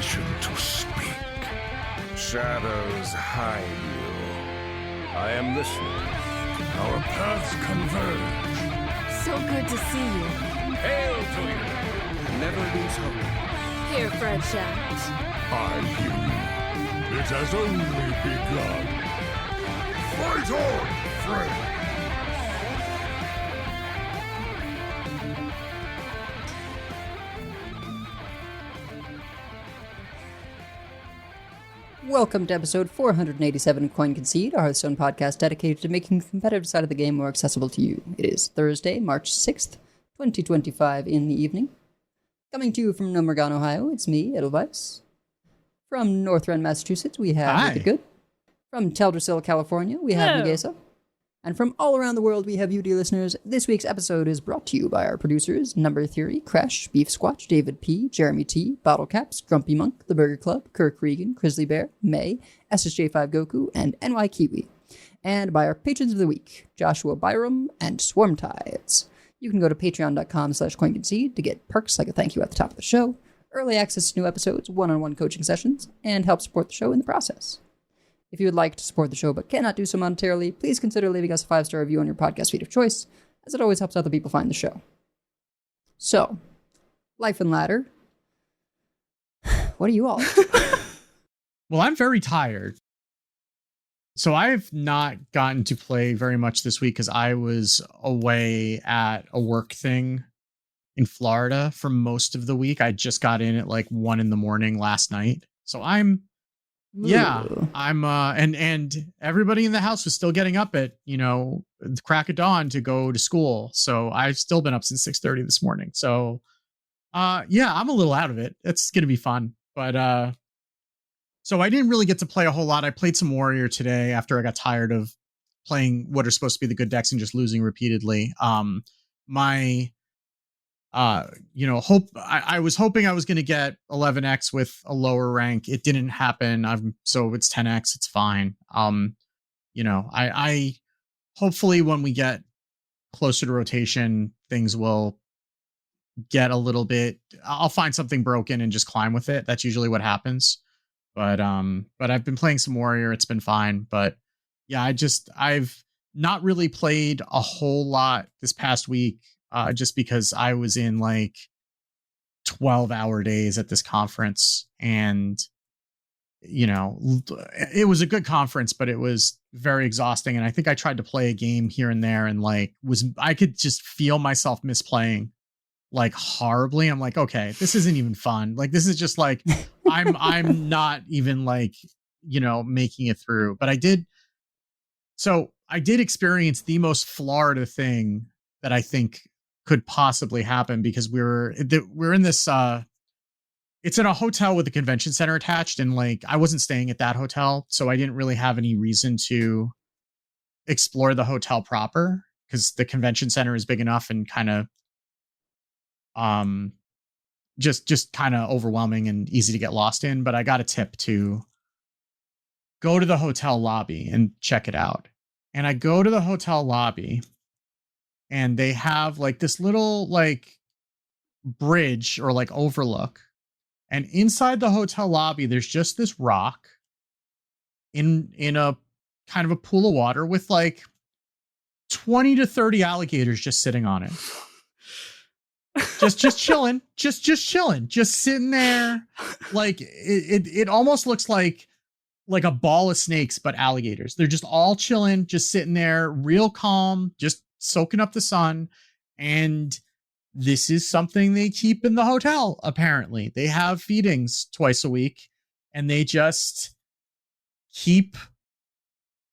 permission to speak. Shadows hide you. I am listening. Our paths converge. So good to see you. Hail to you. Never lose hope. Here, Fred Shaft. I hear you. It has only begun. Fight on, Fred! Welcome to episode 487 of Concede, our Hearthstone podcast dedicated to making the competitive side of the game more accessible to you. It is Thursday, March 6th, 2025 in the evening. Coming to you from Nomergon, Ohio, it's me, Edelweiss. From North Rend, Massachusetts, we have Wicked Good. From Teldrassil, California, we have Nagesa. And from all around the world, we have you, dear listeners. This week's episode is brought to you by our producers, Number Theory, Crash, Beef Squatch, David P., Jeremy T., Bottle Caps, Grumpy Monk, The Burger Club, Kirk Regan, Grizzly Bear, May, SSJ5 Goku, and NY Kiwi. And by our patrons of the week, Joshua Byram and Swarm Tides. You can go to patreon.com/coinconcede to get perks like a thank you at the top of the show, early access to new episodes, one-on-one coaching sessions, and help support the show in the process. If you would like to support the show but cannot do so monetarily, please consider leaving us a 5-star review on your podcast feed of choice, as it always helps other people find the show. So, Life and Ladder. What are you all? Well, I'm very tired. So I've not gotten to play very much this week because I was away at a work thing in Florida for most of the week. I just got in at like 1 a.m. last night. So I'm and everybody in the house was still getting up at, the crack of dawn to go to school. So I've still been up since 6:30 this morning. So, I'm a little out of it. It's going to be fun. But, so I didn't really get to play a whole lot. I played some Warrior today after I got tired of playing what are supposed to be the good decks and just losing repeatedly. I was hoping I was going to get 11x with a lower rank. It didn't happen. So it's 10x. It's fine. I hopefully when we get closer to rotation, things will get a little bit, I'll find something broken and just climb with it. That's usually what happens. But I've been playing some Warrior. It's been fine. But yeah, I've not really played a whole lot this past week. Just because I was in like 12-hour days at this conference, and it was a good conference, but it was very exhausting. And I think I tried to play a game here and there, and I could just feel myself misplaying like horribly. I'm like, okay, this isn't even fun. Like, this is just like I'm not even making it through. But I did experience the most Florida thing that I think could possibly happen, because we're in this it's in a hotel with a convention center attached, and I wasn't staying at that hotel, so I didn't really have any reason to explore the hotel proper, because the convention center is big enough and kind of just kind of overwhelming and easy to get lost in. But I got a tip to go to the hotel lobby and check it out. And I go to the hotel lobby, and they have this little bridge or overlook. And inside the hotel lobby, there's just this rock in a kind of a pool of water with 20 to 30 alligators just sitting on it. just chilling, just chilling, just sitting there. It almost looks like a ball of snakes, but alligators. They're just all chilling, just sitting there, real calm, just soaking up the sun. And this is something they keep in the hotel. Apparently they have feedings twice a week, and they just keep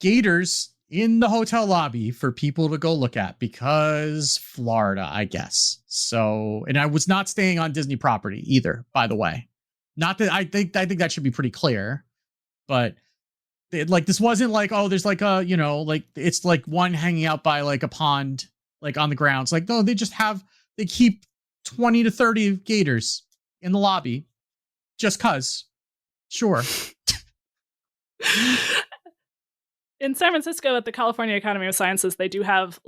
gators in the hotel lobby for people to go look at, because Florida, I guess. So, and I was not staying on Disney property either, by the way. Not that I think that should be pretty clear, but this wasn't there's it's one hanging out by a pond, on the grounds. No, they keep 20 to 30 gators in the lobby just cause. Sure. In San Francisco at the California Academy of Sciences, they do have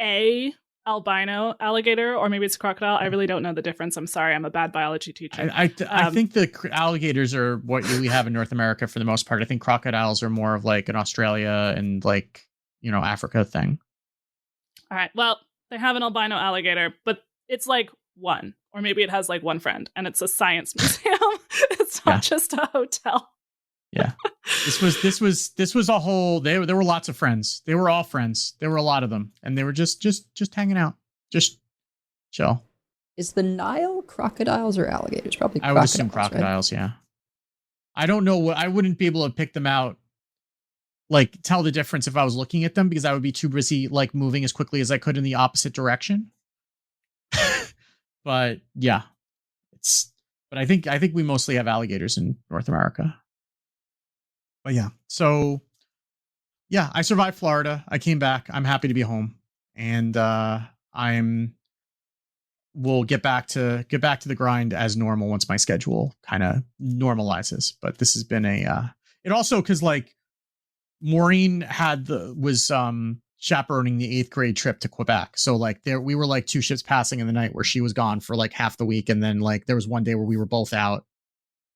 a albino alligator, or maybe it's a crocodile. I really don't know the difference. I'm sorry. I'm a bad biology teacher. I think the alligators are what we have in North America for the most part. I think crocodiles are more of like an Australia and like, Africa thing. All right. Well, they have an albino alligator, but it's like one, or maybe it has like one friend, and it's a science museum. It's not just a hotel. Yeah. This was a whole, there were lots of friends. They were all friends. There were a lot of them, and they were just hanging out, just chill. Is the Nile crocodiles or alligators? Probably I would assume crocodiles, right? Yeah. I don't know I wouldn't be able to pick them out, like tell the difference if I was looking at them, because I would be too busy like moving as quickly as I could in the opposite direction. But yeah, but I think we mostly have alligators in North America. But yeah, so yeah, I survived Florida. I came back. I'm happy to be home, and we'll get back to the grind as normal once my schedule kind of normalizes. But this has been it also, because like Maureen was chaperoning the 8th grade trip to Quebec. So like we were like 2 ships passing in the night where she was gone for like half the week. And then like there was one day where we were both out,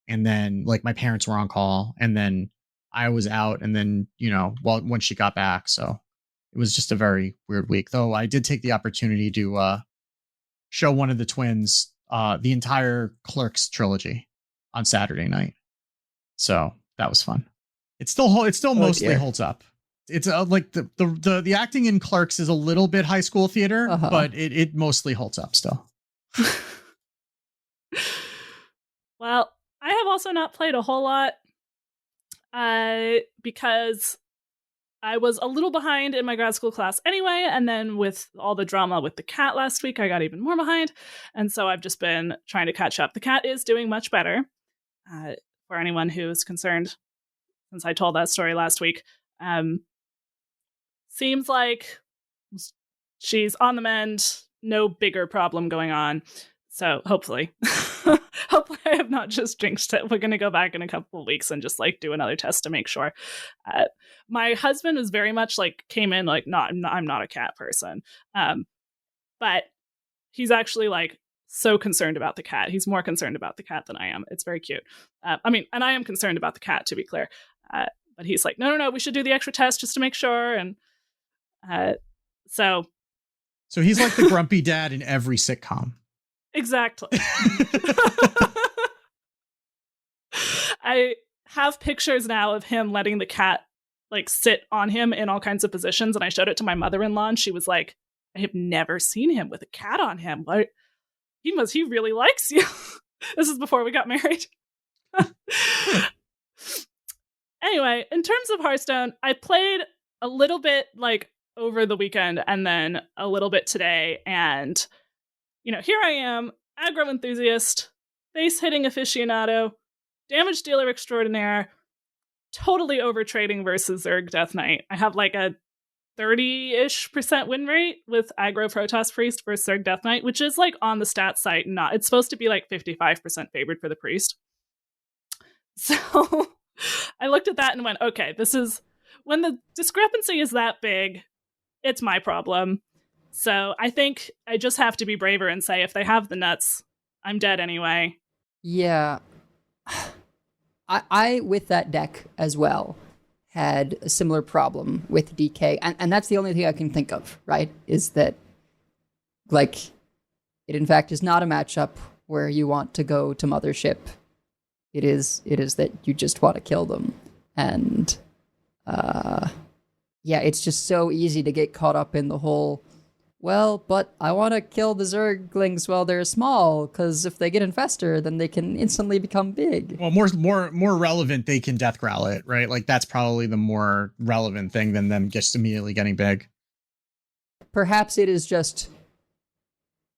and then like my parents were on call, and then I was out, and then, when she got back. So it was just a very weird week, though. I did take the opportunity to show one of the twins the entire Clerks trilogy on Saturday night. So that was fun. It still mostly holds up. It's like the acting in Clerks is a little bit high school theater, but it mostly holds up still. Well, I have also not played a whole lot because I was a little behind in my grad school class anyway, and then with all the drama with the cat last week, I got even more behind, and so I've just been trying to catch up. The cat is doing much better, for anyone who's concerned, since I told that story last week. Seems like she's on the mend, no bigger problem going on. So hopefully, hopefully I have not just jinxed it. We're going to go back in a couple of weeks and just like do another test to make sure. My husband was very much like came in like, I'm not a cat person. But he's actually like so concerned about the cat. He's more concerned about the cat than I am. It's very cute. And I am concerned about the cat, to be clear. But he's like, no, we should do the extra test just to make sure. And so he's like the grumpy dad in every sitcom. Exactly. I have pictures now of him letting the cat like sit on him in all kinds of positions, and I showed it to my mother-in-law, and she was like, I have never seen him with a cat on him. What? He really likes you. This is before we got married. Anyway, in terms of Hearthstone, I played a little bit like over the weekend and then a little bit today, and here I am, aggro enthusiast, base hitting aficionado, damage dealer extraordinaire, totally overtrading versus Zerg Death Knight. I have like a 30-ish% win rate with aggro Protoss Priest versus Zerg Death Knight, which is like on the stats site. It's supposed to be like 55% favored for the Priest. So I looked at that and went, okay, this is when the discrepancy is that big, it's my problem. So I think I just have to be braver and say, if they have the nuts, I'm dead anyway. Yeah. I with that deck as well, had a similar problem with DK. And that's the only thing I can think of, right? Is that, like, it in fact is not a matchup where you want to go to Mothership. It is that you just want to kill them. And, yeah, it's just so easy to get caught up in the whole, well, but I want to kill the Zerglings while they're small, because if they get infested, then they can instantly become big. Well, more relevant, they can death growl it, right? Like, that's probably the more relevant thing than them just immediately getting big. Perhaps it is just,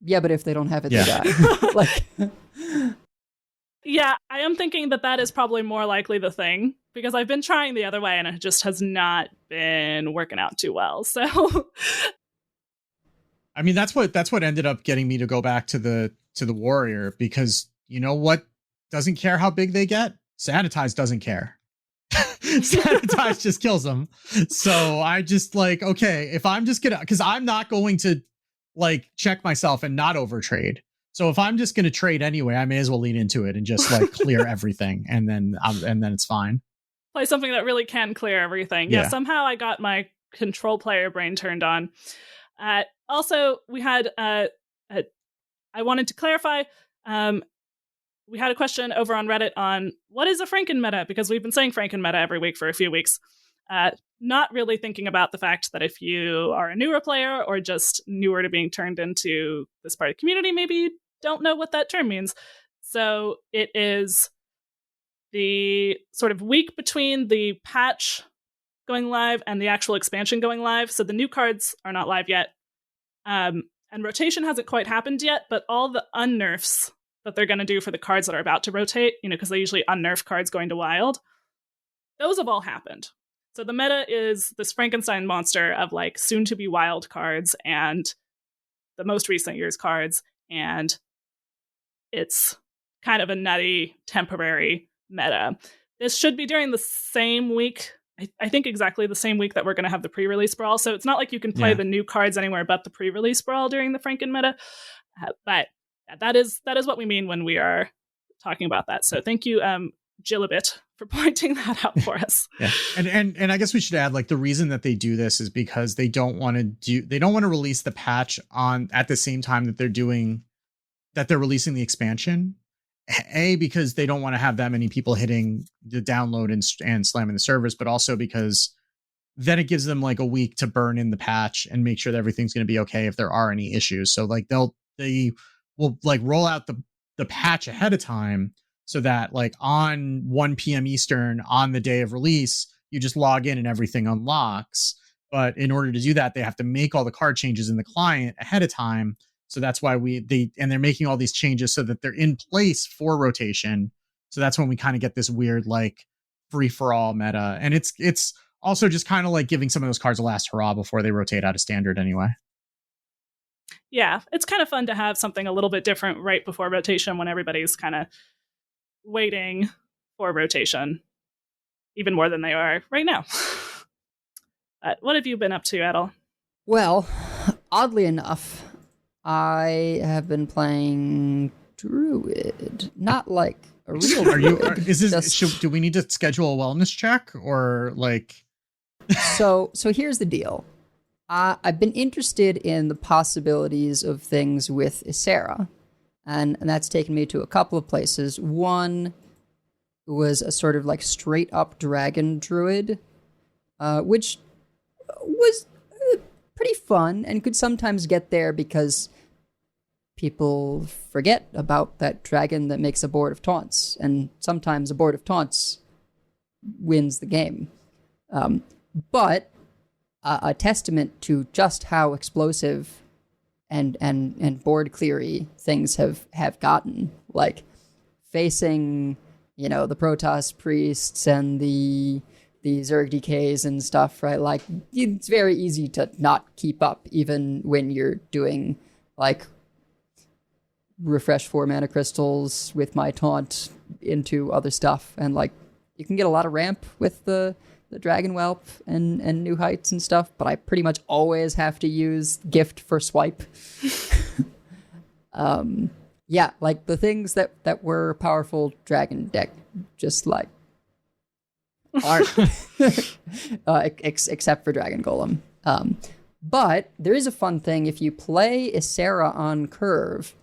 yeah, but if they don't have it, they die. Like, yeah, I am thinking that is probably more likely the thing, because I've been trying the other way and it just has not been working out too well. So I mean, that's what ended up getting me to go back to the warrior, because you know what doesn't care how big they get? Sanitize doesn't care. Sanitize just kills them. So I just like, okay, if I'm just gonna, because I'm not going to like check myself and not overtrade. So if I'm just going to trade anyway, I may as well lean into it and just like clear everything, and then it's fine. Play something that really can clear everything. Yeah, somehow I got my control player brain turned on. Also, we had I wanted to clarify. We had a question over on Reddit on what is a Franken meta, because we've been saying Franken meta every week for a few weeks. Not really thinking about the fact that if you are a newer player or just newer to being turned into this part of the community, maybe you don't know what that term means. So it is the sort of week between the patch going live and the actual expansion going live. So the new cards are not live yet. And rotation hasn't quite happened yet, but all the unnerfs that they're going to do for the cards that are about to rotate, because they usually unnerf cards going to wild, those have all happened. So the meta is this Frankenstein monster of like soon to be wild cards and the most recent year's cards. And it's kind of a nutty temporary meta. This should be during the same week. I think exactly the same week that we're going to have the pre-release brawl. So it's not like you can play the new cards anywhere but the pre-release brawl during the Franken meta. But that is what we mean when we are talking about that. So thank you, Jillabit, for pointing that out for us. Yeah. And I guess we should add, like, the reason that they do this is because they don't want to release the patch at the same time that they're releasing the expansion. Because they don't want to have that many people hitting the download and slamming the servers, but also because then it gives them like a week to burn in the patch and make sure that everything's going to be okay if there are any issues. So like they will like roll out the patch ahead of time so that like on 1 p.m. Eastern on the day of release, you just log in and everything unlocks. But in order to do that, they have to make all the card changes in the client ahead of time. So that's why they're making all these changes so that they're in place for rotation. So that's when we kind of get this weird, like, free for all meta. And it's also just kind of like giving some of those cards a last hurrah before they rotate out of standard anyway. Yeah, it's kind of fun to have something a little bit different right before rotation when everybody's kind of waiting for rotation even more than they are right now. What have you been up to, Edel? Well, oddly enough, I have been playing Druid, not like a real Druid. Do we need to schedule a wellness check or like? So here's the deal. I've been interested in the possibilities of things with Ysera, and that's taken me to a couple of places. One was a sort of like straight up dragon druid, which was pretty fun and could sometimes get there because people forget about that dragon that makes a board of taunts, and sometimes a board of taunts wins the game. But a testament to just how explosive and board cleary things have gotten, like facing, the Protoss priests and the Zerg DKs and stuff, right? Like, it's very easy to not keep up, even when you're doing, like, refresh 4 mana crystals with my taunt into other stuff. And, like, you can get a lot of ramp with the Dragon Whelp and New Heights and stuff, but I pretty much always have to use Gift for swipe. Yeah, like, the things that were powerful dragon deck just, like, aren't. Except for Dragon Golem. But there is a fun thing. If you play Ysera on curve,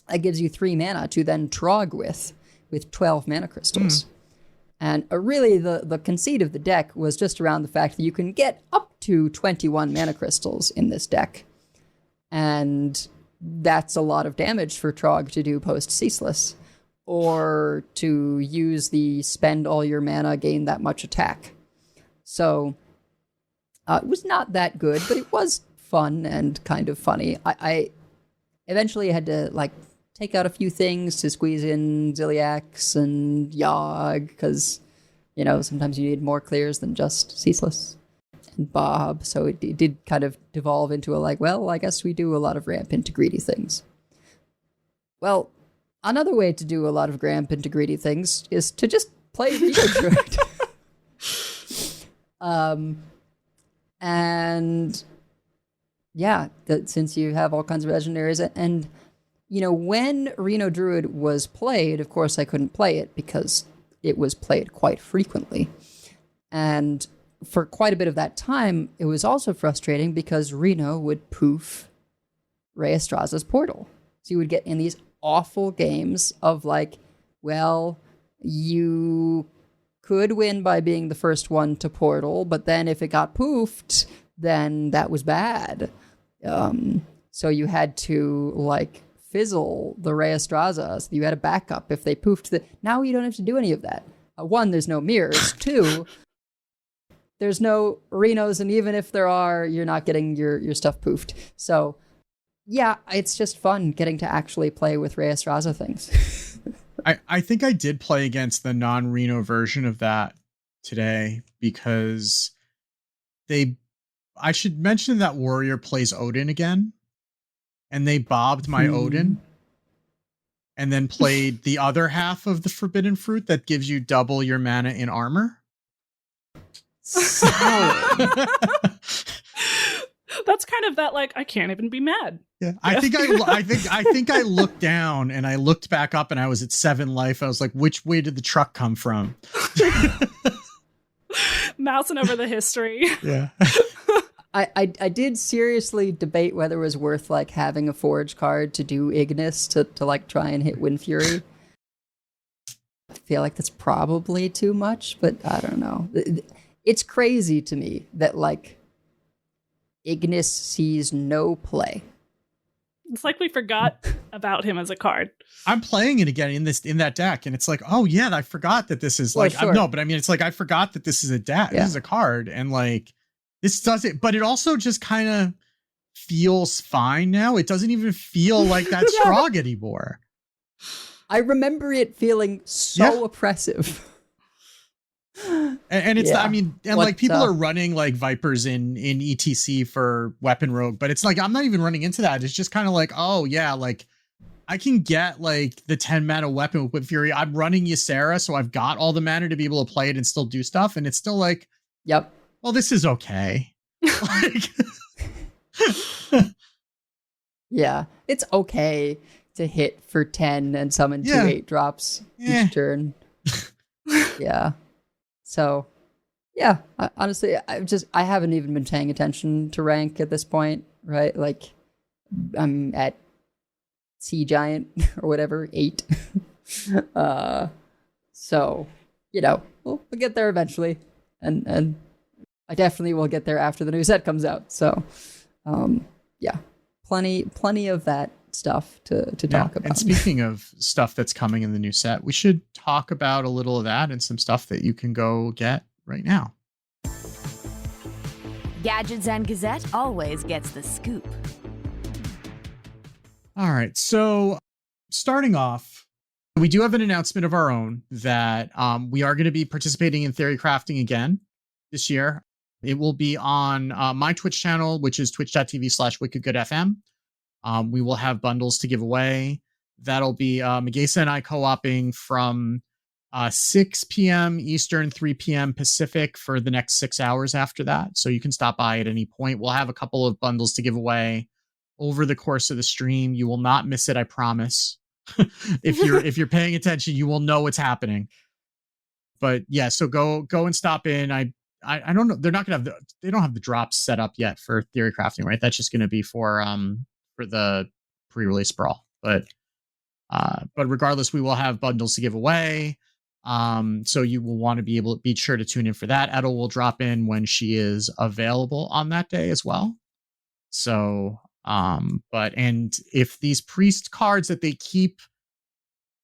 that gives you 3 mana to then Trog with 12 mana crystals. And really, the conceit of the deck was just around the fact that you can get up to 21 mana crystals in this deck. And that's a lot of damage for Trog to do post-Ceaseless, or to use the spend all your mana, gain that much attack. So it was not that good, but it was fun and kind of funny. I eventually had to, like, take out a few things to squeeze in Ziliax and Yogg, because, sometimes you need more clears than just Ceaseless and Bob. So it did kind of devolve into I guess we do a lot of ramp into greedy things. Well, another way to do a lot of ramp into greedy things is to just play Regal Druid. And yeah, that since you have all kinds of legendaries, and when Reno Druid was played, of course I couldn't play it because it was played quite frequently. And for quite a bit of that time, it was also frustrating because Reno would poof Rey Estraza's portal. So you would get in these awful games of like, well, you could win by being the first one to portal, but then if it got poofed, then that was bad. So you had to like fizzle the Rey Estraza, so you had a backup if they poofed. Now you don't have to do any of that. One, there's no mirrors. Two, there's no Renos, and even if there are, you're not getting your stuff poofed. So yeah, it's just fun getting to actually play with Rey Estraza things. I think I did play against the non-Reno version of that today because I should mention that Warrior plays Odin again, and they bobbed my Odin and then played the other half of the Forbidden Fruit that gives you double your mana in armor. That's kind of that, like, I can't even be mad. Yeah, I think I looked down and I looked back up and I was at 7 life. I was like, which way did the truck come from? Mousing over the history. Yeah. I did seriously debate whether it was worth like having a forge card to do Ignis to like try and hit Wind Fury. I feel like that's probably too much, but I don't know. It's crazy to me that like Ignis sees no play. It's like we forgot about him as a card. I'm playing it again in that deck, and it's like, oh yeah, I forgot that this is like, sure. no, but I mean, it's like I forgot that this is a deck. Yeah. This is a card, and like this does it, but it also just kind of feels fine now. It doesn't even feel like that strong anymore. I remember it feeling so oppressive. And it's, I mean, and like people are running like Vipers in ETC for Weapon Rogue, but it's like, I'm not even running into that. It's just kind of like, oh yeah, like I can get like the 10 mana weapon with Fury. I'm running Ysera, so I've got all the mana to be able to play it and still do stuff. And it's still like, yep. Well, this is okay. Like, yeah, it's okay to hit for 10 and summon 2 8-drops each turn. Yeah. So, yeah, honestly, I haven't even been paying attention to rank at this point, right? Like, I'm at Sea Giant or whatever, 8. So, we'll get there eventually. And I definitely will get there after the new set comes out. So, yeah, plenty of that stuff to talk about. And speaking of stuff that's coming in the new set, we should talk about a little of that and some stuff that you can go get right now. Gadgets and Gazette always gets the scoop. All right, so starting off, we do have an announcement of our own that we are going to be participating in Theory Crafting again this year. It will be on my Twitch channel, which is twitch.tv/wickedgoodfm. We will have bundles to give away. That'll be Megasa and I co-oping from 6 p.m. Eastern, 3 p.m. Pacific for the next 6 hours after that. So you can stop by at any point. We'll have a couple of bundles to give away over the course of the stream. You will not miss it, I promise. If you're paying attention, you will know what's happening. But yeah, so go and stop in. I don't know. They're not gonna have they don't have the drops set up yet for Theory Crafting, right? That's just gonna be for the pre-release brawl. But regardless, we will have bundles to give away. So you will want to be sure to tune in for that. Edel will drop in when she is available on that day as well. So, and if these priest cards that they keep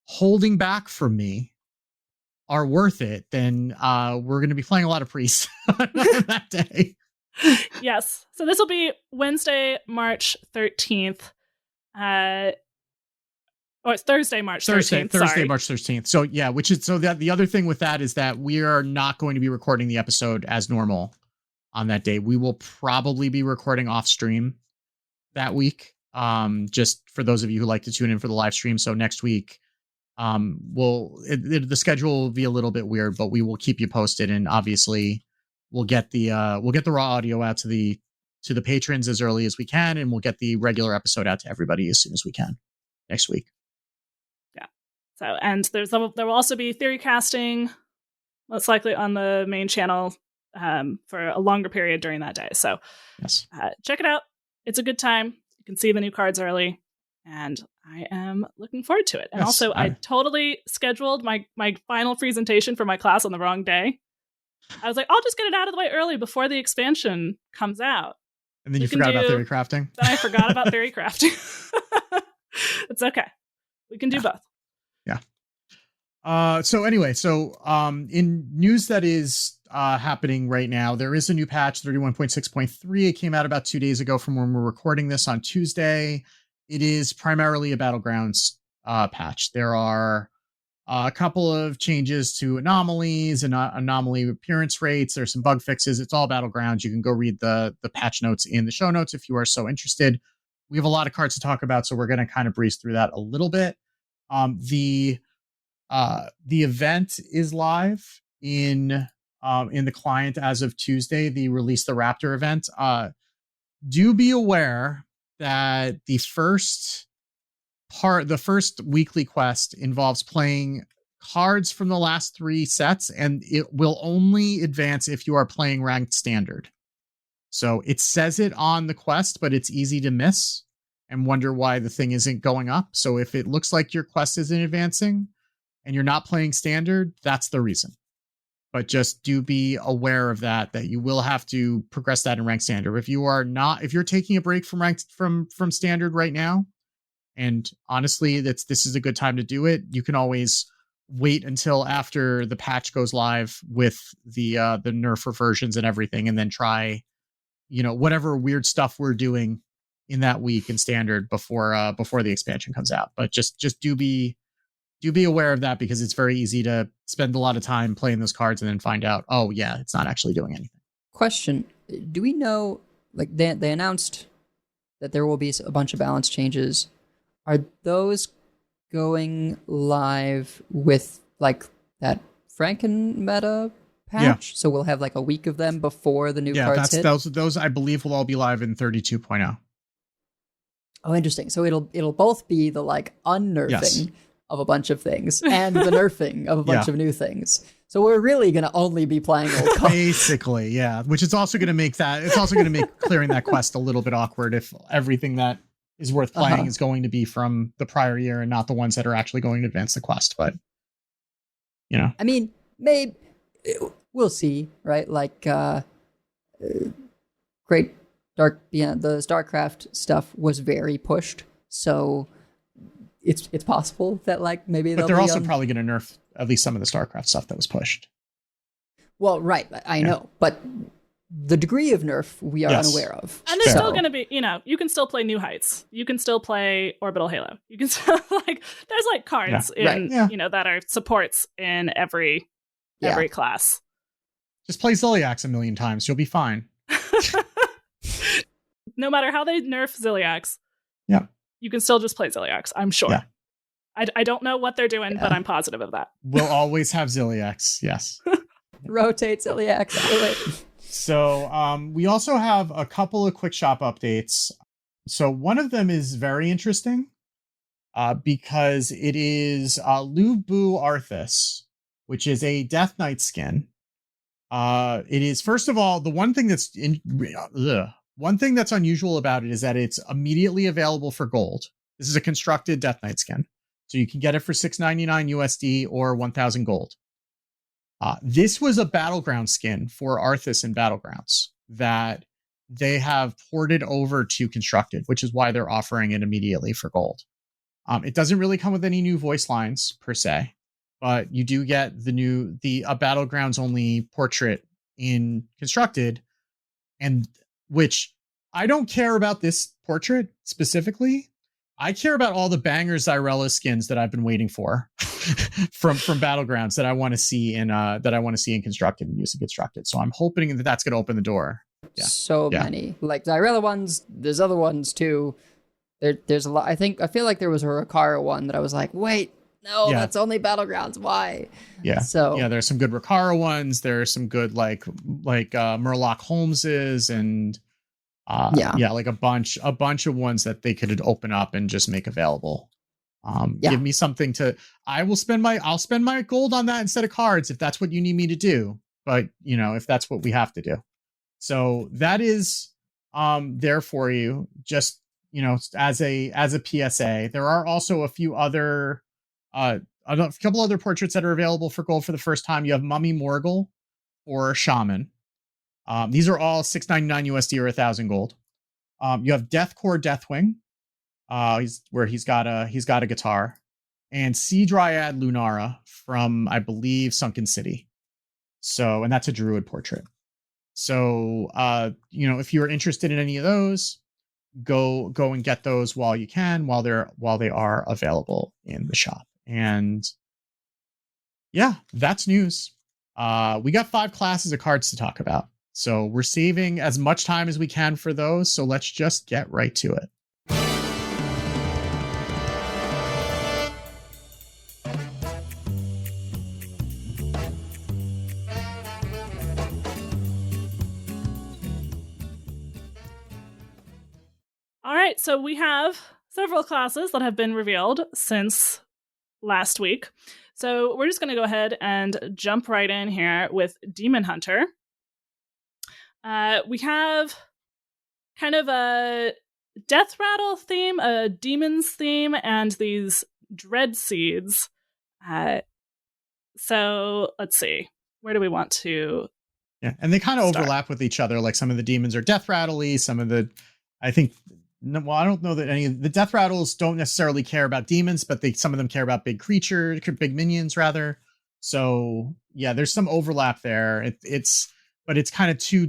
holding back from me are worth it, then we're going to be playing a lot of priests on that day. Yes. So this will be Wednesday, March 13th. It's Thursday, March 13th. Thursday, March 13th. So yeah, the other thing with that is that we are not going to be recording the episode as normal on that day. We will probably be recording off stream that week. Just for those of you who like to tune in for the live stream. So next week, the schedule will be a little bit weird, but we will keep you posted, and obviously we'll get the raw audio out to to the patrons as early as we can, and we'll get the regular episode out to everybody as soon as we can next week. Yeah. So, and there will also be theory casting, most likely on the main channel for a longer period during that day. So yes, check it out. It's a good time. You can see the new cards early, and I am looking forward to it. And yes, also, I totally scheduled my final presentation for my class on the wrong day. I was like, I'll just get it out of the way early before the expansion comes out. And then you forgot about theory crafting? Then I forgot about theory crafting. It's okay. We can do both. Yeah. So anyway, in news that is happening right now, there is a new patch, 31.6.3. It came out about 2 days ago from when we're recording this on Tuesday. It is primarily a Battlegrounds patch. There are a couple of changes to anomalies and anomaly appearance rates. There's some bug fixes. It's all Battlegrounds. You can go read the patch notes in the show notes if you are so interested. We have a lot of cards to talk about, so we're going to kind of breeze through that a little bit. The event is live in the client as of Tuesday. The Release the Raptor event. Do be aware that the first weekly quest involves playing cards from the last 3 sets, and it will only advance if you are playing ranked standard. So it says it on the quest, but it's easy to miss and wonder why the thing isn't going up. So if it looks like your quest isn't advancing and you're not playing standard, that's the reason. But just do be aware of that you will have to progress that in ranked standard. If you're taking a break from ranked from standard right now, and honestly, this is a good time to do it. You can always wait until after the patch goes live with the nerf reversions and everything, and then try, whatever weird stuff we're doing in that week in standard before the expansion comes out. But just do be aware of that, because it's very easy to spend a lot of time playing those cards and then find out, oh yeah, it's not actually doing anything. Question: do we know? Like they announced that there will be a bunch of balance changes. Are those going live with like that Franken meta patch? Yeah. So we'll have like a week of them before the new cards hit? Those I believe will all be live in 32.0. Oh, interesting. So it'll both be the like unnerfing Yes. of a bunch of things and the nerfing of a bunch of new things. So we're really going to only be playing old cards. Basically, yeah. Which is also going to make clearing that quest a little bit awkward if everything that is worth playing is going to be from the prior year and not the ones that are actually going to advance the quest. But, I mean, maybe we'll see, right? Like, Great Dark Beyond, the StarCraft stuff was very pushed. So it's possible that like maybe but they're also probably going to nerf at least some of the StarCraft stuff that was pushed. Well, right. I know, but the degree of nerf we are unaware of. And there's still going to be, you can still play New Heights. You can still play Orbital Halo. You can still there's like cards that are supports in every class. Just play Ziliax a million times. You'll be fine. No matter how they nerf Ziliax. Yeah. You can still just play Ziliax, I'm sure. Yeah. I don't know what they're doing, but I'm positive of that. We'll always have Ziliax, yes. Rotate Ziliax. So we also have a couple of quick shop updates. So one of them is very interesting because it is Lubu Arthas, which is a Death Knight skin. It is, first of all, the one thing that's unusual about it is that it's immediately available for gold. This is a constructed Death Knight skin. So you can get it for $6.99 USD or 1,000 gold. This was a Battleground skin for Arthas in Battlegrounds that they have ported over to Constructed, which is why they're offering it immediately for gold. It doesn't really come with any new voice lines per se, but you do get a Battlegrounds only portrait in Constructed, and which I don't care about this portrait specifically. I care about all the banger Xyrella skins that I've been waiting for from Battlegrounds that I want to see in Constructed and use in Constructed. So I'm hoping that that's going to open the door. Yeah. So many like Xyrella ones. There's other ones too. There's a lot. I feel like there was a Rakara one that I was like, wait, no, that's only Battlegrounds. Why? Yeah. So there's some good Rakara ones. There are some good like Murloc Holmeses and Yeah, like a bunch of ones that they could open up and just make available. Give me something to. I'll spend my gold on that instead of cards if that's what you need me to do. But if that's what we have to do, so that is there for you. Just as a PSA, there are also a few other a couple other portraits that are available for gold for the first time. You have Mummy Morgul or Shaman. These are all $6.99 USD or 1,000 gold. You have Deathcore Deathwing. He's got a guitar, and Sea Dryad Lunara from, I believe, Sunken City. So, and that's a druid portrait. So, if you're interested in any of those, go and get those while you can, while they are available in the shop. And yeah, that's news. We got 5 classes of cards to talk about. So we're saving as much time as we can for those. So let's just get right to it. All right, so we have several classes that have been revealed since last week. So we're just going to go ahead and jump right in here with Demon Hunter. We have kind of a death rattle theme, a demons theme, and these dread seeds. So let's see. Where do we want to? Yeah, and they kind of overlap with each other. Like some of the demons are death rattly. Some of the, I don't know that any of the death rattles don't necessarily care about demons, but some of them care about big big minions rather. So yeah, there's some overlap there. But it's kind of two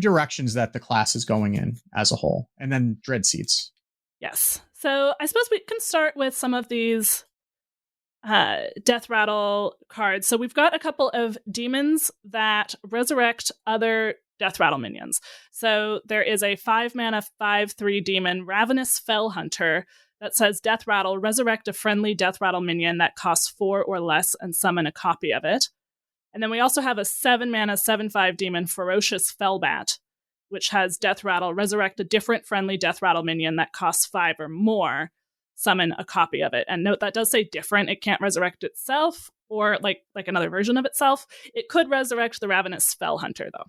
directions that the class is going in as a whole, and then dread seeds. Yes. So I suppose we can start with some of these death rattle cards. So we've got a couple of demons that resurrect other death rattle minions. So there is a 5-mana 5/3 demon, Ravenous Fell Hunter, that says death rattle, resurrect a friendly death rattle minion that costs 4 or less and summon a copy of it. And then we also have a 7-mana 7/5 demon, Ferocious Fellbat, which has death rattle, resurrect a different friendly death rattle minion that costs 5 or more, summon a copy of it. And note that does say different. It can't resurrect itself or like another version of itself. It could resurrect the Ravenous Fell Hunter, though.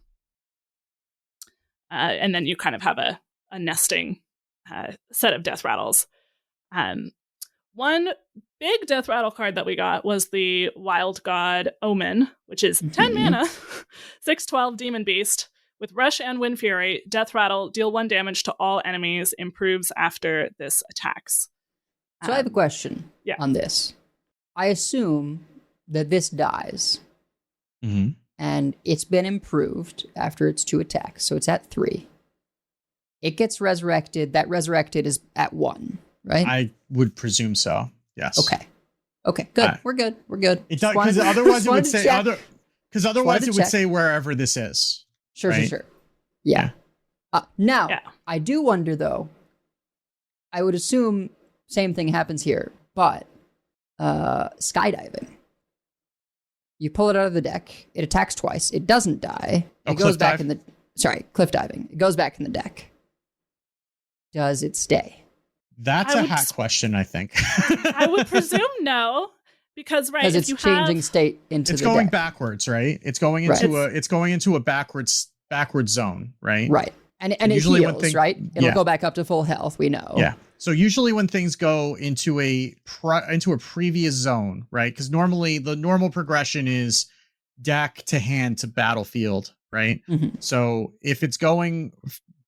And then you kind of have a nesting set of death rattles. One big death rattle card that we got was the Wild God Omen, which is 10 mana, 6/12 Demon Beast with Rush and Wind Fury. Death rattle, deal 1 damage to all enemies, improves after this attacks. So I have a question on this. I assume that this dies, and it's been improved after its 2 attacks, so it's at 3. It gets resurrected. That resurrected is at 1, right? I would presume so. Yes. Okay. Good. We're good. Because otherwise it would say it would say wherever this is. Sure. Right? Sure. Yeah. Now I do wonder though. I would assume same thing happens here, but skydiving. You pull it out of the deck. It attacks twice. It doesn't die. It goes back in the. Sorry, cliff diving. It goes back in the deck. Does it stay? That's a hack question, I think. I would presume no, because it's changing state into. It's the going deck. backwards, right? It's going into a backwards zone, right? Right, and it usually heals, right? It'll go back up to full health. We know. Yeah. So usually when things go into a previous zone, right? Because normally the normal progression is deck to hand to battlefield, right? Mm-hmm. So if it's going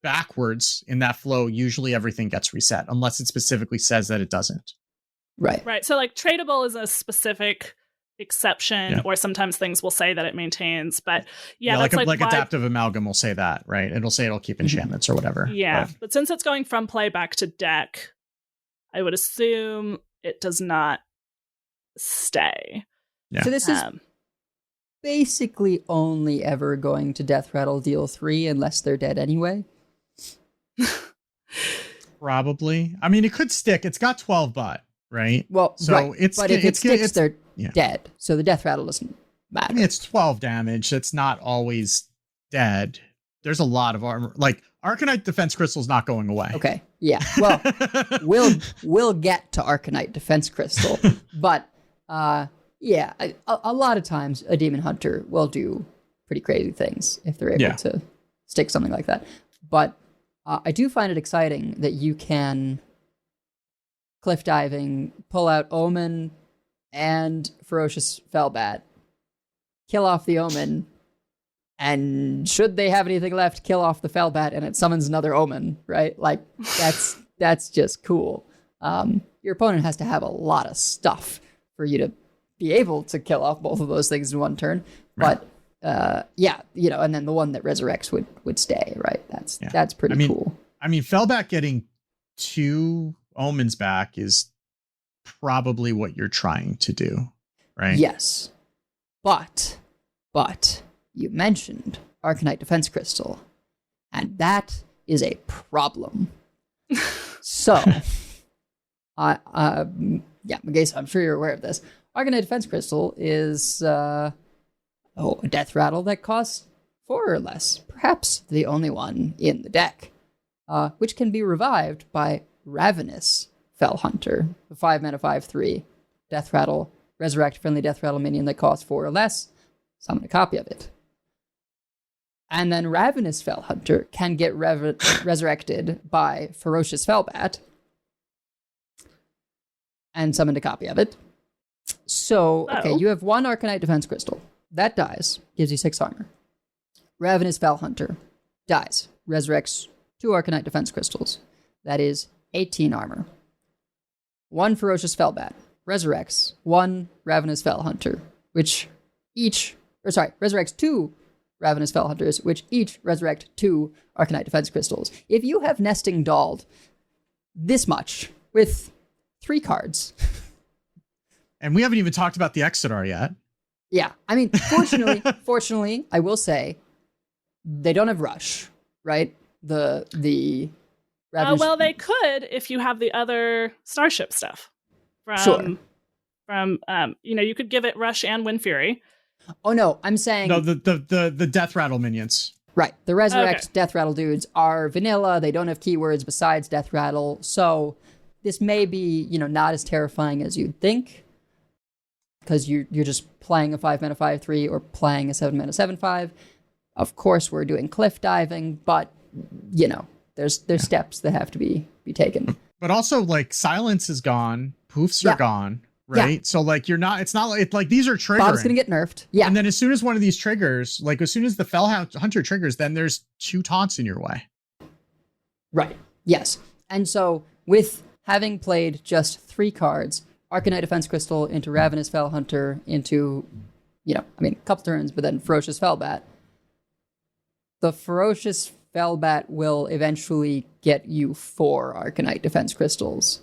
backwards in that flow, usually everything gets reset unless it specifically says that it doesn't. Right. So like tradable is a specific exception, or sometimes things will say that it maintains, but that's like adaptive amalgam will say that, right? It'll say it'll keep enchantments or whatever. But since it's going from play back to deck, I would assume it does not stay. So this is basically only ever going to death rattle deal 3 unless they're dead anyway. Probably. I mean, it could stick. It's got 12 bot, right? Well, so it's but if it sticks, they're dead. So the death rattle doesn't matter. I mean, it's 12 damage. It's not always dead. There's a lot of armor. Like Arcanite Defense Crystal's not going away. Okay. Yeah. Well, we'll get to Arcanite Defense Crystal, but yeah, a lot of times a Demon Hunter will do pretty crazy things if they're able to stick something like that. But I do find it exciting that you can cliff diving, pull out Omen and Ferocious Fellbat, kill off the Omen, and should they have anything left, kill off the Fellbat, and it summons another Omen, right? Like, that's just cool. Your opponent has to have a lot of stuff for you to be able to kill off both of those things in one turn. Right. But yeah, and then the one that resurrects would stay, right? That's pretty cool. I mean, Fellbat getting 2 Omens back is probably what you're trying to do, right? Yes. But you mentioned Arcanite Defense Crystal, and that is a problem. So, Magesa, I'm sure you're aware of this. Arcanite Defense Crystal is a death rattle that costs 4 or less, perhaps the only one in the deck, which can be revived by Ravenous Fell Hunter, the 5-mana 5/3 death rattle, resurrect friendly death rattle minion that costs 4 or less, summon a copy of it. And then Ravenous Fell Hunter can get resurrected by Ferocious Fellbat and summon a copy of it. So, okay, you have 1 Arcanite Defense Crystal. That dies, gives you 6 armor. Ravenous Fell Hunter dies, resurrects 2 Arcanite Defense Crystals. That is 18 armor. 1 Ferocious Fellbat resurrects 1 Ravenous Fell Hunter, resurrects 2 Ravenous Fell Hunters, which each resurrect 2 Arcanite Defense Crystals. If you have Nesting Dolled this much with 3 cards... And we haven't even talked about the Exodar yet. Yeah, I mean, fortunately, I will say, they don't have Rush, right? The Ravenous... well, they could if you have the other Starship stuff. From you could give it Rush and Wind Fury. Oh no, I'm saying no, the Death Rattle minions. Right, the Resurrect Death Rattle dudes are vanilla. They don't have keywords besides Death Rattle, so this may be not as terrifying as you'd think, because you're just playing a 5-mana 5/3 or playing a 7-mana 7/5. Of course, we're doing cliff diving, but there's steps that have to be taken. But also, like, silence is gone, poofs are gone, right? Yeah. So it's not like these are triggering. Bob's gonna get nerfed. Yeah. And then as soon as one of these triggers, like as soon as the Fell Hunter triggers, then there's 2 taunts in your way. Right. Yes. And so with having played just 3 cards, Arcanite Defense Crystal into Ravenous Fell Hunter into, a couple turns, but then Ferocious Fellbat. The Ferocious Fellbat will eventually get you 4 Arcanite Defense Crystals,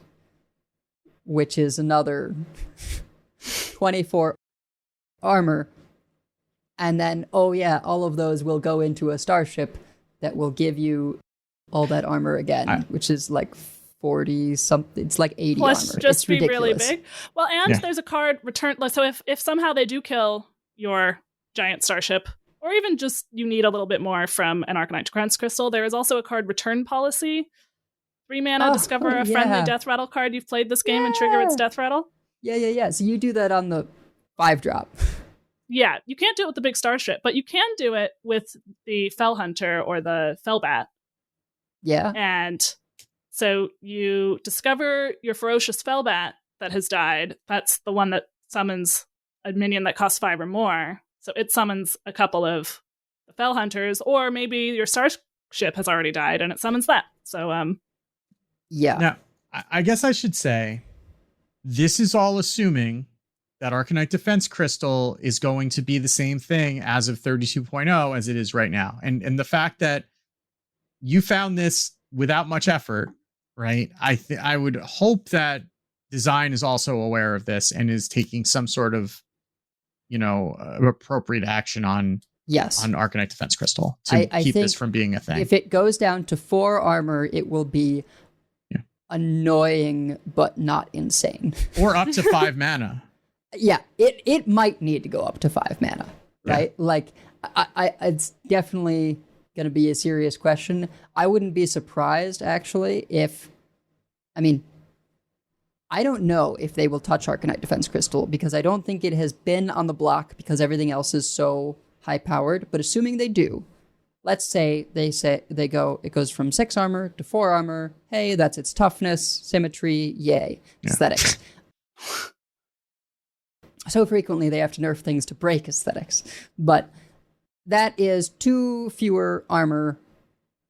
which is another 24 armor. And then, all of those will go into a starship that will give you all that armor again, which is like 40 something. It's like 80 plus armor. Just it's be ridiculous. Really big. Well, and there's a card return. So if somehow they do kill your giant starship, or even just you need a little bit more from an Arcanite Defense Crystal, there is also a card return policy. 3 mana, discover a friendly death rattle card you've played this game and trigger its death rattle. Yeah. So you do that on the 5-drop. Yeah, you can't do it with the big starship, but you can do it with the Fell Hunter or the Fellbat. Yeah. And so you discover your Ferocious Fellbat that has died. That's the one that summons a minion that costs 5 or more. So it summons a couple of the Fell Hunters, or maybe your starship has already died and it summons that. So, yeah. Now, I guess I should say, this is all assuming that Arcanite Defense Crystal is going to be the same thing as of 32.0 as it is right now. And the fact that you found this without much effort, right? I would hope that design is also aware of this and is taking some sort of, appropriate action on Arcanite Defense Crystal to keep this from being a thing. If it goes down to 4 armor, it will be annoying, but not insane. Or up to 5 mana. Yeah, it might need to go up to 5 mana, right? Yeah. Like, it's definitely going to be a serious question. I wouldn't be surprised, actually, if... I mean, I don't know if they will touch Arcanite Defense Crystal, because I don't think it has been on the block because everything else is so high-powered. But assuming they do, let's say it goes from 6 armor to 4 armor. Hey, that's its toughness, symmetry, yay, aesthetics. So frequently they have to nerf things to break aesthetics. But that is 2 fewer armor,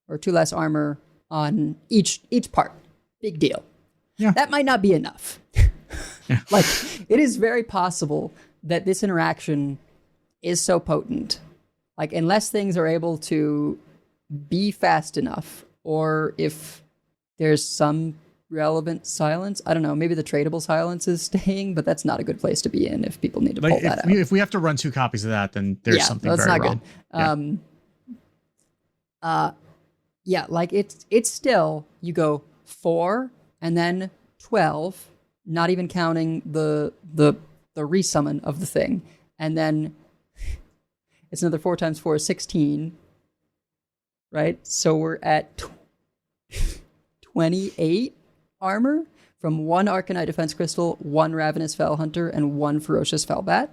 or 2 less armor on each part. Big deal. Yeah. That might not be enough. Like, it is very possible that this interaction is so potent. Like, unless things are able to be fast enough, or if there's some relevant silence. I don't know, maybe the tradable silence is staying, but that's not a good place to be in if people need to pull that out. If we have to run 2 copies of that, then there's something that's very not wrong. Good. Like it's still, you go 4 and then 12, not even counting the resummon of the thing, and then it's another 4 times 4 is 16, right? So we're at 28 armor from 1 Arcanite Defense Crystal, 1 Ravenous Fell Hunter, and 1 Ferocious Fellbat.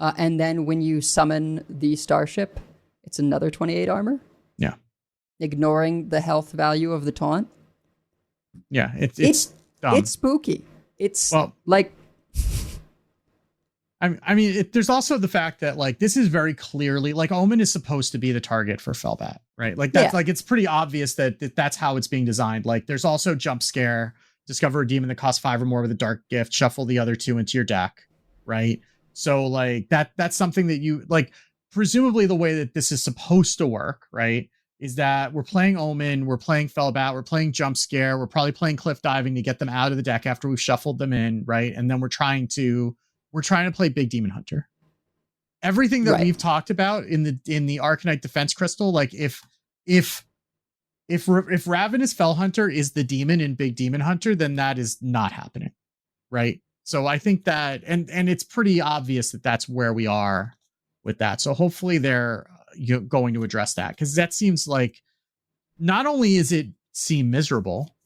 And then when you summon the Starship, it's another 28 armor. Yeah. Ignoring the health value of the taunt. Yeah, it's spooky. It's I mean, there's also the fact that, like, this is very clearly, like, Omen is supposed to be the target for Fellbat, right? Like, that's like, it's pretty obvious that that's how it's being designed. Like, there's also Jump Scare, discover a demon that costs 5 or more with a Dark Gift, shuffle the other 2 into your deck, right? So, like, that's something that you, like, presumably the way that this is supposed to work, right, is that we're playing Omen, we're playing Fellbat, we're playing Jump Scare, we're probably playing Cliff Diving to get them out of the deck after we've shuffled them in, right? And then we're trying to play Big Demon Hunter. Everything that we've talked about in the Arcanite Defense Crystal, like if Ravenous Fell Hunter is the demon in Big Demon Hunter, then that is not happening, right? So I think that, and it's pretty obvious that that's where we are with that. So hopefully they're going to address that, because that seems like, not only is it seem miserable,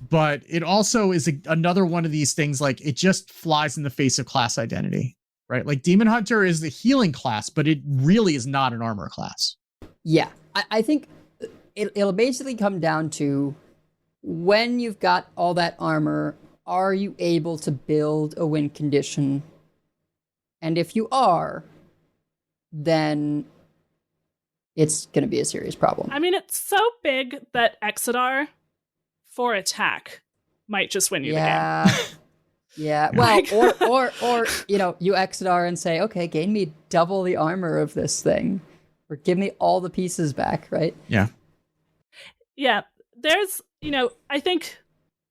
but it also is another one of these things, like, it just flies in the face of class identity, right? Like, Demon Hunter is the healing class, but it really is not an armor class. Yeah, I think it'll basically come down to, when you've got all that armor, are you able to build a win condition? And if you are, then it's going to be a serious problem. I mean, it's so big that Exodar for attack might just win you the game. Yeah. Well, or you Exodar and say, okay, gain me double the armor of this thing, or give me all the pieces back, right? Yeah. Yeah. There's, I think,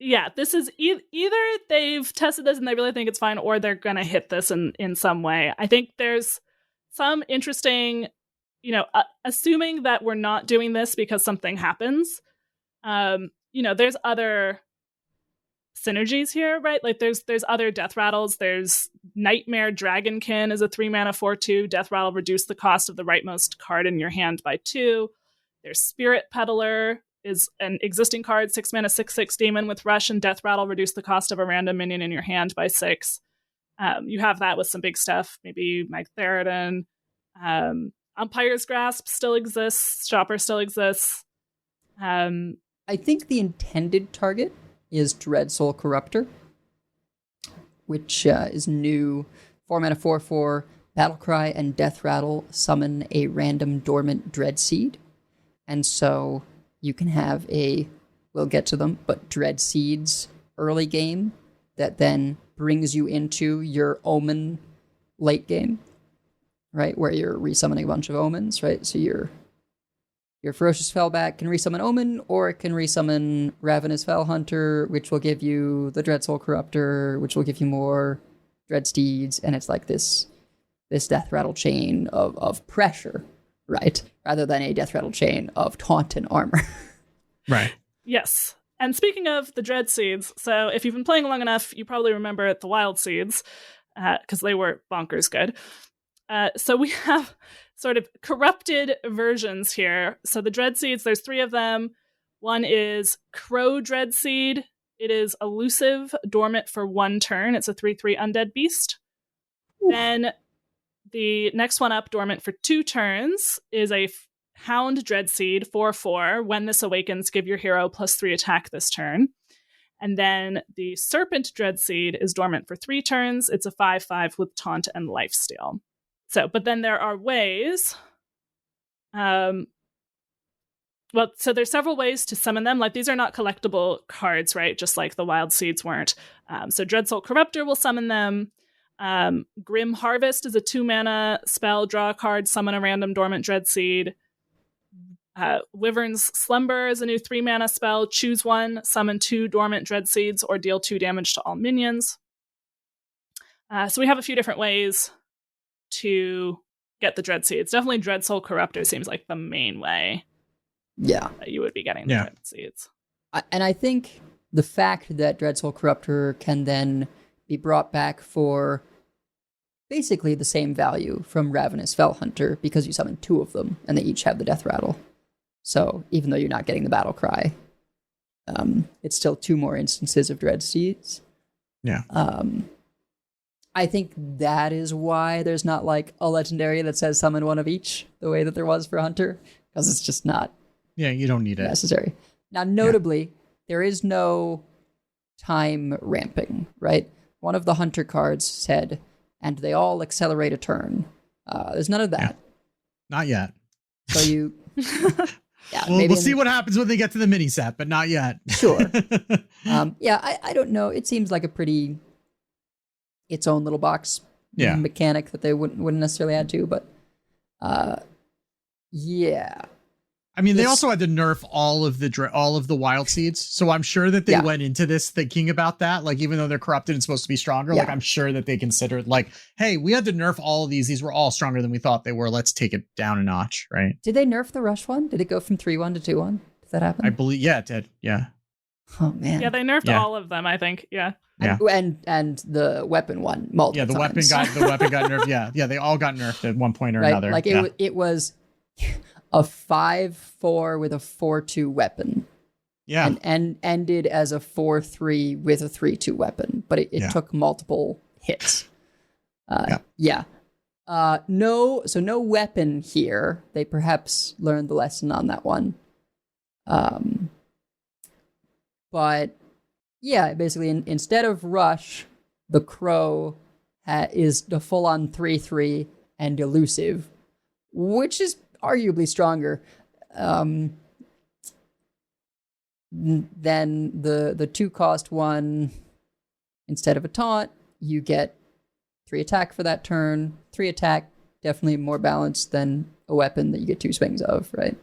this is either they've tested this and they really think it's fine, or they're going to hit this in some way. I think there's some interesting, assuming that we're not doing this because something happens, there's other synergies here, right? Like, there's other death rattles. There's Nightmare Dragonkin is a 3-mana 4/2. Death rattle, reduce the cost of the rightmost card in your hand by 2. There's Spirit Peddler is an existing card, 6-mana 6/6 demon with rush and death rattle, reduce the cost of a random minion in your hand by 6. You have that with some big stuff, maybe Mike Theridon. Umpire's Grasp still exists. Shopper still exists. I think the intended target is Dreadsoul Corruptor, which is new. 4-mana 4/4, Battlecry and Death Rattle summon a random dormant Dread Seed. And so you can have we'll get to them, but Dread Seeds early game that then brings you into your Omen late game, right? Where you're resummoning a bunch of Omens, right? So your Ferocious Fellbat can resummon Omen, or it can resummon Ravenous Fell Hunter, which will give you the Dreadsoul Corruptor, which will give you more Dread Steeds, and it's like this death rattle chain of pressure, right? Rather than a death rattle chain of taunt and armor. Right. Yes. And speaking of the Dread Seeds, so if you've been playing long enough, you probably remember the Wild Seeds, because they were bonkers good. So we have sort of corrupted versions here. So the Dreadseeds, there's 3 of them. One is Crow Dreadseed. It is elusive, dormant for 1 turn. It's a 3/3 undead beast. Ooh. Then the next one up, dormant for 2 turns, is a Hound Dreadseed, 4/4. When this awakens, give your hero +3 attack this turn. And then the Serpent Dreadseed is dormant for 3 turns. It's a 5/5 with taunt and lifesteal. So, but then there are ways. So there's several ways to summon them. Like, these are not collectible cards, right? Just like the Wild Seeds weren't. So Dreadsoul Corruptor will summon them. Grim Harvest is a 2-mana spell. Draw a card, summon a random dormant Dreadseed. Wyvern's Slumber is a new 3-mana spell. Choose one, summon 2 dormant Dreadseeds, or deal 2 damage to all minions. So we have a few different ways to get the Dreadseeds. Definitely Dreadsoul Corruptor seems like the main way. Yeah, that you would be getting the Dreadseeds. And I think the fact that Dreadsoul Corruptor can then be brought back for basically the same value from Ravenous Fellhunter, because you summon 2 of them and they each have the death rattle. So even though you're not getting the battle cry, it's still 2 more instances of Dreadseeds. Yeah. I think that is why there's not like a legendary that says summon 1 of each, the way that there was for Hunter, because it's just not. Yeah, you don't need it. Necessary. Now, notably, there is no time ramping, right? One of the Hunter cards said, and they all accelerate a turn. There's none of that. Yeah. Not yet. So you... Yeah, we'll see what happens when they get to the mini set, but not yet. Sure. I don't know. It seems like a pretty its own little box mechanic that they wouldn't necessarily add to, but yeah. I mean, they also had to nerf all of the Wild Seeds, so I'm sure that they went into this thinking about that. Like, even though they're corrupted and supposed to be stronger, like, I'm sure that they considered, like, hey, we had to nerf all of these. These were all stronger than we thought they were. Let's take it down a notch, right? Did they nerf the Rush one? Did it go from 3/1 to 2/1? Did that happen? I believe, it did. Yeah. Oh man. Yeah, they nerfed all of them, I think. Yeah. And the weapon one multiple Yeah, the times. weapon got nerfed. Yeah, they all got nerfed at one point or another. Like it was a 5/4 with a 4/2 weapon. Yeah. And ended as a 4/3 with a 3/2 weapon, but it took multiple hits. No weapon here. They perhaps learned the lesson on that one. But yeah, basically instead of Rush, the Crow is the full-on 3/3 and elusive, which is arguably stronger. Then the 2-cost one, instead of a taunt, you get 3 attack for that turn. 3 attack, definitely more balanced than a weapon that you get 2 swings of, right?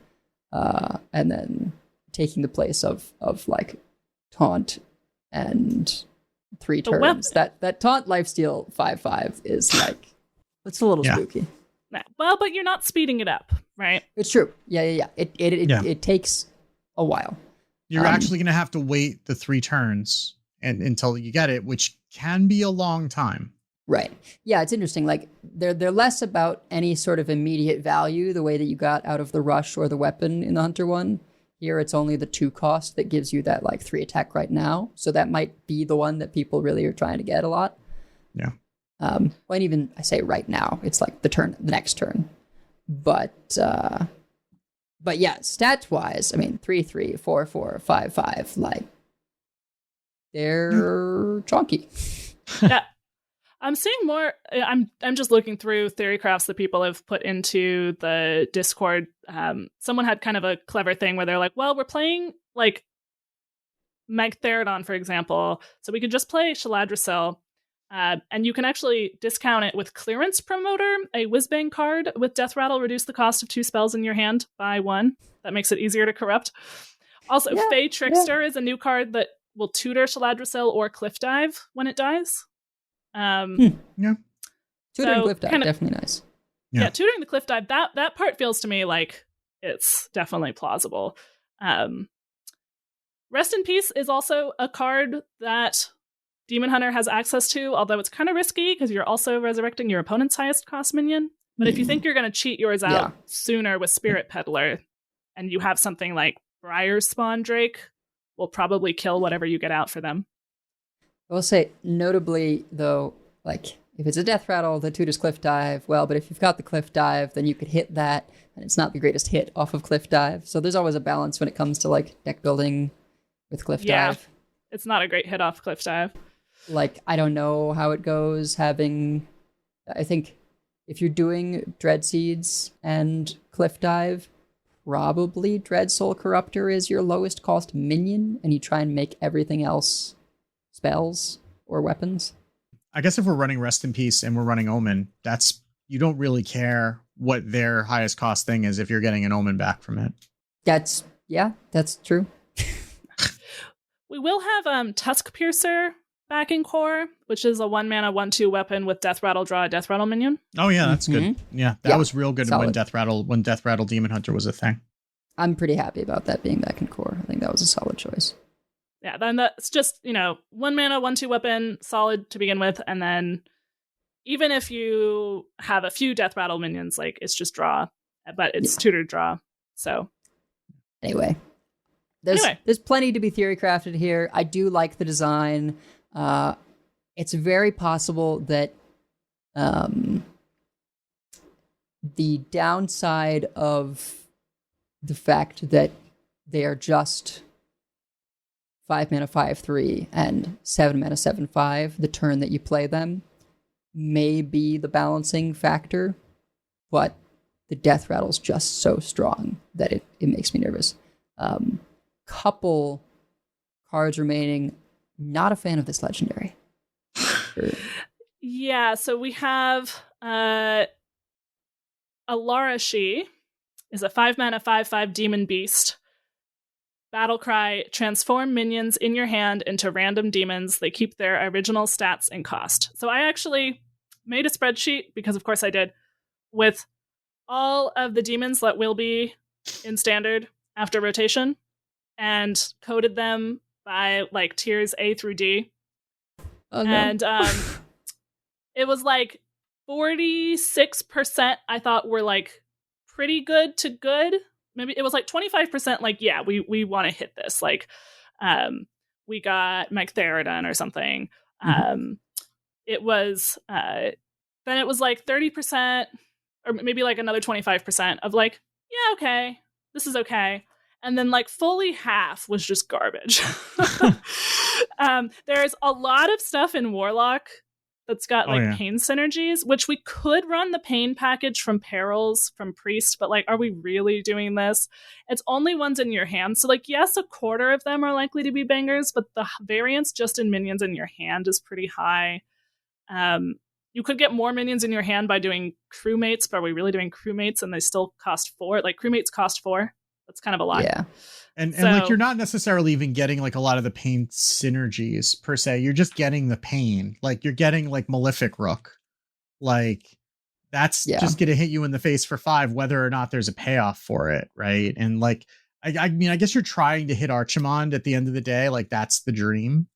And then taking the place of like taunt and 3 turns. That taunt lifesteal 5/5 is like, it's a little spooky. Well, but you're not speeding it up, right? It's true. Yeah. It takes a while. You're actually going to have to wait the 3 turns until you get it, which can be a long time. Right. Yeah, it's interesting. Like, they're less about any sort of immediate value, the way that you got out of the Rush or the weapon in the Hunter one. Here, it's only the 2 cost that gives you that, like, 3 attack right now. So that might be the one that people really are trying to get a lot. Yeah. And even, I say right now, it's like the next turn. But yeah, stats-wise, I mean, 3/3, 4/4, 5/5, like, they're chunky. Yeah. I'm seeing more. I'm just looking through theory crafts that people have put into the Discord. Someone had kind of a clever thing where they're like, well, we're playing like Magtheridon, for example, so we could just play Shaladrisil, and you can actually discount it with Clearance Promoter, a Whizbang card with Death Rattle, reduce the cost of 2 spells in your hand by 1. That makes it easier to corrupt. Also, Fey Trickster is a new card that will tutor Shaladrisil or Cliff Dive when it dies. Tutoring Cliff Dive, definitely nice. Yeah, tutoring the Cliff Dive, that part feels to me like it's definitely plausible. Rest in Peace is also a card that Demon Hunter has access to, although it's kind of risky because you're also resurrecting your opponent's highest cost minion. But if you think you're going to cheat yours out Yeah. sooner with Spirit Peddler, and you have something like Briar Spawn Drake, will probably kill whatever you get out for them. I will say, notably, though, like, if it's a Death Rattle, the tutors Cliff Dive, well, but if you've got the Cliff Dive, then you could hit that, and it's not the greatest hit off of Cliff Dive. So there's always a balance when it comes to, like, deck building with Cliff Dive. It's not a great hit off Cliff Dive. Like, I don't know how it goes having... I think if you're doing Dread Seeds and Cliff Dive, probably Dread Soul Corruptor is your lowest cost minion, and you try and make everything else spells or weapons. I guess if we're running Rest in Peace and we're running Omen, you don't really care what their highest cost thing is if you're getting an Omen back from it. That's true. We will have Tusk Piercer back in core, which is a 1-mana 1/2 weapon with Death Rattle, draw a Death Rattle minion. Oh yeah, that's good. Yeah, that was real good solid. when Death Rattle Demon Hunter was a thing. I'm pretty happy about that being back in core. I think that was a solid choice. Yeah, then that's just, 1-mana 1/2 weapon, solid to begin with, and then even if you have a few Death Rattle minions, like, it's just draw, but it's tutored draw. So Anyway, there's plenty to be theory crafted here. I do like the design. It's very possible that the downside of the fact that they are just 5-mana 5/3 and 7-mana 7/5 the turn that you play them may be the balancing factor, but the Death Rattle's just so strong that it makes me nervous. Couple cards remaining. Not a fan of this legendary. Yeah, so we have Alarashi is a 5-mana 5/5 demon beast. Battle cry, transform minions in your hand into random demons. They keep their original stats and cost. So I actually made a spreadsheet, because of course I did, with all of the demons that will be in standard after rotation, and coded them by like tiers A through D. Oh, no. And it was like 46% I thought were like pretty good to good. Maybe it was like 25% like, yeah, we want to hit this. Like, we got Mike Theridon or something. It was, then it was like 30% or maybe like another 25% of like, yeah, okay, this is okay. And then like fully half was just garbage. There's a lot of stuff in Warlock that's got like pain synergies, which we could run the pain package from Perils from Priest, but like, are we really doing this? It's only ones in your hand. So like, yes, a quarter of them are likely to be bangers, but the variance just in minions in your hand is pretty high. You could get more minions in your hand by doing crewmates, but are we really doing crewmates and they still cost 4? Like crewmates cost 4. That's kind of a lot. Yeah. And like, you're not necessarily even getting like a lot of the pain synergies per se. You're just getting the pain. Like you're getting like Malefic Rook. Like that's just going to hit you in the face for 5, whether or not there's a payoff for it. Right. And like, I mean, I guess you're trying to hit Archimond at the end of the day. Like that's the dream.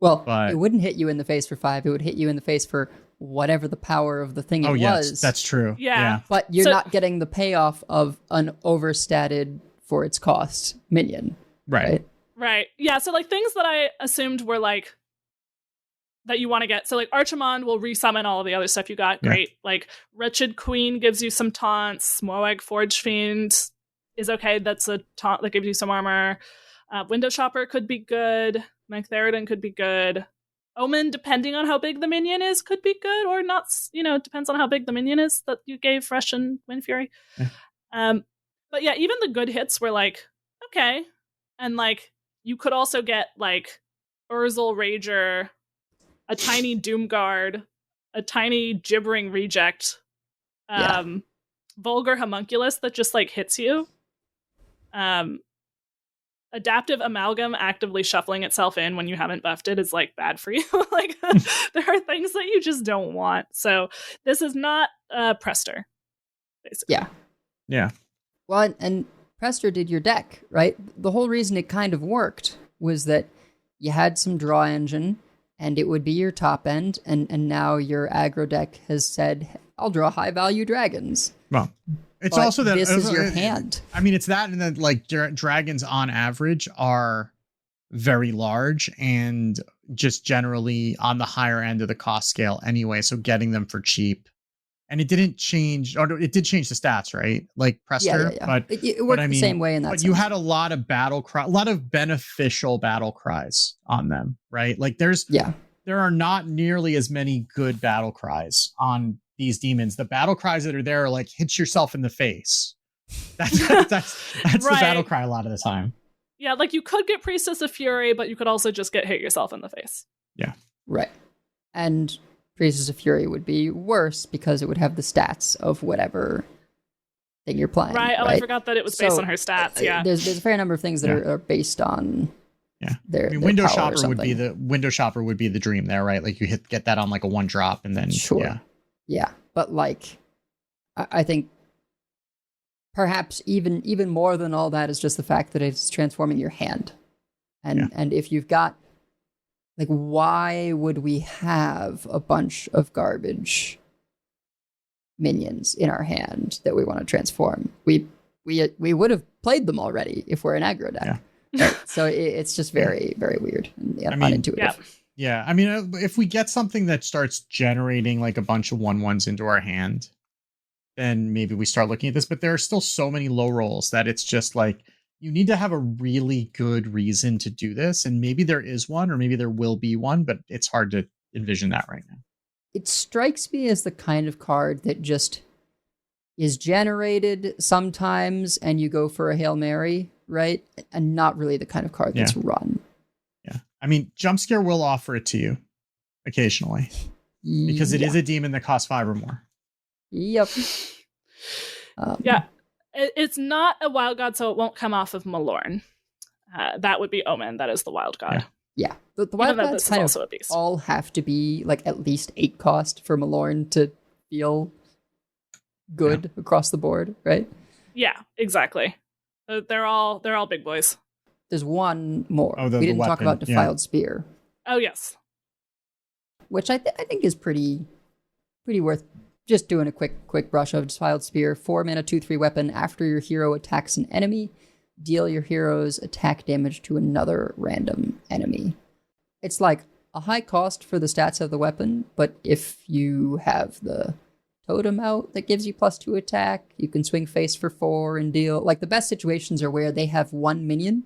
Well, it wouldn't hit you in the face for 5. It would hit you in the face for whatever the power of the thing it was. Yes, that's true. Yeah. But you're not getting the payoff of an overstated for its cost minion. Right. Yeah, so like things that I assumed were like that you want to get. So like Archimond will resummon all of the other stuff you got. Great. Like Wretched Queen gives you some taunts. Moag Forge Fiend is okay. That's a taunt that gives you some armor. Window Shopper could be good. Mike Theridon could be good. Omen, depending on how big the minion is, could be good or not. Depends on how big the minion is that you gave Fresh and Wind Fury. Yeah. But yeah, even the good hits were like, okay. And like, you could also get like Urzel Rager, a tiny Doomguard, a tiny Gibbering Reject, Vulgar Homunculus that just like hits you. Adaptive Amalgam actively shuffling itself in when you haven't buffed it is like bad for you. Like there are things that you just don't want. So this is not Prester, basically. Yeah. Well, and Prester did your deck, right? The whole reason it kind of worked was that you had some draw engine and it would be your top end, and now your aggro deck has said, I'll draw high value dragons. Well, it's But also that this is your hand. I mean, it's that, and then like dragons on average are very large and just generally on the higher end of the cost scale anyway. So getting them for cheap, and it didn't change, or it did change the stats, right? Like Prester, Yeah. but It worked I the mean, same way in that but sense. you had a lot of a lot of beneficial battle cries on them, right? Like there are not nearly as many good battle cries on these demons. The battle cries that are there are like hit yourself in the face. That's Right. the battle cry a lot of the time. Yeah, like you could get Priestess of Fury, but you could also just get hit yourself in the face. Yeah. Right. And Priestess of Fury would be worse because it would have the stats of whatever thing you're playing. Right. Oh, I forgot that it was based on her stats. Yeah. There's a fair number of things that are based on their Window power shopper or would be something. the dream there, right? Like you get that on like a one drop and then Sure. Yeah. But like I think perhaps even more than all that is just the fact that it's transforming your hand. And if you've got, like, why would we have a bunch of garbage minions in our hand that we want to transform? We would have played them already if we're an aggro deck. Yeah. Right? So it's just very, very weird and unintuitive. Yeah. Yeah, I mean, if we get something that starts generating like a bunch of 1/1s into our hand, then maybe we start looking at this. But there are still so many low rolls that it's just like, you need to have a really good reason to do this. And maybe there is one, or maybe there will be one, but it's hard to envision that right now. It strikes me as the kind of card that just is generated sometimes and you go for a Hail Mary, right? And not really the kind of card that's run. Yeah. I mean, Jump Scare will offer it to you occasionally because it is a demon that costs 5 or more. Yep. Yeah. It's not a wild god, so it won't come off of Malorn. That would be Omen. That is the wild god. Yeah. The wild gods kind of all have to be like at least 8 cost for Malorn to feel good across the board, right? Yeah, exactly. They're all big boys. There's one more. Oh, we didn't talk about Defiled Spear. Oh, yes. Which I think is pretty worth just doing a quick brush of. Defiled Spear, 4 mana, 2/3 weapon. After your hero attacks an enemy, deal your hero's attack damage to another random enemy. It's like a high cost for the stats of the weapon, but if you have the totem out that gives you +2 attack, you can swing face for 4 and deal. Like, the best situations are where they have one minion,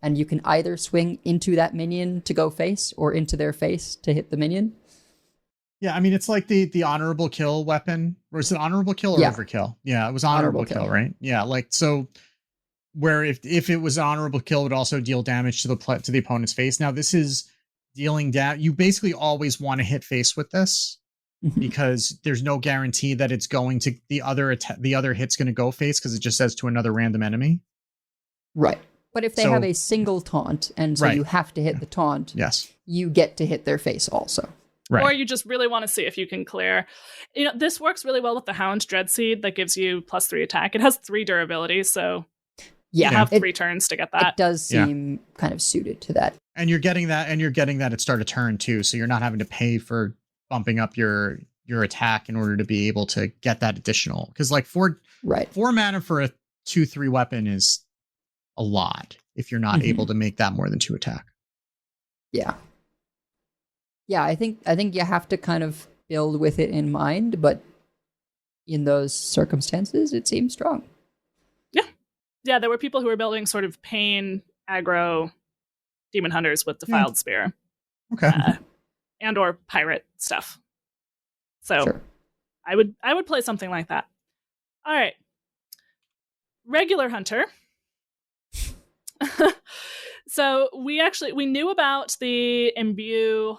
and you can either swing into that minion to go face or into their face to hit the minion. Yeah, I mean, it's like the honorable kill weapon. Or is it honorable kill or overkill? Yeah, it was honorable kill, right? Yeah, like, so where if it was honorable kill, it would also deal damage to the opponent's face. Now, this is dealing down. You basically always want to hit face with this because there's no guarantee that it's going to the other hit's going to go face because it just says to another random enemy. Right. But if they have a single taunt, and so you have to hit the taunt, you get to hit their face also. Right. Or you just really want to see if you can clear. You know, this works really well with the Hound Dreadseed that gives you +3 attack. It has 3 durability, so you have 3 turns to get that. It does seem kind of suited to that. And you're getting that at start of turn too, so you're not having to pay for bumping up your attack in order to be able to get that additional. Because like 4 mana for a 2/3 weapon is a lot if you're not able to make that more than 2 attack. Yeah. Yeah, I think you have to kind of build with it in mind, but in those circumstances, it seems strong. Yeah. Yeah, there were people who were building sort of pain, aggro, demon hunters with Defiled Spear. Okay. And or pirate stuff. So I would play something like that. All right. Regular hunter. So we knew about the imbue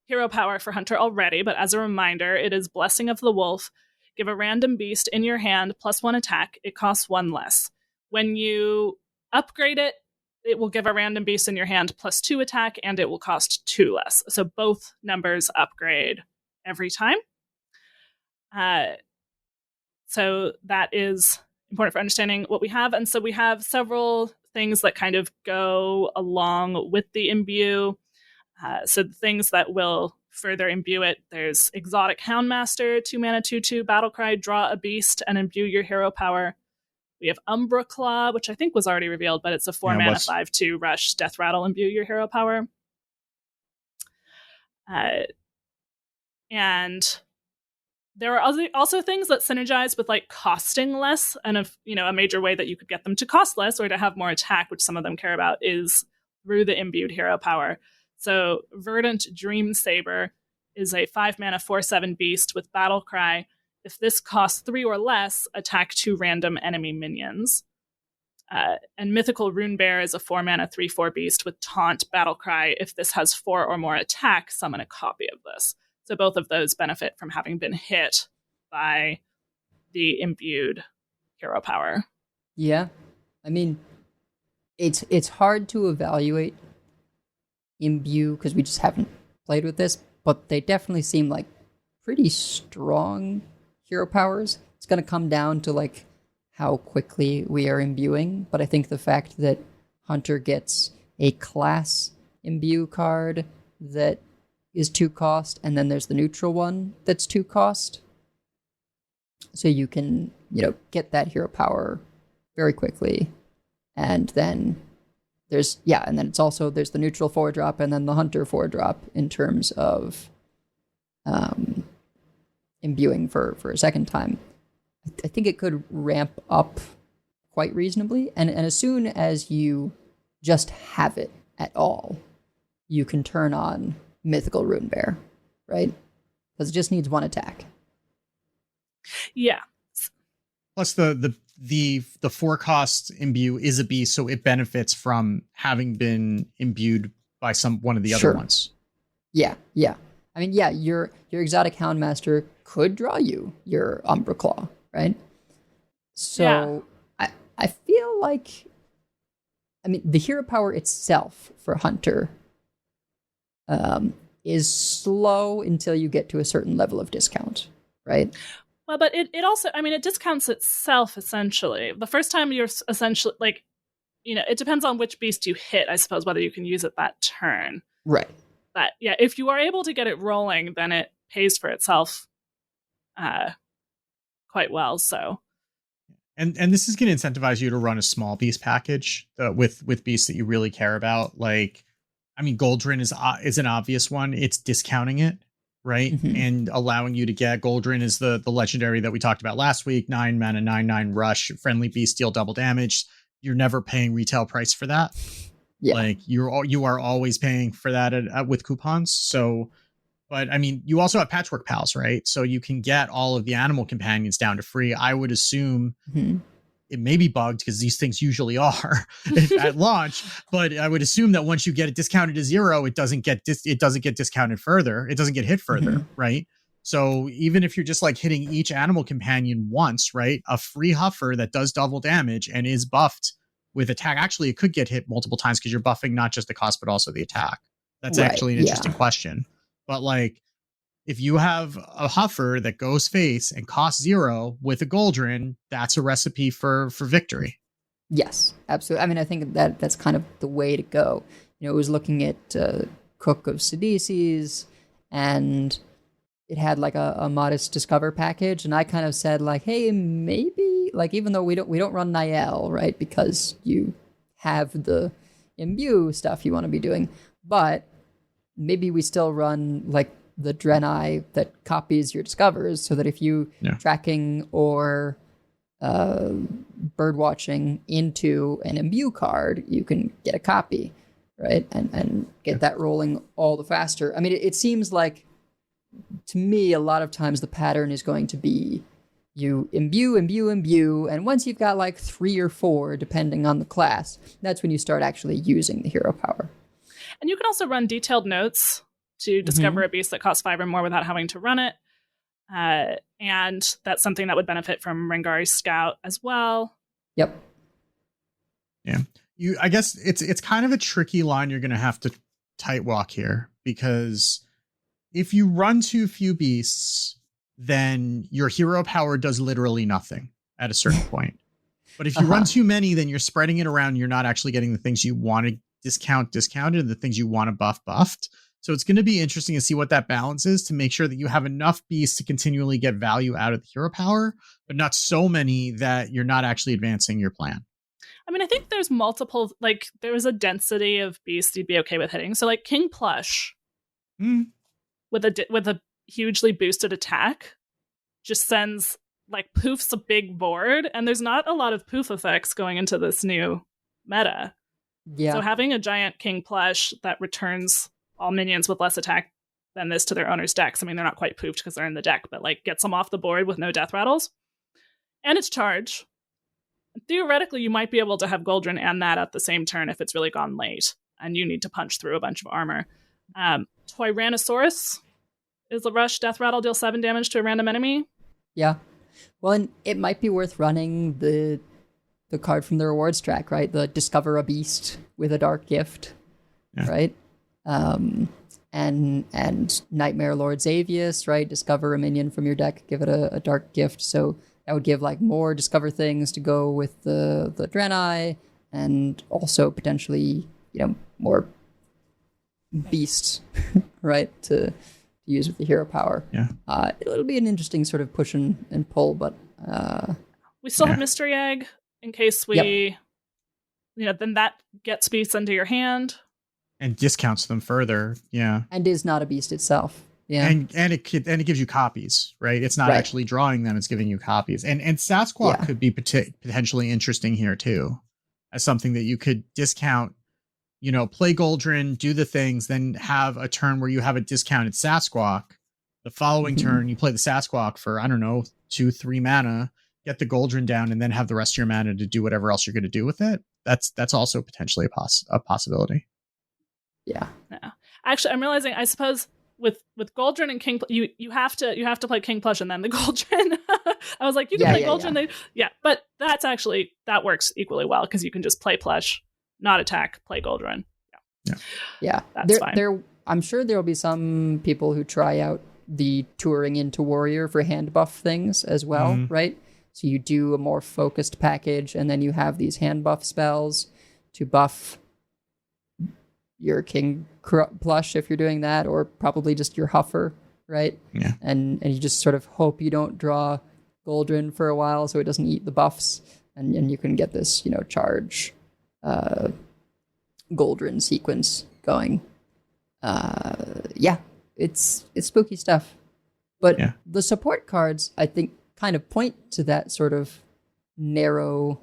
hero power for hunter already, but as a reminder, it is Blessing of the Wolf. Give a random beast in your hand +1 attack. It costs 1 less. When you upgrade it, it will give a random beast in your hand +2 attack, and it will cost 2 less. So both numbers upgrade every time. So that is important for understanding what we have. And so we have several things that kind of go along with the imbue. So the things that will further imbue it, there's Exotic Houndmaster, 2 mana 2/2 Battlecry, draw a beast and imbue your hero power. We have Umbra Claw, which I think was already revealed, but it's a 4 mana 5/2 rush, Death Rattle, imbue your hero power. And there are also things that synergize with like costing less, and if a major way that you could get them to cost less or to have more attack, which some of them care about, is through the imbued hero power. So Verdant Dream Saber is a 5 mana 4/7 beast with Battle Cry. If this costs 3 or less, attack 2 random enemy minions. And Mythical Rune Bear is a 4 mana 3/4 beast with Taunt, Battle Cry. If this has 4 or more attack, summon a copy of this. So both of those benefit from having been hit by the imbued hero power. Yeah. I mean, it's hard to evaluate imbue because we just haven't played with this, but they definitely seem like pretty strong hero powers. It's going to come down to like how quickly we are imbuing, but I think the fact that Hunter gets a class imbue card that is 2 cost, and then there's the neutral one that's 2 cost, so you can get that hero power very quickly. And then there's it's also there's the neutral 4-drop and then the Hunter 4-drop in terms of imbuing for a second time. I think it could ramp up quite reasonably, and as soon as you just have it at all, you can turn on Mythical Rune Bear, right? Because it just needs 1 attack. Yeah. Plus the 4-cost imbue is a beast, so it benefits from having been imbued by one of the other ones. Yeah. I mean, your Exotic Houndmaster could draw you your Umbra Claw, right? So I feel like, the hero power itself for Hunter is slow until you get to a certain level of discount, right? Well, but it also, it discounts itself, essentially. The first time you're essentially, it depends on which beast you hit, I suppose, whether you can use it that turn. Right. But, if you are able to get it rolling, then it pays for itself quite well, so. And this is going to incentivize you to run a small beast package with beasts that you really care about. Goldrin is an obvious one. It's discounting it, right? Mm-hmm. And allowing you to get Goldrin is the legendary that we talked about last week. 9 mana, 9/9 rush, friendly beast, deal double damage. You're never paying retail price for that. Yeah. You are always paying for that with coupons. So, but you also have Patchwork Pals, right? So you can get all of the animal companions down to free. I would assume it may be bugged because these things usually are at launch, but I would assume that once you get it discounted to 0, it doesn't get discounted further. It doesn't get hit further, right? So even if you're just hitting each animal companion once, right? A free Huffer that does double damage and is buffed with attack. Actually, it could get hit multiple times because you're buffing not just the cost, but also the attack. That's actually an interesting question. But if you have a Huffer that goes face and costs 0 with a Goldrin, that's a recipe for victory. Yes, absolutely. I think that's kind of the way to go. It was looking at Cook of Sidisi's, and it had a modest Discover package, and I kind of said hey, maybe even though we don't run Niall, right, because you have the imbue stuff you want to be doing, but maybe we still run the Draenei that copies your Discovers, so that if you tracking or bird watching into an imbue card, you can get a copy, right, and get that rolling all the faster. It seems like, to me, a lot of times the pattern is going to be you imbue, and once you've got 3 or 4, depending on the class, that's when you start actually using the hero power. And you can also run detailed notes to discover a beast that costs 5 or more without having to run it. And that's something that would benefit from Rengari's Scout as well. Yep. Yeah. I guess it's kind of a tricky line you're going to have to tight walk here, because if you run too few beasts, then your hero power does literally nothing at a certain point. But if you run too many, then you're spreading it around. You're not actually getting the things you want to discounted, and the things you want to buffed. So it's going to be interesting to see what that balance is to make sure that you have enough beasts to continually get value out of the hero power, but not so many that you're not actually advancing your plan. I mean, I think there's multiple, like, there was a density of beasts you'd be okay with hitting. So, like, King Plush with a hugely boosted attack just sends, like, poofs a big board, and there's not a lot of poof effects going into this new meta. Yeah. So having a giant King Plush that returns all minions with less attack than this to their owner's decks. I mean, they're not quite poofed because they're in the deck, but, like, gets them off the board with no death rattles. And it's charge. Theoretically, you might be able to have Goldrin and that at the same turn if it's really gone late and you need to punch through a bunch of armor. Tyrannosaurus is the rush death rattle, deal 7 damage to a random enemy. Yeah. Well, and it might be worth running the card from the rewards track, right? The Discover a Beast with a Dark Gift, right? And Nightmare Lord Xavius, right? Discover a minion from your deck, give it a Dark Gift. So that would give, like, more Discover things to go with the Draenei, and also potentially, more beasts, right? To use with the hero power. Yeah. It'll be an interesting sort of push and pull, but we still have Mystery Egg in case we, then that gets beasts into your hand and discounts them further. Yeah. And is not a beast itself. Yeah. And it gives you copies, right? It's not actually drawing them, it's giving you copies. And Sasquatch could be potentially interesting here too, as something that you could discount, play Goldrin, do the things, then have a turn where you have a discounted Sasquatch. The following turn, you play the Sasquatch for, 2-3 mana, get the Goldrin down, and then have the rest of your mana to do whatever else you're going to do with it. That's also potentially a possibility. Yeah. Actually, I'm realizing, I suppose with Goldrin and King, you have to play King Plush and then the Goldrin. I was like, you can play Goldrin. But that works equally well because you can just play Plush, not attack, play Goldrin. Yeah. That's fine. I'm sure there will be some people who try out the touring into warrior for hand buff things as well, right? So you do a more focused package, and then you have these hand buff spells to buff your King Plush if you're doing that, or probably just your Huffer, right? Yeah. And you just sort of hope you don't draw Goldrin for a while so it doesn't eat the buffs, and you can get this, charge Goldrin sequence going. It's spooky stuff. But the support cards, I think, kind of point to that sort of narrow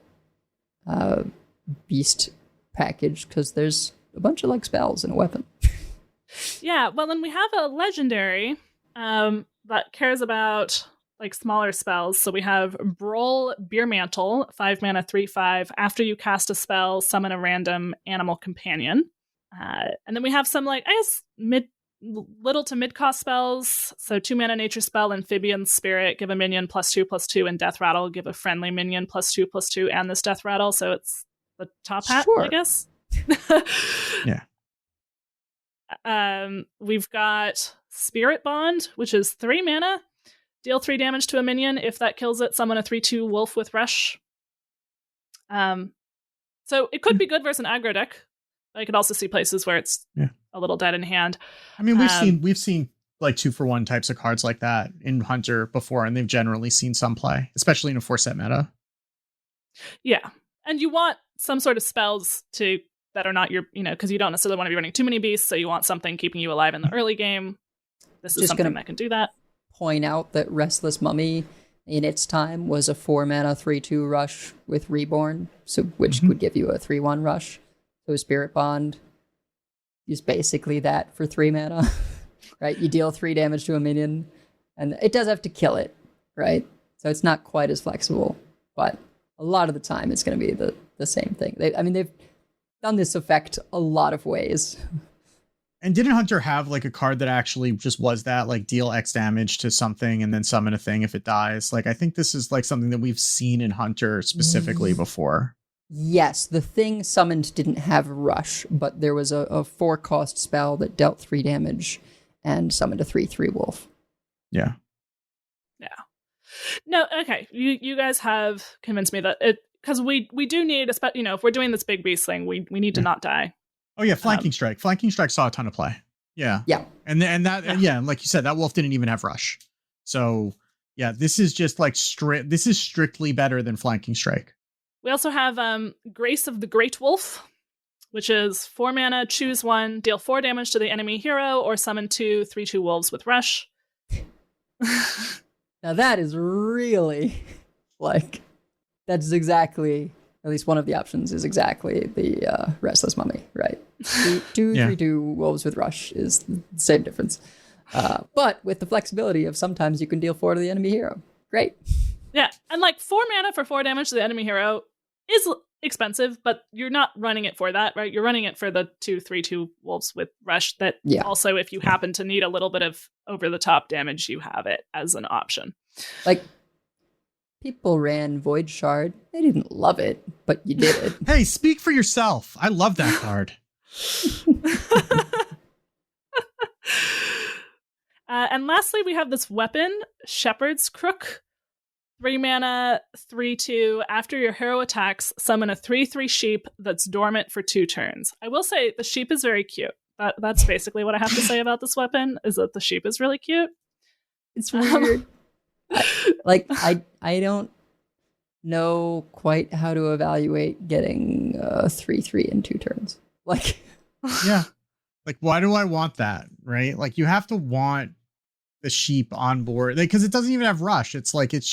beast package, because there's a bunch of, like, spells and a weapon. Yeah, well, then we have a legendary that cares about, like, smaller spells. So we have Brawl Beer Mantle, 5 mana, 3/5. After you cast a spell, summon a random animal companion. And then we have some, like, I guess, little to mid-cost spells. So 2 mana nature spell, Amphibian Spirit, give a minion +2/+2, and Death Rattle, give a friendly minion +2/+2, and this Death Rattle. So it's the top hat, I guess. Yeah. We've got Spirit Bond, which is 3 mana. Deal 3 damage to a minion. If that kills it, summon a 3/2 wolf with rush. So it could be good versus an aggro deck. I could also see places where it's a little dead in hand. I mean, we've seen like 2-for-1 types of cards like that in Hunter before, and they've generally seen some play, especially in a 4-set meta. Yeah. And you want some sort of spells that are not your, because you don't necessarily want to be running too many beasts, so you want something keeping you alive in the early game. This is something that can do that. Point out that Restless Mummy in its time was a 4 mana 3/2 rush with Reborn, so which would give you a 3/1 rush. So Spirit Bond is basically that for 3 mana, right? You deal 3 damage to a minion, and it does have to kill it, right? So it's not quite as flexible, but a lot of the time it's going to be the same thing. They've done this effect a lot of ways. And didn't Hunter have like a card that actually just was that, like, deal X damage to something and then summon a thing if it dies? Like, I think this is like something that we've seen in Hunter specifically before. Yes, the thing summoned didn't have rush, but there was a 4-cost spell that dealt 3 damage and summoned a 3/3 wolf. Yeah. Yeah. No, okay. You guys have convinced me that because we do need, if we're doing this big beast thing, we need to not die. Oh yeah, Flanking Strike. Flanking Strike saw a ton of play. Yeah. Yeah. And that, and like you said, that wolf didn't even have rush. So yeah, this is just like this is strictly better than flanking strike. We also have Grace of the Great Wolf, which is 4 mana, choose 1, deal 4 damage to the enemy hero, or summon 2 3/2 wolves with rush. Now that is really like, that's exactly, at least one of the options is exactly the Restless Mummy, right? Two 3/2 wolves with rush is the same difference. But with the flexibility of sometimes you can deal 4 to the enemy hero. Great. Yeah, and like 4 mana for 4 damage to the enemy hero is expensive, but you're not running it for that, right? You're running it for the 2 3/2 wolves with rush that also, if you happen to need a little bit of over-the-top damage, you have it as an option. Like, people ran Void Shard. They didn't love it, but you did it. Hey, speak for yourself. I love that card. And lastly, we have this weapon, Shepherd's Crook. 3 mana, 3/2. After your hero attacks, summon a 3/3 sheep that's dormant for 2 turns. I will say the sheep is very cute. That's basically what I have to say about this weapon, is that the sheep is really cute. It's weird. I don't know quite how to evaluate getting 3/3 in 2 turns. Like, yeah. Like, why do I want that? Right? Like, you have to want the sheep on board, because it doesn't even have rush. It's like, it's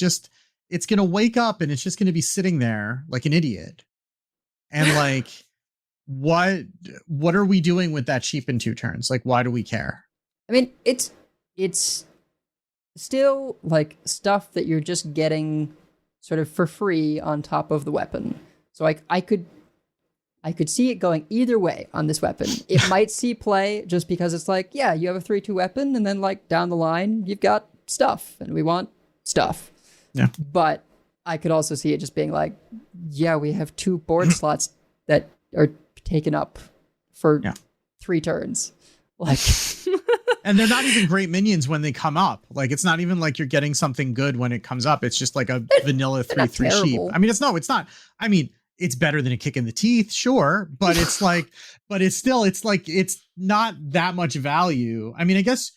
going to wake up and it's just going to be sitting there like an idiot. And like, what are we doing with that sheep in 2 turns? Like, why do we care? I mean, it's still like stuff that you're just getting sort of for free on top of the weapon. So like, I could see it going either way on this weapon. It might see play just because it's like, yeah, you have a 3/2 weapon, and then like down the line, you've got stuff, and we want stuff. Yeah. But I could also see it just being like, yeah, we have 2 board slots that are taken up for 3 turns. Like, and they're not even great minions when they come up. Like, it's not even like you're getting something good when it comes up. It's just like a vanilla 3/3 sheep. I mean, it's not. I mean, it's better than a kick in the teeth, sure, but it's like, it's not that much value. I mean, I guess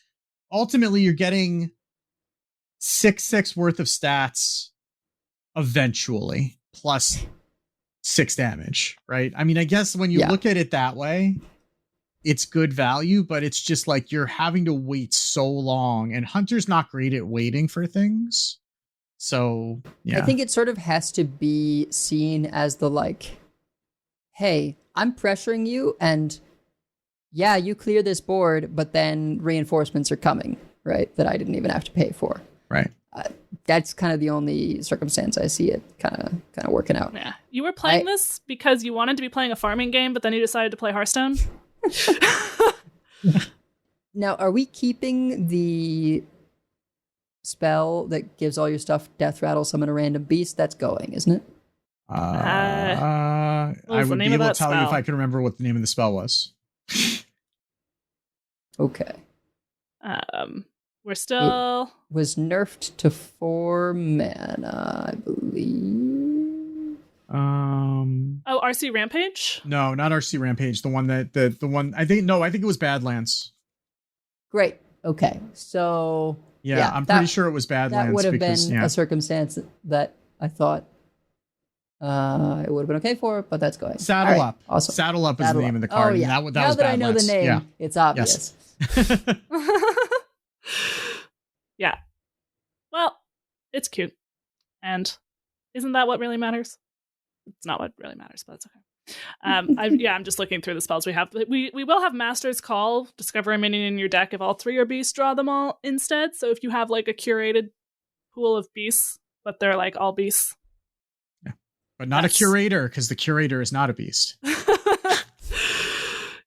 ultimately you're getting 6/6 worth of stats eventually, plus 6 damage, right? I mean, I guess when you look at it that way, it's good value, but it's just like you're having to wait so long, and Hunter's not great at waiting for things. So, yeah. I think it sort of has to be seen as the like, hey, I'm pressuring you, and yeah, you clear this board, but then reinforcements are coming, right? That I didn't even have to pay for. Right. That's kind of the only circumstance I see it kind of working out. Yeah. You were playing this because you wanted to be playing a farming game, but then you decided to play Hearthstone? Now, are we keeping the spell that gives all your stuff death rattle, summon a random beast? That's going, isn't it? I would be able to tell you if I can remember what the name of the spell was. Okay. We're still... It was nerfed to 4 mana, I believe. Oh, RC Rampage? No, not RC Rampage. The one the one I think it was Badlands. Great. Okay. So yeah, I'm pretty sure it was Badlands. That would have been a circumstance that I thought it would have been okay for, but that's going. Saddle Up. Awesome. Saddle Up is the name of the card. Oh, yeah. That now was that Badlands. I know the name, yeah. it's obvious. Yes. Yeah. Well, it's cute. And isn't that what really matters? It's not what really matters, but it's okay. I'm just looking through the spells we have. We will have Master's Call, discover a minion in your deck. If all 3 are beasts, draw them all instead. So if you have like a curated pool of beasts, but they're like all beasts. Yeah. But not a curator, because the curator is not a beast.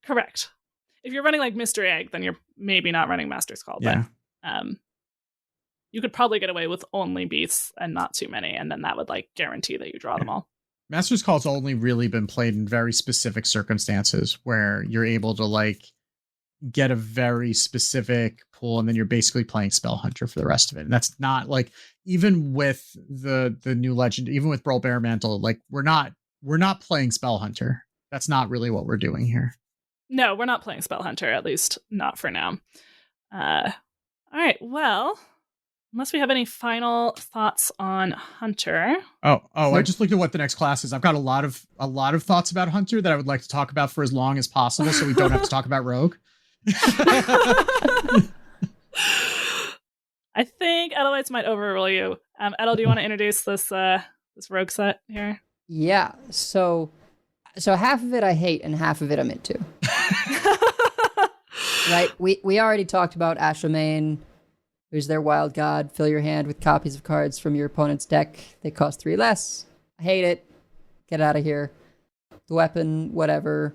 Correct. If you're running like Mystery Egg, then you're maybe not running Master's Call. Yeah. But you could probably get away with only beasts and not too many, and then that would like guarantee that you draw them all. Master's Call's only really been played in very specific circumstances where you're able to like get a very specific pool, and then you're basically playing Spell Hunter for the rest of it. And that's not like, even with the new legend, even with Brawl Bear Mantle, like we're not playing Spell Hunter. That's not really what we're doing here. No, we're not playing Spell Hunter, at least not for now. All right, well, unless we have any final thoughts on Hunter. I just looked at what the next class is. I've got a lot of thoughts about Hunter that I would like to talk about for as long as possible, so we don't have to talk about Rogue. I think Edelweiss might overrule you. Edel, do you want to introduce this Rogue set here? Yeah, so half of it I hate and half of it I'm into. Right? We already talked about Ashamain, who's their wild god. Fill your hand with copies of cards from your opponent's deck. They cost 3 less. I hate it. Get out of here. The weapon, whatever.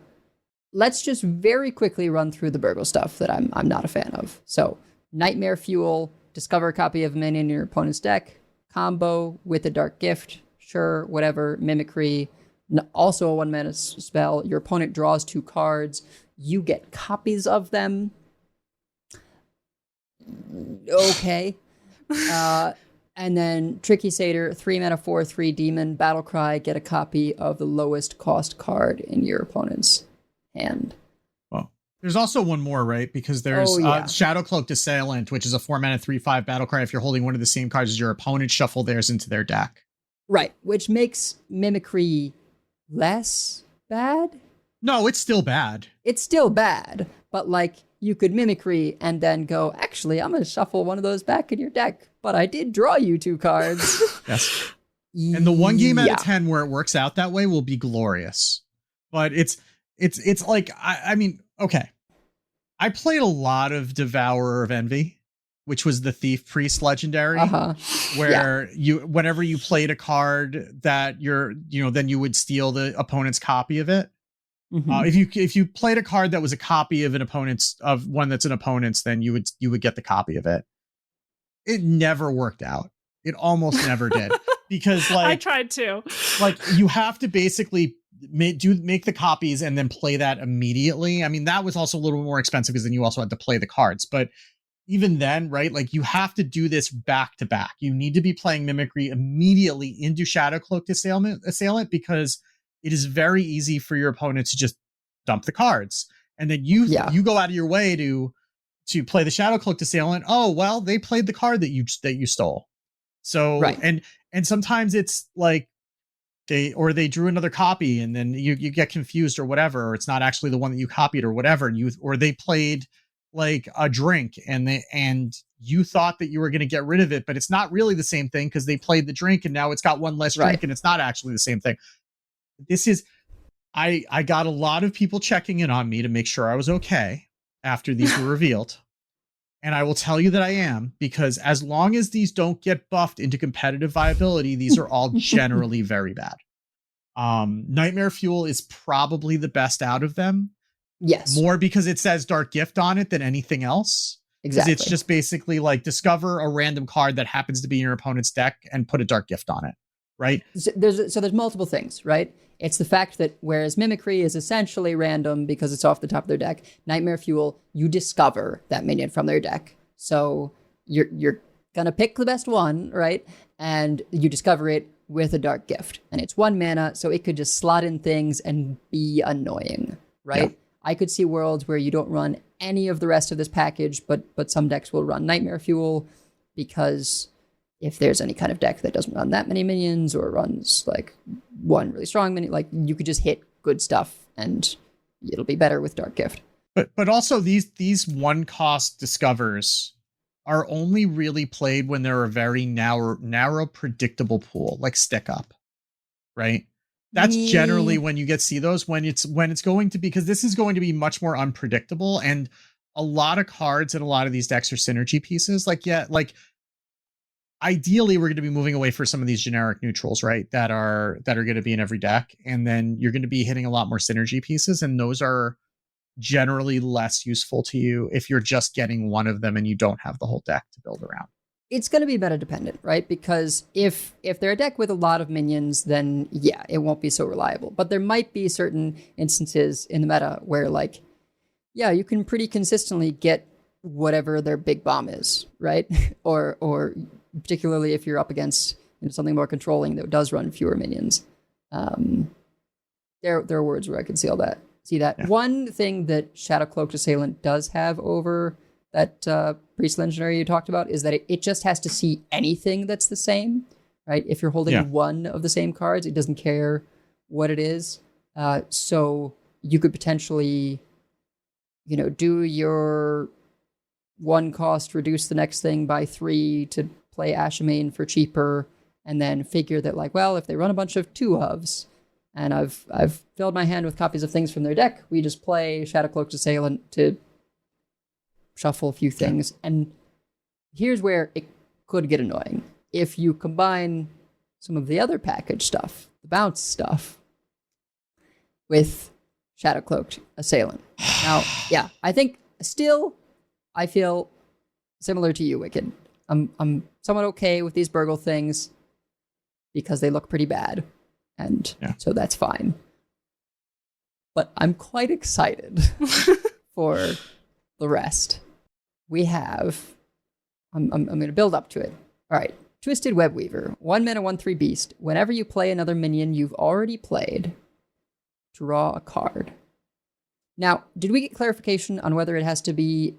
Let's just very quickly run through the Burgle stuff that I'm not a fan of. So, Nightmare Fuel, discover a copy of a minion in your opponent's deck. Combo with a Dark Gift. Sure, whatever. Mimicry. Also a 1-mana spell. Your opponent draws 2 cards. You get copies of them. Okay. And then Tricky Satyr, 3-mana 4/3 demon, battle cry, get a copy of the lowest cost card in your opponent's hand. Well, there's also one more, right? Because there's Shadowcloaked Assailant, which is a 4-mana 3/5 battle cry. If you're holding one of the same cards as your opponent, shuffle theirs into their deck. Right, which makes Mimicry less bad? No, it's still bad. It's still bad, but like you could Mimicry and then go, actually, I'm going to shuffle one of those back in your deck, but I did draw you 2 cards. Yes. And the 1 game out of 10 where it works out that way will be glorious. But it's like, I mean, okay. I played a lot of Devourer of Envy, which was the Thief Priest legendary, where whenever you played a card that then you would steal the opponent's copy of it. Mm-hmm. If you played a card that was a copy of one that's an opponent's, then you would get the copy of it. It never worked out. It almost never did, because like I tried to. Like you have to basically make the copies and then play that immediately. I mean, that was also a little more expensive because then you also had to play the cards. But even then, right? Like you have to do this back to back. You need to be playing Mimicry immediately into Shadowcloaked Assailant because it is very easy for your opponent to just dump the cards. And then you go out of your way to play the Shadowcloaked Assailant. Oh, well, they played the card that you stole. So, right. And sometimes it's like they drew another copy and then you get confused or whatever, or it's not actually the one that you copied or whatever. Or they played like a drink and you thought that you were going to get rid of it, but it's not really the same thing because they played the drink and now it's got 1 less drink and it's not actually the same thing. I got a lot of people checking in on me to make sure I was okay after these were revealed. And I will tell you that I am, because as long as these don't get buffed into competitive viability, these are all generally very bad. Nightmare Fuel is probably the best out of them. Yes. More because it says Dark Gift on it than anything else. Exactly. It's just basically like discover a random card that happens to be in your opponent's deck and put a Dark Gift on it. Right. So there's multiple things, right? It's the fact that whereas Mimicry is essentially random because it's off the top of their deck, Nightmare Fuel, you discover that minion from their deck. So you're gonna pick the best one, right? And you discover it with a Dark Gift. And it's 1 mana, so it could just slot in things and be annoying, right? Yeah. I could see worlds where you don't run any of the rest of this package, but some decks will run Nightmare Fuel because if there's any kind of deck that doesn't run that many minions or runs like 1 really strong minion, like you could just hit good stuff and it'll be better with Dark Gift. But also these 1-cost discovers are only really played when they're a very narrow predictable pool, like Stick Up, right? That's generally when you see those when it's going to be, because this is going to be much more unpredictable, and a lot of cards in a lot of these decks are synergy pieces. Ideally, we're going to be moving away for some of these generic neutrals, right? That are going to be in every deck. And then you're going to be hitting a lot more synergy pieces. And those are generally less useful to you if you're just getting one of them and you don't have the whole deck to build around. It's going to be meta dependent, right? Because if they're a deck with a lot of minions, then yeah, it won't be so reliable. But there might be certain instances in the meta where like, yeah, you can pretty consistently get whatever their big bomb is, right? or particularly if you're up against something more controlling that does run fewer minions. There are words where I can see all that. see that. Yeah. One thing that Shadowcloaked Assailant does have over that Priest Legendary you talked about is that it just has to see anything that's the same, right? If you're holding one of the same cards, it doesn't care what it is. So you could potentially, do your 1 cost, reduce the next thing by 3 to play Ashamain for cheaper, and then figure that, like, well, if they run a bunch of 2-ofs, and I've filled my hand with copies of things from their deck, we just play Shadowcloaked Assailant to shuffle a few things. And here's where it could get annoying. If you combine some of the other package stuff, the bounce stuff, with Shadowcloaked Assailant. Now, yeah, I think still I feel similar to you, Wicked. I'm somewhat okay with these burgle things because they look pretty bad. And so that's fine. But I'm quite excited for the rest. We have... I'm going to build up to it. All right. Twisted Webweaver. 1 mana, 1/3 beast. Whenever you play another minion you've already played, draw a card. Now, did we get clarification on whether it has to be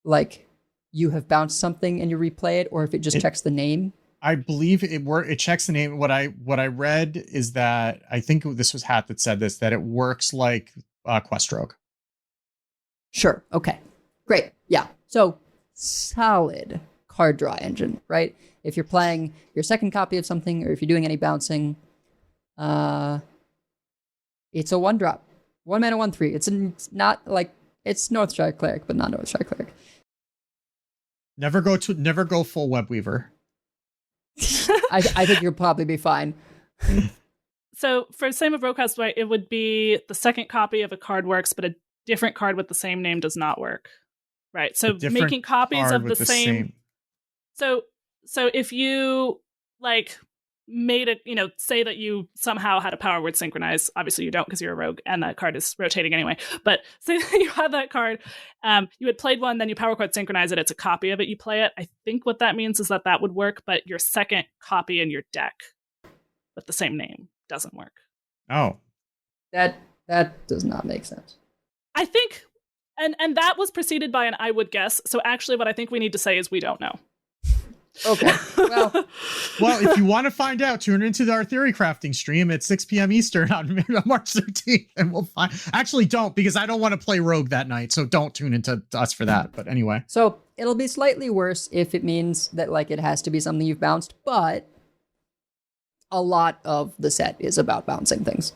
like you have bounced something and you replay it, or if it just checks the name? I believe it checks the name. What I read is that, I think this was Hat that said this, that it works like Questrogue. Sure. Okay. Great. Yeah. So solid card draw engine, right? If you're playing your second copy of something, or if you're doing any bouncing, it's a 1-drop. 1 mana, 1/3. It's not like, it's Northshire Cleric, but not Northshire Cleric. Never go full Webweaver. I think you'll probably be fine. So for Same of Broadcast White, it would be the second copy of a card works, but a different card with the same name does not work. Right. So making copies of the same. So if you like made it, say that you somehow had a power word synchronize. Obviously you don't because you're a rogue and that card is rotating anyway. But say that you had that card, you had played one, then you power chord synchronize it. It's a copy of it. You play it. I think what that means is that would work, but your second copy in your deck with the same name doesn't work. Oh, that does not make sense. I think, and that was preceded by an I would guess. So actually, what I think we need to say is we don't know. Okay. Well, if you want to find out, tune into our theory crafting stream at 6 p.m. Eastern on March 13th, and we'll find. Actually, don't, because I don't want to play Rogue that night, so don't tune into us for that. But anyway, so it'll be slightly worse if it means that like it has to be something you've bounced, but a lot of the set is about bouncing things.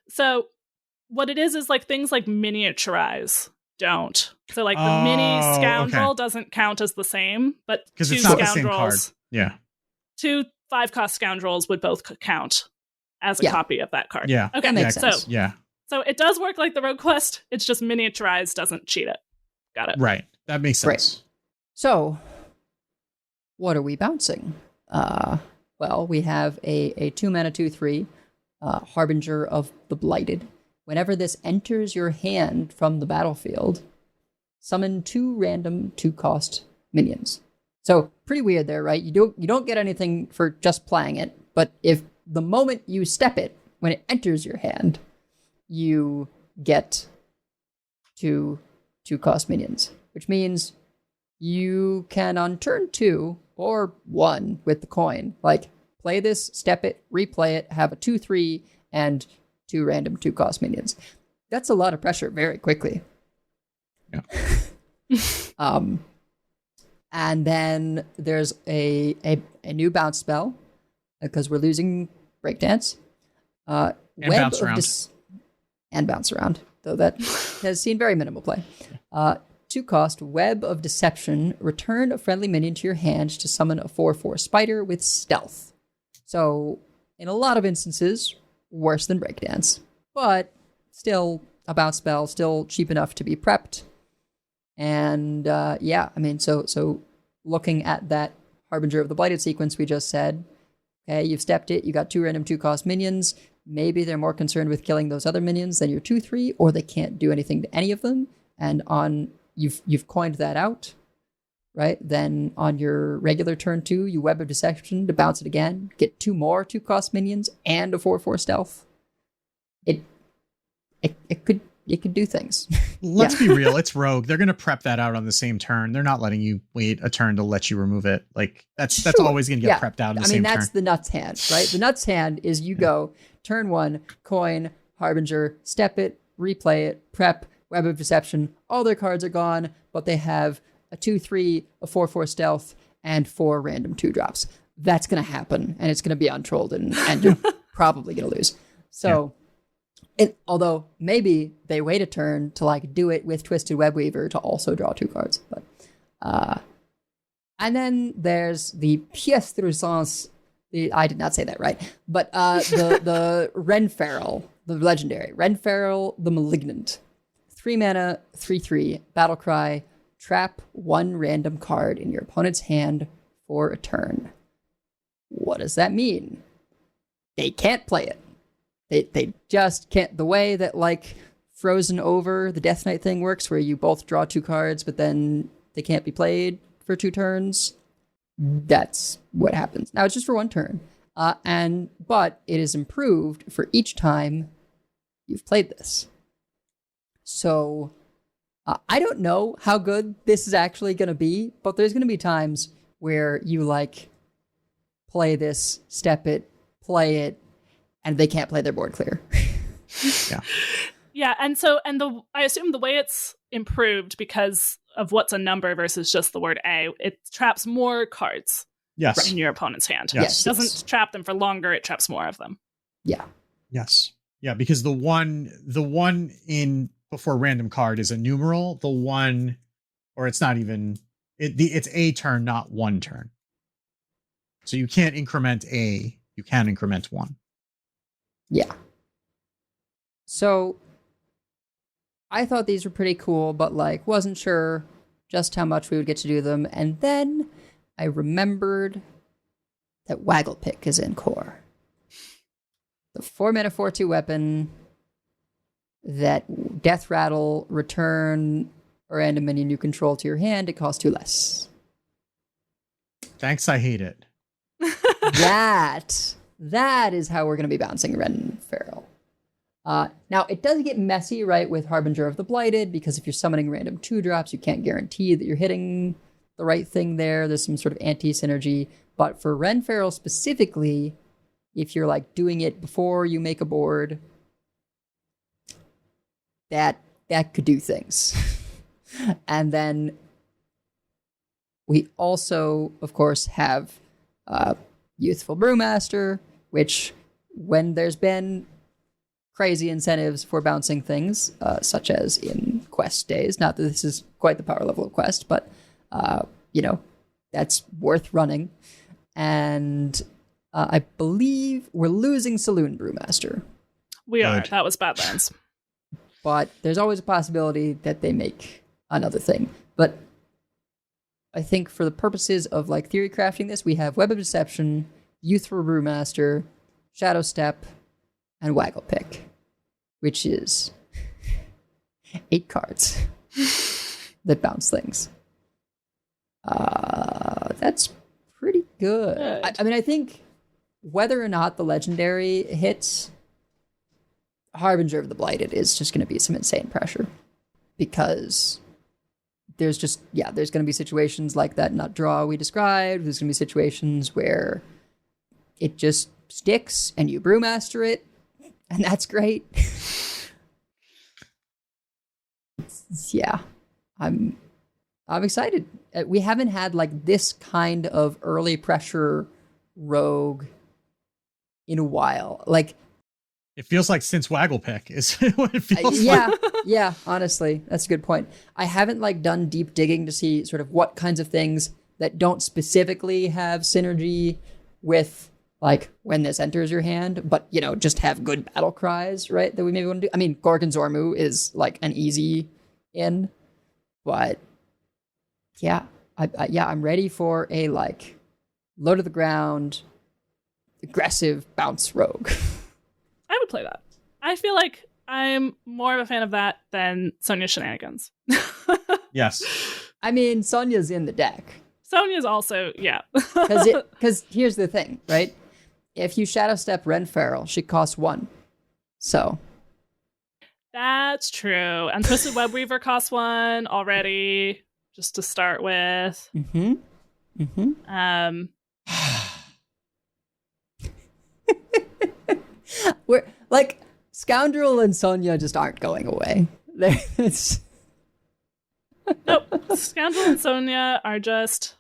So what it is like things like miniaturize. Don't. So like the mini scoundrel doesn't count as the same, but because two it's not scoundrels, the same card. Yeah. 2 5-cost scoundrels would both count as a copy of that card. Yeah. Okay. That makes sense. So it does work like the Rogue Quest. It's just miniaturized doesn't cheat it. Got it. Right. That makes sense. Right. So what are we bouncing? Well, we have a 2 mana 2/3 Harbinger of the Blighted. Whenever this enters your hand from the battlefield, summon 2 random 2-cost minions. So pretty weird there, right? You don't get anything for just playing it, but if the moment you step it, when it enters your hand, you get 2 2-cost minions, which means you can on turn 2 or 1 with the coin, like play this, step it, replay it, have a 2/3 and 2 random 2-cost minions. That's a lot of pressure very quickly. Yeah. And then there's a new bounce spell because we're losing Breakdance. And bounce around. And bounce around, though that has seen very minimal play. 2-cost Web of Deception. Return a friendly minion to your hand to summon a 4/4 spider with stealth. So in a lot of instances, worse than Breakdance, but still a bounce spell, still cheap enough to be prepped. And so looking at that Harbinger of the Blighted sequence we just said, okay, you've stepped it, you got 2 random 2-cost minions. Maybe they're more concerned with killing those other minions than your 2/3, or they can't do anything to any of them. And you've coined that out, right? Then on your regular turn 2, you Web of Deception to bounce it again, get 2 more 2-cost minions and a 4/4 stealth. It could do things. Let's be real. It's Rogue. They're going to prep that out on the same turn. They're not letting you wait a turn to let you remove it. Like that's always going to get prepped out on the same turn. I mean, that's the nuts hand, right? The nuts hand is you go turn 1, coin, Harbinger, step it, replay it, prep, Web of Deception. All their cards are gone, but they have a 2/3, a 4/4 stealth, and 4 random 2-drops. That's going to happen, and it's going to be untrolled, and you're probably going to lose. So, although maybe they wait a turn to like do it with Twisted Webweaver to also draw 2 cards. But and then there's the pièce de résistance. I did not say that right, but the Renferal, the legendary Renferal, the Malignant, 3 mana, 3/3, Battlecry, trap 1 random card in your opponent's hand for a turn. What does that mean? They can't play it. They just can't. The way that like Frozen Over, the Death Knight thing works, where you both draw 2 cards, but then they can't be played for 2 turns. That's what happens. Now it's just for 1 turn, but it is improved for each time you've played this. So I don't know how good this is actually going to be, but there's going to be times where you like play this, step it, play it, and they can't play their board clear. Yeah, and I assume the way it's improved because of what's a number versus just the word A, it traps more cards in your opponent's hand. Yes. It doesn't trap them for longer, it traps more of them. Yeah. Yes. Yeah, because the one in before random card is a numeral. The one, or it's not even it's a turn, not 1 turn. So you can't increment A, you can increment 1. Yeah. So I thought these were pretty cool, but like wasn't sure just how much we would get to do them. And then I remembered that Wagglepick is in core. The 4 mana 4/2 weapon that Death Rattle, return a random minion you control to your hand. It costs 2 less. Thanks, I hate it. That is how we're going to be bouncing Renferal. Now, it does get messy, right, with Harbinger of the Blighted, because if you're summoning random 2-drops, you can't guarantee that you're hitting the right thing there. There's some sort of anti-synergy. But for Renferal specifically, if you're like doing it before you make a board, that could do things. And then we also, of course, have Youthful Brewmaster, which when there's been crazy incentives for bouncing things, such as in Quest days, not that this is quite the power level of Quest, but, that's worth running. And I believe we're losing Saloon Brewmaster. We are. That was Badlands. But there's always a possibility that they make another thing. But I think for the purposes of like theory crafting this, we have Web of Deception, Youthful Brewmaster, Shadow Step, and Wagglepick, which is 8 cards that bounce things. That's pretty good. I mean, I think whether or not the legendary hits, Harbinger of the Blighted is just going to be some insane pressure, because there's going to be situations like that nut draw we described. There's going to be situations where it just sticks and you Brewmaster it, and that's great. Yeah, I'm excited. We haven't had like this kind of early pressure rogue in a while. Like, it feels like since Wagglepick is what it feels like. Yeah, honestly, that's a good point. I haven't like done deep digging to see sort of what kinds of things that don't specifically have synergy with like when this enters your hand, but just have good battle cries, right? That we maybe want to do. I mean, Gorgonzormu is like an easy in, but yeah, I'm ready for a like low to the ground, aggressive bounce rogue. I would play that. I feel like I'm more of a fan of that than Sonya's Shenanigans. Yes. I mean, Sonya's in the deck. Sonya's also, yeah. Because here's the thing, right? If you Shadow Step Renferal, she costs 1. So. That's true. And Twisted Web Weaver costs 1 already, just to start with. We're like Scoundrel and Sonya just aren't going away. Nope. Scoundrel and Sonya are just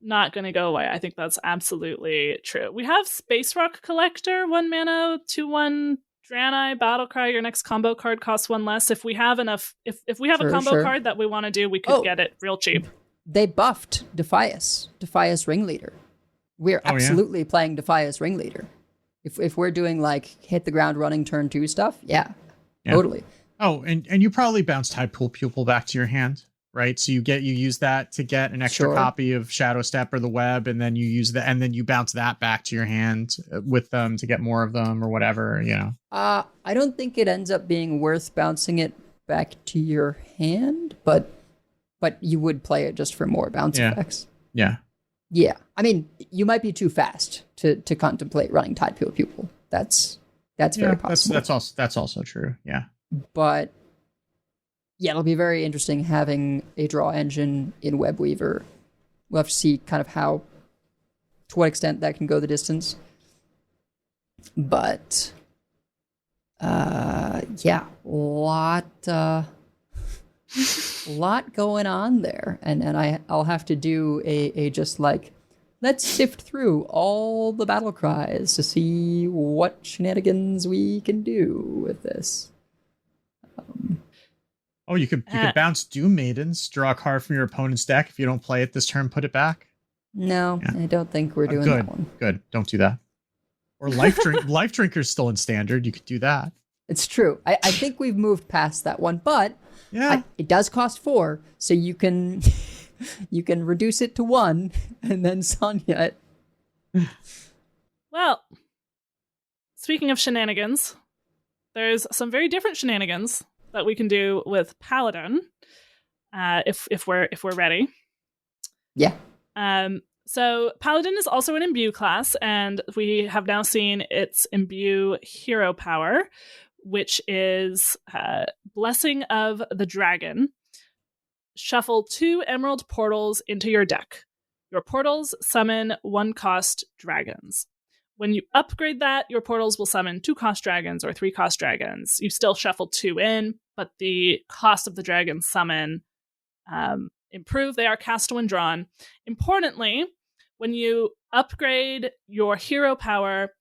not going to go away. I think that's absolutely true. We have Space Rock Collector, 1 mana, 2/1 Draenei Battlecry. Your next combo card costs 1 less. If we have enough, if we have a combo card that we want to do, we could get it real cheap. They buffed Defias Ringleader. We're absolutely playing Defias Ringleader. If we're doing like hit the ground running turn 2 stuff, yeah. Totally. Oh, and you probably bounce Tidal Pupil back to your hand, right? So you use that to get an extra copy of Shadow Step or the Web, and then you use that, and then you bounce that back to your hand with them to get more of them or whatever, you know. I don't think it ends up being worth bouncing it back to your hand, but you would play it just for more bounce effects. Yeah. Yeah. I mean, you might be too fast to contemplate running Tidal Pupil. That's very possible. That's also true. Yeah. But yeah, it'll be very interesting having a draw engine in Web Weaver. We'll have to see kind of to what extent that can go the distance. But lot going on there, and I'll have to do a just like, let's sift through all the battle cries to see what shenanigans we can do with this. You could bounce Doom Maidens, draw a card from your opponent's deck. If you don't play it this turn, put it back. No, I don't think we're doing that one. Good. Don't do that. Or Life Drinker's still in standard. You could do that. It's true. I think we've moved past that one, but it does cost 4, so you can reduce it to 1 and then Sonya it. Well, speaking of shenanigans, there's some very different shenanigans that we can do with Paladin, if we're ready. Yeah. So Paladin is also an imbue class, and we have now seen its imbue hero power, which is Blessing of the Dragon. Shuffle 2 emerald portals into your deck. Your portals summon 1-cost dragons. When you upgrade that, your portals will summon 2-cost dragons or 3-cost dragons. You still shuffle 2 in, but the cost of the dragon summon improve. They are cast when drawn. Importantly, when you upgrade your hero power,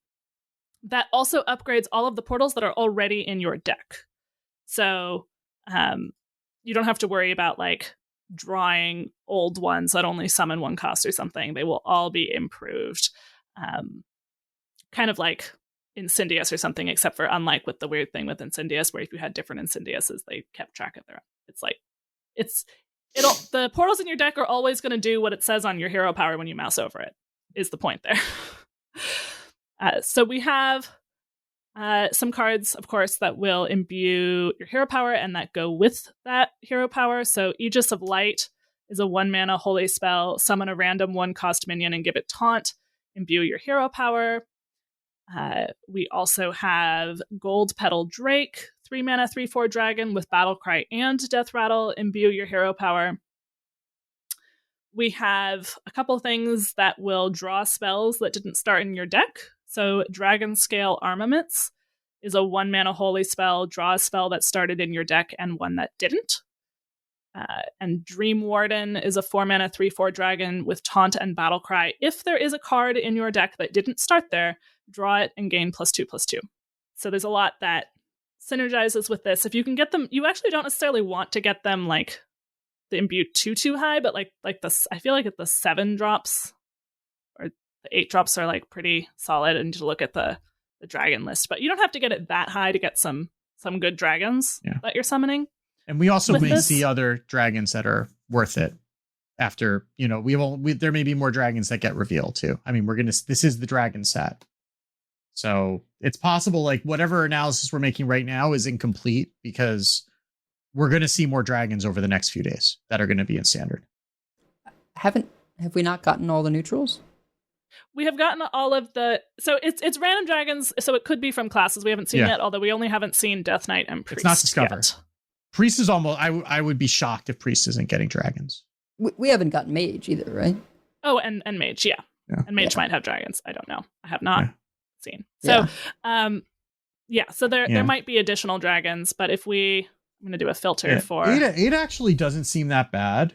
that also upgrades all of the portals that are already in your deck. So you don't have to worry about like drawing old ones that only summon 1 cost or something. They will all be improved. Kind of like Incendious or something, except for unlike with the weird thing with Incendious, where if you had different Incendiuses, they kept track of their own. It's like, the portals in your deck are always going to do what it says on your hero power when you mouse over it, is the point there. So we have some cards, of course, that will imbue your hero power and that go with that hero power. So Aegis of Light is a 1 mana holy spell. Summon a random 1-cost minion and give it taunt. Imbue your hero power. We also have Gold Petal Drake, 3 mana, 3/4 dragon with Battlecry and Death Rattle. Imbue your hero power. We have a couple things that will draw spells that didn't start in your deck. So Dragon Scale Armaments is a 1 mana holy spell. Draw a spell that started in your deck and one that didn't. And Dream Warden is a 4 mana 3/4 dragon with Taunt and Battlecry. If there is a card in your deck that didn't start there, draw it and gain +2/+2. So there's a lot that synergizes with this. If you can get them, you actually don't necessarily want to get them like the imbue too high, but like this, I feel like at the 7 drops or the 8 drops are like pretty solid, and to look at the dragon list. But you don't have to get it that high to get some good dragons that you're summoning. And we also may see other dragons that are worth it after, there may be more dragons that get revealed too. I mean, this is the dragon set. So it's possible, like whatever analysis we're making right now is incomplete because we're going to see more dragons over the next few days that are going to be in standard. Have we not gotten all the neutrals? We have gotten all of the... So it's random dragons, so it could be from classes we haven't seen yet, although we only haven't seen Death Knight and Priest. It's not Discover. Yet. Priest is almost... I would be shocked if Priest isn't getting dragons. We haven't gotten Mage either, right? Oh, and Mage, yeah. And Mage might have dragons. I don't know. I have not seen. So, so there might be additional dragons, but if we... I'm going to do a filter for... 8 actually doesn't seem that bad.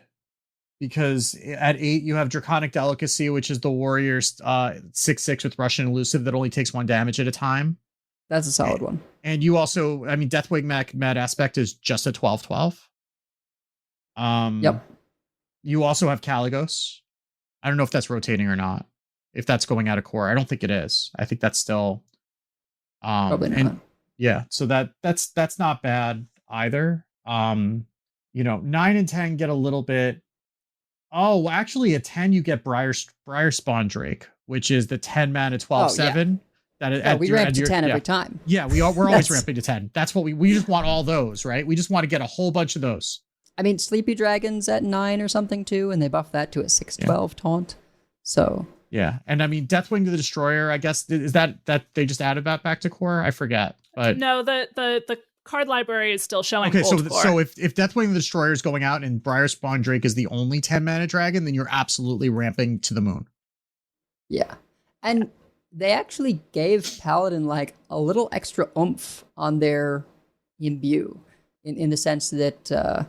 Because at 8, you have Draconic Delicacy, which is the warrior's 6/6 with Russian Elusive that only takes 1 damage at a time. That's a solid one. And you also, I mean, Deathwing Mad Aspect is just a 12/12. Yep. You also have Caligos. I don't know if that's rotating or not. If that's going out of core. I don't think it is. I think that's still... Probably not. Yeah, so that's not bad either. 9 and 10 get a little bit... Oh, actually, at 10 you get Briar Spawn Drake, which is the 10 mana 12/7. We ramp to 10 every time. Yeah, we're always ramping to 10. That's what we just want all those, right? We just want to get a whole bunch of those. I mean, Sleepy Dragon's at 9 or something too, and they buff that to a 6/12 taunt. So yeah, and I mean, Deathwing to the Destroyer. I guess is that they just added that back to core. I forget, but no, the card library is still showing. Okay, old core. So if Deathwing the Destroyer is going out and Briar Spawn Drake is the only 10 mana dragon, then you're absolutely ramping to the moon. Yeah, and they actually gave Paladin like a little extra oomph on their imbue, in the sense that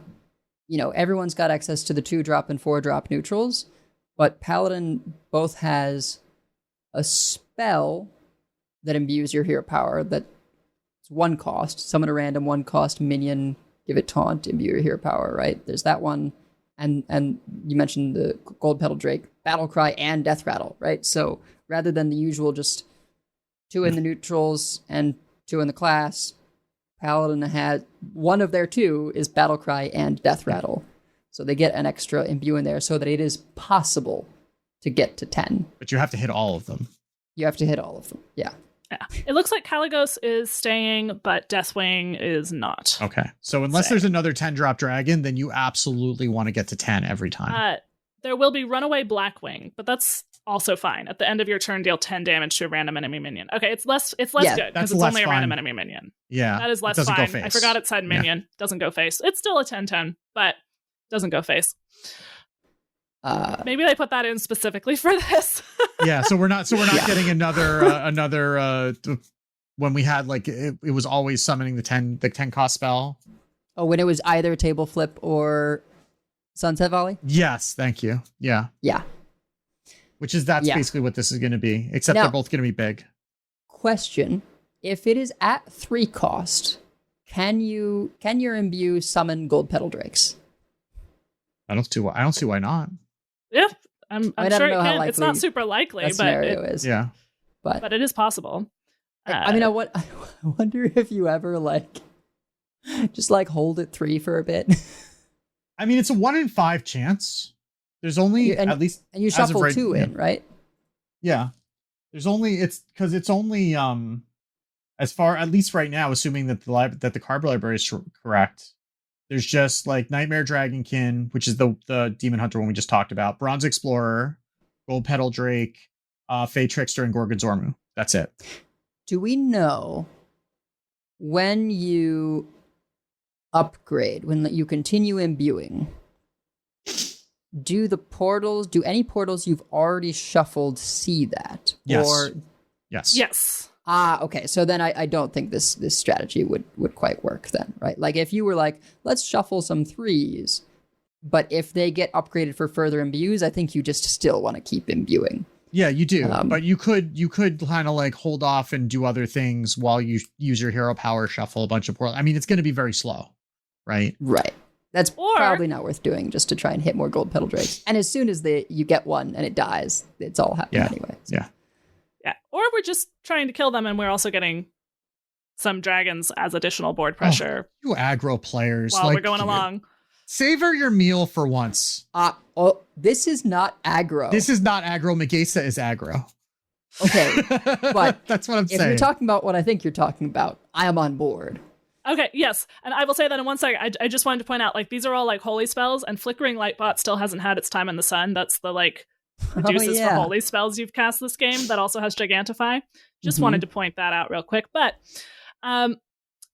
everyone's got access to the 2-drop and 4-drop neutrals, but Paladin both has a spell that imbues your hero power that. 1 cost, summon a random 1 cost minion, give it taunt, imbue your hero power, right? There's that one. And you mentioned the Gold Petal Drake, Battle Cry, and Death Rattle, right? So rather than the usual just 2 in the neutrals and 2 in the class, Paladin had one of their 2 is Battle Cry and Death Rattle. So they get an extra imbue in there so that it is possible to get to 10. But you have to hit all of them. You have to hit all of them, yeah. Yeah. It looks like Caligos is staying, but Deathwing is not. Okay. So unless there's another 10-drop dragon, then you absolutely want to get to 10 every time. There will be Runaway Blackwing, but that's also fine. At the end of your turn, deal 10 damage to a random enemy minion. Okay, it's less good because it's only a random enemy minion. Yeah. That is less fine. I forgot it said minion. Yeah. Doesn't go face. It's still a 10/10, but doesn't go face. Maybe they put that in specifically for this. Yeah, so we're not getting another when we had like it was always summoning the 10 cost spell. Oh, when it was either Table Flip or Sunset Volley? Yes, thank you. Yeah. Yeah. That's basically what this is going to be, except they're both going to be big. Question: if it is at 3 cost, can your imbue summon Gold Petal Drakes? I don't see why not. Yeah, I'm sure it can. It's not super likely, but scenario is. Yeah, but it is possible. I wonder if you ever just hold it 3 for a bit. I mean, it's a 1 in 5 chance. There's only at least, and you shuffle 2 in, right? Yeah, it's only as far, at least right now, assuming that the card library is correct. There's just Nightmare Dragonkin, which is the Demon Hunter one we just talked about, Bronze Explorer, Gold Petal Drake, Fey Trickster, and Gorgonzormu. That's it. Do we know when you upgrade, when you continue imbuing, do any portals you've already shuffled see that? Yes. Yes. Okay. So then I don't think this strategy would quite work then, right? If you were let's shuffle some 3s, but if they get upgraded for further imbues, I think you just still want to keep imbuing. Yeah, you do. But you could kind of hold off and do other things while you use your hero power, shuffle a bunch of portals. I mean, it's going to be very slow, right? Right. That's probably not worth doing just to try and hit more Gold Petal Drakes. And as soon as you get one and it dies, it's all happening anyway. So. Yeah. Yeah. Or we're just trying to kill them and we're also getting some dragons as additional board pressure. Oh, you aggro players. While we're going along. Savor your meal for once. This is not aggro. This is not aggro. Megasa is aggro. Okay. But that's what I'm saying. If you're talking about what I think you're talking about, I am on board. Okay, yes. And I will say that in one second. I just wanted to point out, these are all holy spells, and Flickering Lightbot still hasn't had its time in the sun. That's the reduces for holy spells you've cast this game that also has Gigantify. Just wanted to point that out real quick. But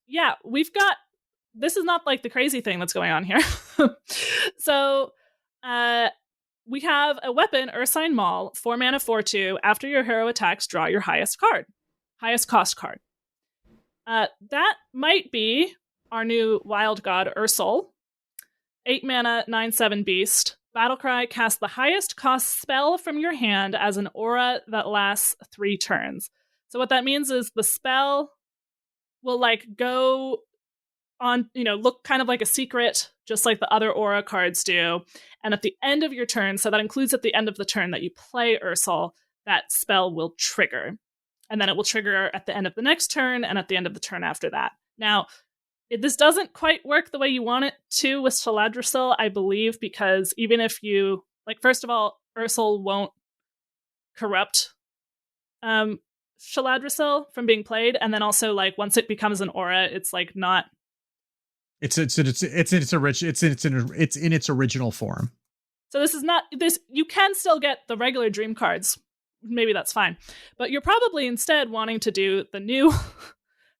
yeah, we've got, this is not like the crazy thing that's going on here. So we have a weapon, Ursine Maul, 4 mana, 4/2. After your hero attacks, draw your highest cost card. That might be our new Wild God, Ursol. 8 mana, 9/7 beast. Battlecry, cast the highest cost spell from your hand as an aura that lasts 3 turns. So what that means is the spell will like go on, look kind of like a secret, just like the other aura cards do. And at the end of your turn, so that includes at the end of the turn that you play Ursol, that spell will trigger. And then it will trigger at the end of the next turn and at the end of the turn after that. Now, this doesn't quite work the way you want it to with Shaladrisil, I believe, because even if you, like, first of all, Ursol won't corrupt Shaladrisil from being played, and then also, like, once it becomes an aura, it's like not. It's in its original form. So this is not this. You can still get the regular dream cards. Maybe that's fine, but you're probably instead wanting to do the new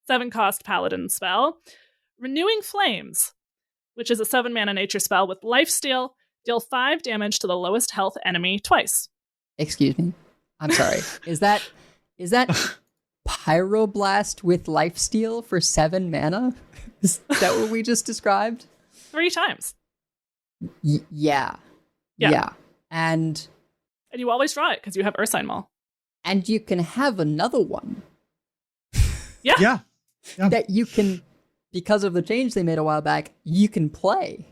7-cost Paladin spell. Renewing Flames, which is a 7 mana nature spell with lifesteal, deal 5 damage to the lowest health enemy twice. Excuse me. I'm sorry. Is that Pyroblast with lifesteal for 7 mana? Is that what we just described? 3 times. Yeah. And you always draw it because you have Ursine Maul. And you can have another one. Yeah. That you can, because of the change they made a while back, you can play.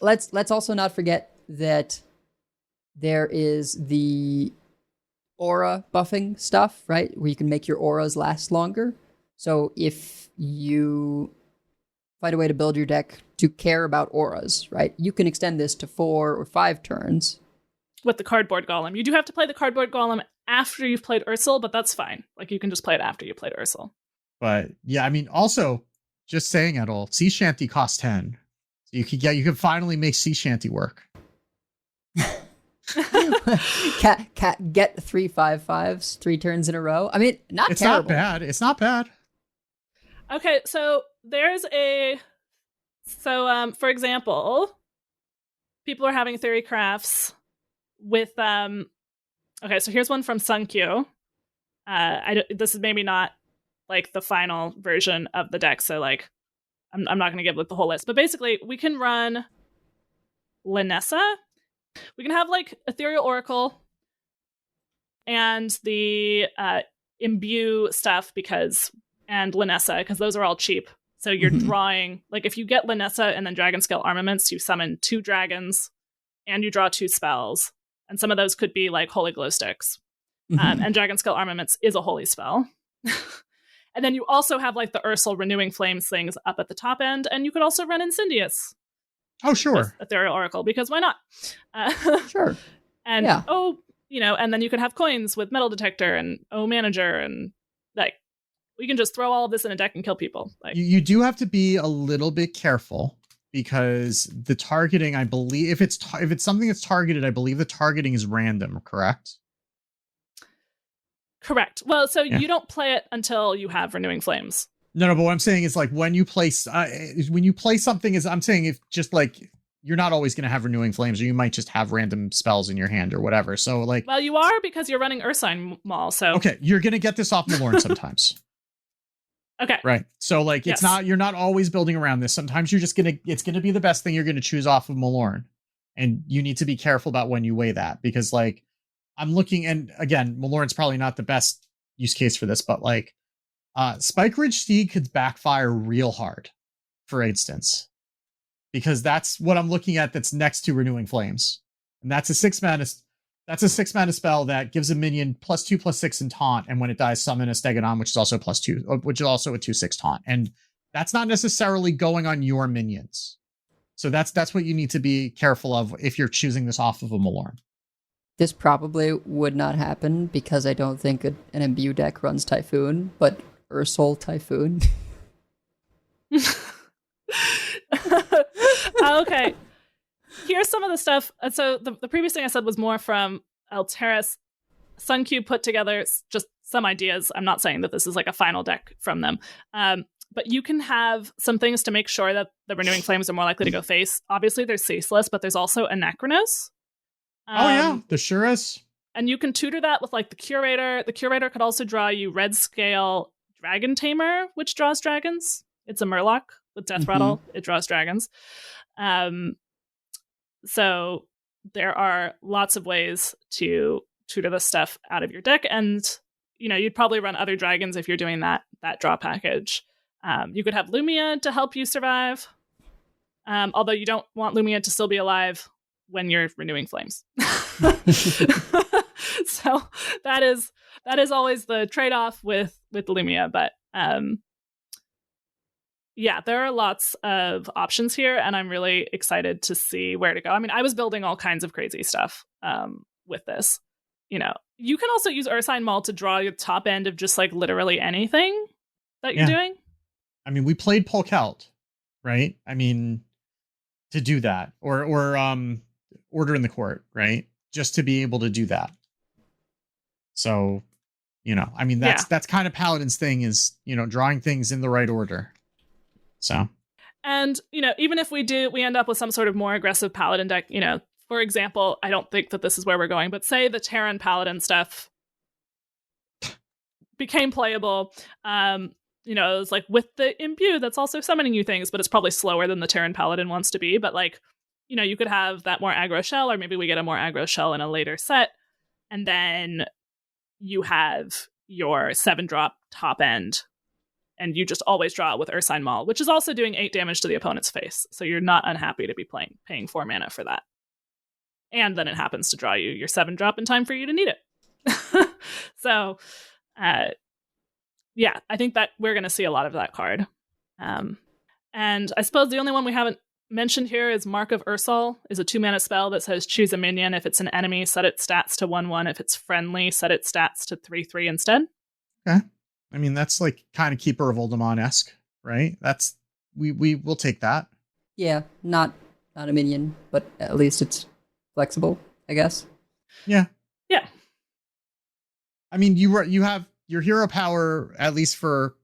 Let's also not forget that there is the aura buffing stuff, right? Where you can make your auras last longer. So if you find a way to build your deck to care about auras, right? You can extend this to 4 or 5 turns. With the Cardboard Golem. You do have to play the Cardboard Golem after you've played Ursol, but that's fine. Like, you can just play it after you played Ursol. But yeah, I mean, also, just saying it all, Sea Shanty costs 10. So you can finally make Sea Shanty work. Get 3 5/5s 3 turns in a row. I mean, it's terrible. It's not bad. Okay, so there's for example, people are having theory crafts with okay, so here's one from Sunkyu. This is maybe not like the final version of the deck, so like I'm not going to give like the whole list, but basically we can run Linessa. We can have like Ethereal Oracle and the Imbue stuff and Linessa, because those are all cheap. So you're drawing, like if you get Linessa and then Dragon Scale Armaments, you summon 2 dragons and you draw 2 spells. And some of those could be like Holy Glow Sticks. And Dragon Scale Armaments is a holy spell. And then you also have like the Ursol Renewing Flames things up at the top end. And you could also run Incendious. Oh, sure. Ethereal Oracle, because why not? Sure. And and then you could have coins with Metal Detector and Manager, and like we can just throw all of this in a deck and kill people. Like, you do have to be a little bit careful, because the targeting, I believe, if it's something that's targeted, I believe the targeting is random, correct? Correct. Well, so you don't play it until you have Renewing Flames. No, but what I'm saying is like when you play something, I'm saying if just like you're not always going to have Renewing Flames, or you might just have random spells in your hand or whatever. So like, well, you are, because you're running Ursine Maul. So okay, you're going to get this off Malorn sometimes. Okay. Right. So like, you're not always building around this. Sometimes it's going to be the best thing you're going to choose off of Malorn. And you need to be careful about when you weigh that, because like I'm looking, and again, Malorn's probably not the best use case for this, but like Spike Ridge Steed could backfire real hard, for instance, because that's what I'm looking at. That's next to Renewing Flames. And that's a 6 mana. That's a 6 mana spell that gives a minion +2/+6 in taunt, and when it dies, summon a Stegodon, which is also +2, which is also a 2/6 taunt. And that's not necessarily going on your minions. So that's what you need to be careful of if you're choosing this off of a Malorn. This probably would not happen because I don't think an Imbue deck runs Typhoon, but Ursol Typhoon. Okay. here's some of the stuff. So the previous thing I said was more from Alteris. Suncube put together just some ideas. I'm not saying that this is like a final deck from them. But you can have some things to make sure that the Renewing Flames are more likely to go face. Obviously, there's Ceaseless, but there's also Anachronos. Oh, yeah, there sure is. And you can tutor that with like the Curator. The Curator could also draw you Red Scale Dragon Tamer, which draws dragons. It's a Murloc with Death Rattle. It draws dragons. So there are lots of ways to tutor this stuff out of your deck. And, you know, you'd probably run other dragons if you're doing that draw package. You could have Lumia to help you survive. Although you don't want Lumia to still be alive when you're renewing flames. So that is always the trade-off with Lumia. But yeah, there are lots of options here, and I'm really excited to see where to go. I mean, I was building all kinds of crazy stuff with this. You know, you can also use Ursine Maul to draw your top end of just like literally anything that you're doing. I mean, we played Polkelt, right? I mean, to do that, or Order in the Court, right? Just to be able to do that. So, you know, I mean, that's kind of Paladin's thing is, you know, drawing things in the right order. So, and you know, even if we end up with some sort of more aggressive Paladin deck, you know, for example, I don't think that this is where we're going, but say the Terran Paladin stuff became playable. You know, it's like with the Imbue, that's also summoning you things, but it's probably slower than the Terran Paladin wants to be. But like, you know, you could have that more aggro shell, or maybe we get a more aggro shell in a later set. And then you have your 7-drop top end, and you just always draw with Ursine Maul, which is also doing 8 damage to the opponent's face. So you're not unhappy to be paying 4 mana for that. And then it happens to draw you your 7-drop in time for you to need it. So, yeah, I think that we're going to see a lot of that card. And I suppose the only one we haven't mentioned here is Mark of Ursal, is a 2-mana spell that says choose a minion. If it's an enemy, set its stats to 1/1. If it's friendly, set its stats to 3/3 instead. Okay. I mean, that's like kind of Keeper of Oldemon-esque, right? That's we will take that. Yeah, not a minion, but at least it's flexible, I guess. Yeah. Yeah. I mean, you have your hero power, at least for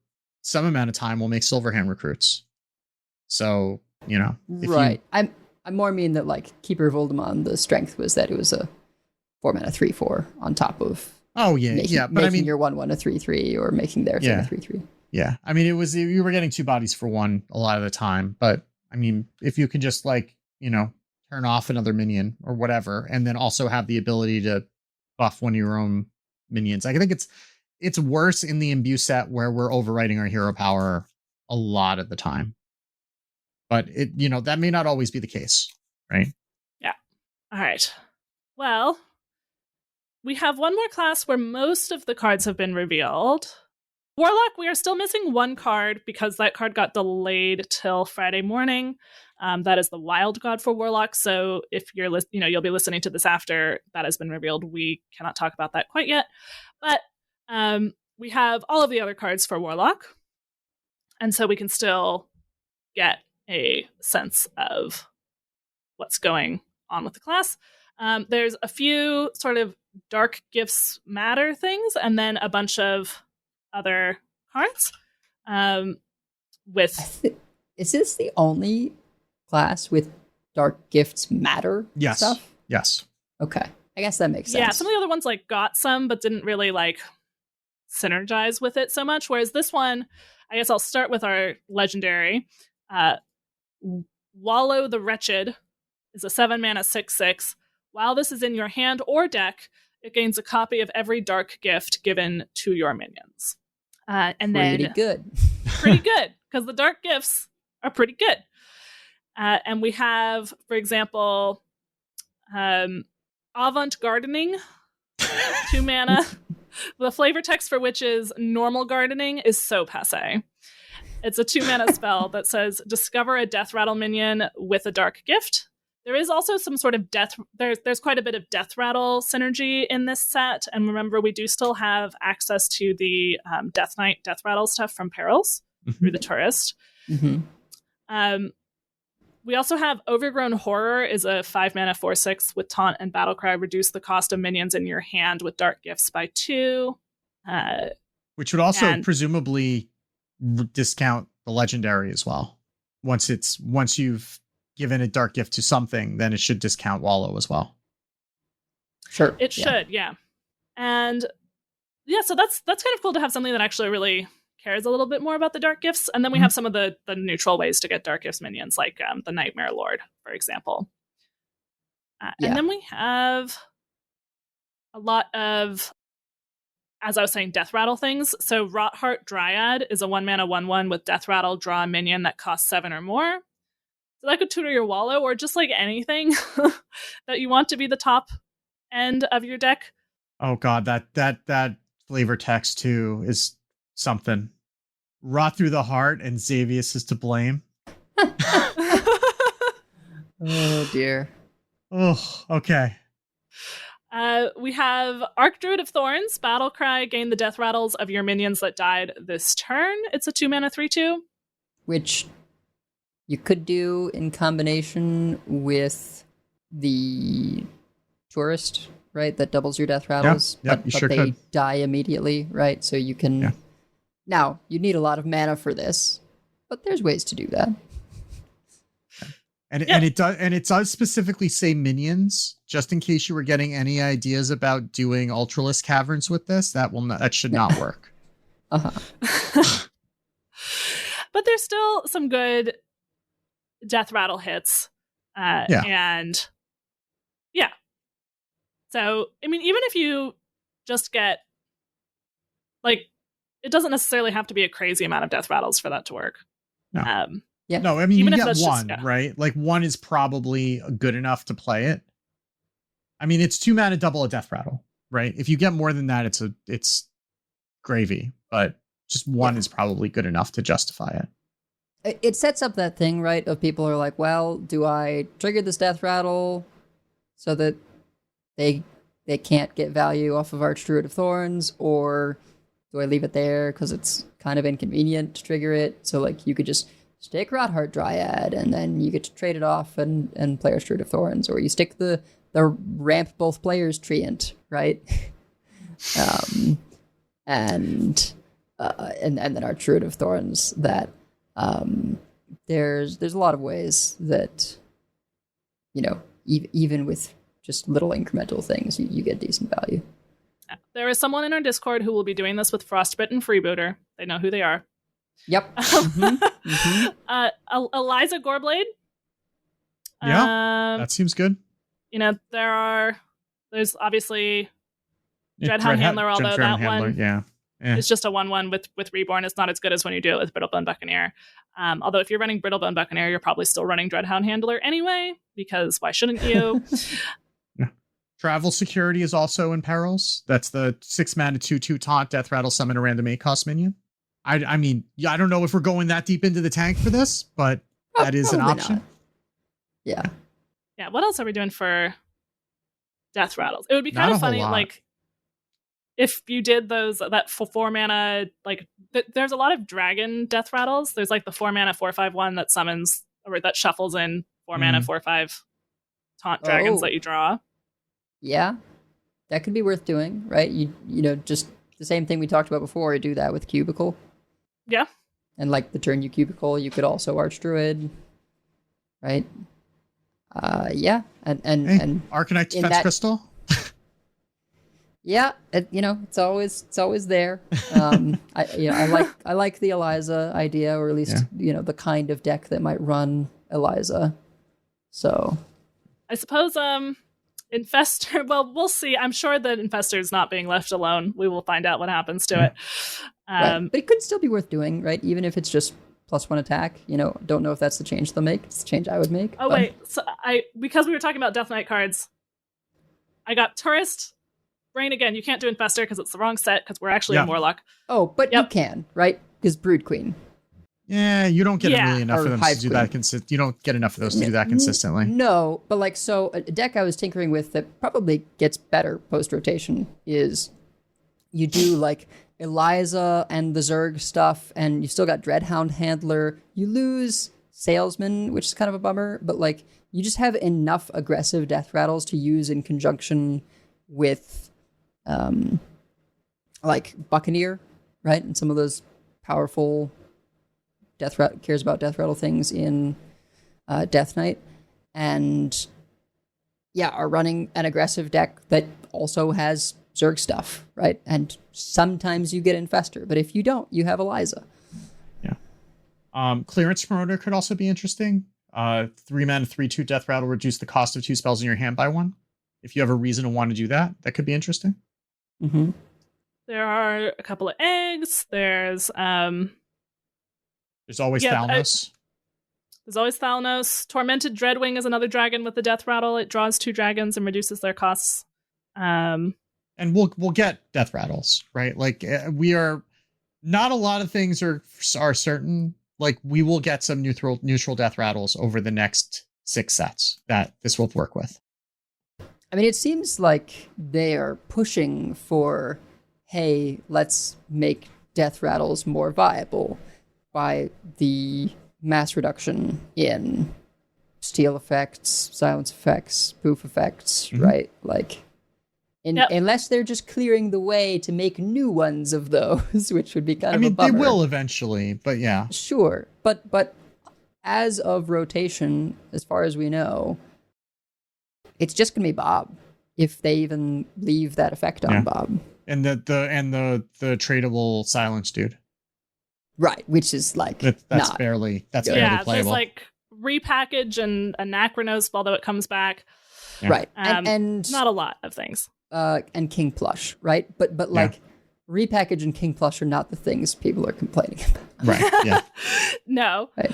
some amount of time, will make Silverhand recruits. So, you know. Right. I'm more mean that like Keeper of Oldemon, the strength was that it was a 4-mana 3/4 on top of but I mean your 1/1 a 3/3 or making their thing a 3/3. Yeah. I mean, you were getting 2 bodies for 1 a lot of the time, but I mean, if you could just like, you know, turn off another minion or whatever, and then also have the ability to buff one of your own minions. I think it's worse in the Imbue set where we're overwriting our hero power a lot of the time. But it, you know, that may not always be the case, right? Yeah. All right. Well, we have one more class where most of the cards have been revealed. Warlock, we are still missing 1 card because that card got delayed till Friday morning. That is the Wild God for Warlock. So if you're, you'll be listening to this after that has been revealed. We cannot talk about that quite yet. But we have all of the other cards for Warlock. And so we can still get a sense of what's going on with the class. There's a few sort of dark gifts matter things, and then a bunch of other cards. Is this the only class with dark gifts matter stuff? Yes. Okay. I guess that makes sense. Yeah, some of the other ones like got some, but didn't really like synergize with it so much. Whereas this one, I guess I'll start with our legendary. Wallow the Wretched is a 7-mana 6/6. While this is in your hand or deck, it gains a copy of every dark gift given to your minions. And pretty then good. Pretty good, because the dark gifts are pretty good. And we have, for example, Avant Gardening, 2 mana. The flavor text for which is normal gardening is so passé. It's a 2-mana spell that says discover a Death Rattle minion with a dark gift. There is also some sort of there's quite a bit of Death Rattle synergy in this set. And remember, we do still have access to the Death Knight Death Rattle stuff from Perils through the Tourist. Mm-hmm. We also have Overgrown Horror is a 5-mana 4/6 with Taunt and Battlecry. Reduce the cost of minions in your hand with Dark Gifts by 2. Which would also presumably discount the legendary as well. Once you've given a Dark Gift to something, then it should discount Wallow as well. Sure. It should, yeah. And yeah, so that's kind of cool to have something that actually really cares a little bit more about the Dark Gifts. And then we have some of the neutral ways to get Dark Gifts minions, like the Nightmare Lord, for example. And then we have a lot of, as I was saying, Death Rattle things. So Rotheart Dryad is a 1-mana 1/1 with Death Rattle, draw a minion that costs 7 or more. So that could tutor your Wallow, or just like anything that you want to be the top end of your deck. Oh god, that flavor text too is something. Rot through the heart and Xavius is to blame. Oh dear. Oh, okay. We have Archdruid of Thorns, Battlecry, gain the death rattles of your minions that died this turn. It's a 2-mana 3/2. Which you could do in combination with the Tourist, right? That doubles your death rattles. Yep, but sure they could. die immediately, right? So you can... Yeah. Now, you need a lot of mana for this, but there's ways to do that. And it does specifically say minions, just in case you were getting any ideas about doing Ultralisk Caverns with this. That should not work. Uh-huh. But there's still some good death rattle hits. And yeah. So, I mean, even if you just get, like, it doesn't necessarily have to be a crazy amount of death rattles for that to work. No. Yeah. No, I mean, Even you if get that's one, just, right? Like, one is probably good enough to play it. I mean, it's 2 mana double a death rattle, right? If you get more than that, it's gravy, but just one is probably good enough to justify it. It sets up that thing, right, of people are like, well, do I trigger this death rattle so that they can't get value off of Archdruid of Thorns, or do I leave it there because it's kind of inconvenient to trigger it? So, like, you could just stick Rotheart Dryad, and then you get to trade it off and play Archdruid of Thorns, or you stick the ramp both players treant, right? And then Archdruid of Thorns. That there's a lot of ways that, you know, even with just little incremental things, you get decent value. There is someone in our Discord who will be doing this with Frostbitten Freebooter. They know who they are. Yep. Eliza Goreblade. Yeah, that seems good. You know, there's obviously Dreadhound Handler, although that one is just a 1/1 with Reborn. It's not as good as when you do it with Brittlebone Buccaneer. Although if you're running Brittlebone Buccaneer, you're probably still running Dreadhound Handler anyway, because why shouldn't you? Travel Security is also in perils. That's the 6 mana 2/2 taunt death rattle summon a random 8 cost minion. I mean, I don't know if we're going that deep into the tank for this, but that is an option. Not. Yeah. Yeah. What else are we doing for death rattles? It would be kind of funny, like, if you did that 4 mana, like, there's a lot of dragon death rattles. There's like the 4 mana 4/5/1 that summons, or that shuffles in 4 mana 4/5 taunt dragons that you draw. Yeah, that could be worth doing, right? You know, just the same thing we talked about before. You do that with Cubicle. Yeah. And like the turn you Cubicle, you could also Archdruid, right? Yeah, and Arcanite Defense Crystal. Yeah, it's always there. I like the Eliza idea, or at least the kind of deck that might run Eliza. So, I suppose Infestor. Well, we'll see. I'm sure that Infestor is not being left alone. We will find out what happens to it. Right. But it could still be worth doing, right? Even if it's just +1 attack. Don't know if that's the change they'll make. It's the change I would make. Oh, wait. So because we were talking about Death Knight cards, I got Tourist. Brain again. You can't do Infestor because it's the wrong set, because we're actually in Warlock. Oh, but you can, right? Because Brood Queen. Yeah, you don't get really enough of them to do that. You don't get enough of those to do that consistently. No, but so a deck I was tinkering with that probably gets better post-rotation is you do like Eliza and the Zerg stuff, and you still got Dreadhound Handler. You lose salesman, which is kind of a bummer, but like you just have enough aggressive death rattles to use in conjunction with like Buccaneer, right? And some of those powerful cares about death rattle things in Death Knight. And yeah, are running an aggressive deck that also has Zerg stuff, right? And sometimes you get Infester, but if you don't, you have Eliza. Clearance Promoter could also be interesting. 3 mana, 3/2 Death Rattle, reduce the cost of 2 spells in your hand by 1. If you have a reason to want to do that, that could be interesting. Mm-hmm. There are a couple of eggs. There's always Thalnos. There's always Thalnos. Tormented Dreadwing is another dragon with the Death Rattle. It draws 2 dragons and reduces their costs. And we'll get Death Rattles, right? Like we are not a lot of things are certain. Like we will get some neutral Death Rattles over the next 6 sets that this will work with. I mean, it seems like they are pushing for, hey, let's make Death Rattles more viable by the mass reduction in steal effects, silence effects, poof effects, right? Like, unless they're just clearing the way to make new ones of those, which would be kind of a bummer. They will eventually, but yeah. Sure, but as of rotation, as far as we know, it's just going to be Bob, if they even leave that effect on Bob. And the tradable silence dude. Right, which is like that's barely playable. There's like repackage and Anachronos, although it comes back. Yeah. Right, and not a lot of things. And King Plush, right? But like repackage and King Plush are not the things people are complaining about. Right. Yeah. No. Right.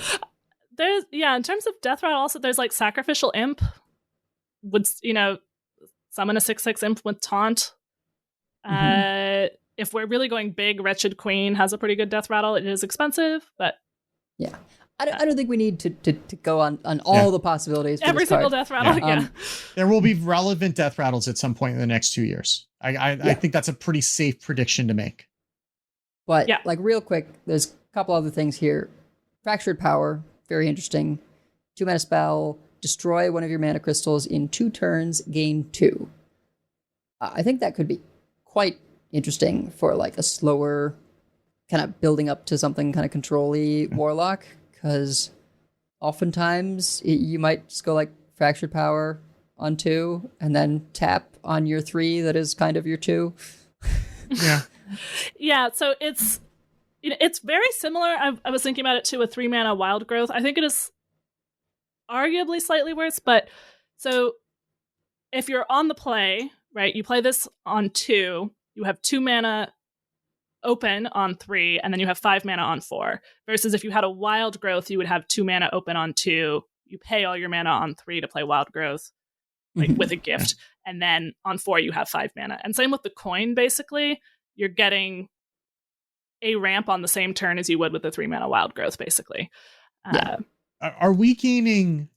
There's in terms of Death Rattle, also there's like Sacrificial Imp would summon a 6/6 Imp with Taunt. If we're really going big, Wretched Queen has a pretty good Death Rattle. It is expensive, but yeah. I don't think we need to go on all the possibilities. For every single Death Rattle. There will be relevant Death Rattles at some point in the next 2 years. I think that's a pretty safe prediction to make. But like real quick, there's a couple other things here. Fractured Power, very interesting. 2 mana spell, destroy one of your mana crystals in 2 turns, gain 2. I think that could be quite interesting for like a slower kind of building up to something kind of control-y Warlock. Because oftentimes you might just go like Fractured Power on 2 and then tap on your 3 that is kind of your 2. Yeah, so it's very similar. I was thinking about it too with 3 mana Wild Growth. I think it is arguably slightly worse, but so if you're on the play, right, you play this on 2, you have 2 mana open on 3, and then you have 5 mana on 4. Versus if you had a Wild Growth, you would have 2 mana open on 2. You pay all your mana on 3 to play Wild Growth, like with a gift, and then on 4 you have 5 mana. And same with the coin. Basically, you're getting a ramp on the same turn as you would with the 3 mana Wild Growth. Basically, are we gaining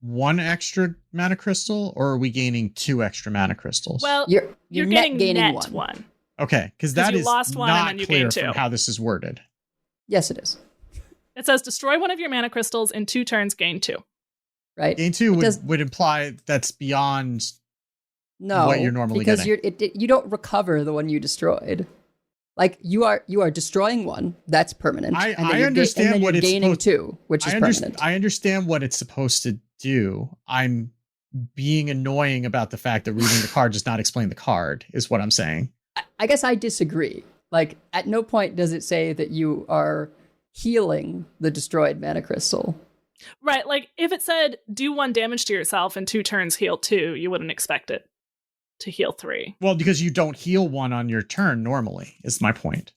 1 extra mana crystal, or are we gaining 2 extra mana crystals? Well, you're getting net 1. Okay, because that is lost one not and then you clear gain 2. from how this is worded. Yes, it is. It says destroy one of your mana crystals in 2 turns, gain 2. Right. Gain 2 would imply that's beyond what you're normally getting. Because you don't recover the one you destroyed. Like you are destroying one, that's permanent. I understand what it's gaining supposed 2, which is permanent. I understand what it's supposed to do. I'm being annoying about the fact that reading the card does not explain the card, is what I'm saying. I guess I disagree. Like, at no point does it say that you are healing the destroyed mana crystal. Right, like, if it said, do 1 damage to yourself in 2 turns, heal 2, you wouldn't expect it to heal 3. Well, because you don't heal 1 on your turn normally, is my point.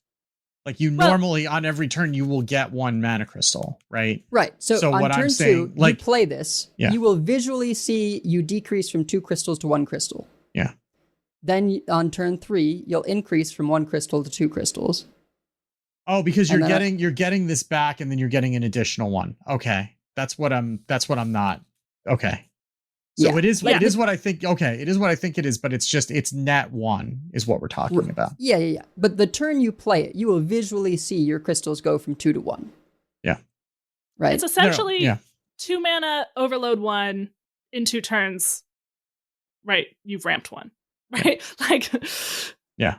Like, normally, on every turn, you will get 1 mana crystal, right? Right, so on what turn I'm saying, 2, you play this, you will visually see you decrease from 2 crystals to 1 crystal. Yeah. Then on turn 3, you'll increase from 1 crystal to 2 crystals. Oh, because you're getting this back, and then you're getting an additional 1. Okay, that's what I'm not. Okay, so it is what I think. Okay, it is what I think it is, but it's net 1 is what we're talking about. Yeah. But the turn you play it, you will visually see your crystals go from 2 to 1. Yeah. Right. It's essentially Yeah. 2 mana overload 1 in 2 turns. Right, you've ramped 1. Right? Like Yeah.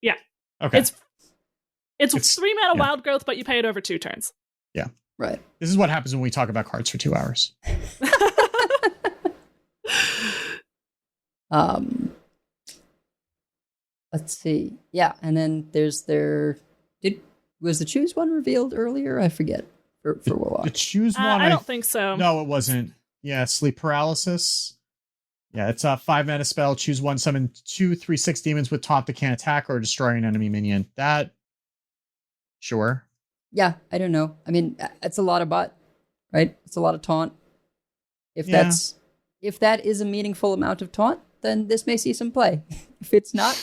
Yeah. Okay. It's 3 mana yeah. wild growth, but you pay it over 2 turns. Yeah. Right. This is what happens when we talk about cards for 2 hours. Let's see. Yeah, and then was the choose one revealed earlier? I forget. For Warlock. The choose one. I don't think so. No, it wasn't. Yeah, sleep paralysis. Yeah, it's a 5 mana spell. Choose one, summon 2/3/6 demons with taunt that can't attack or destroy an enemy minion. That, sure. Yeah, I don't know. I mean, it's a lot of bot, right? It's a lot of taunt. If that is a meaningful amount of taunt, then this may see some play. If it's not,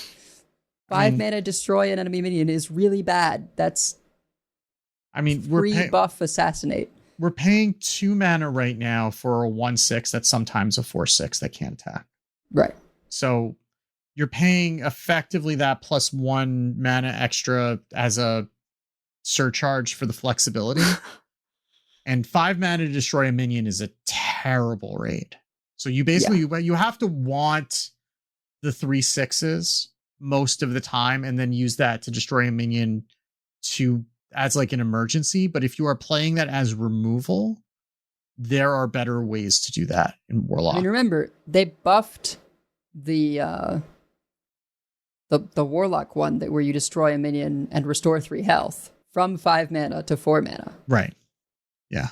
5 mana destroy an enemy minion is really bad. That's free buff assassinate. We're paying 2 mana right now for a 1/6 that's sometimes a 4/6 that can't attack. Right. So you're paying effectively that plus 1 mana extra as a surcharge for the flexibility. And 5 mana to destroy a minion is a terrible rate. So you basically you have to want the 3/6s most of the time and then use that to destroy a minion as like an emergency. But if you are playing that as removal, there are better ways to do that in Warlock. I mean, remember, they buffed the Warlock one where you destroy a minion and restore 3 health from 5 mana to 4 mana. Right. Yeah.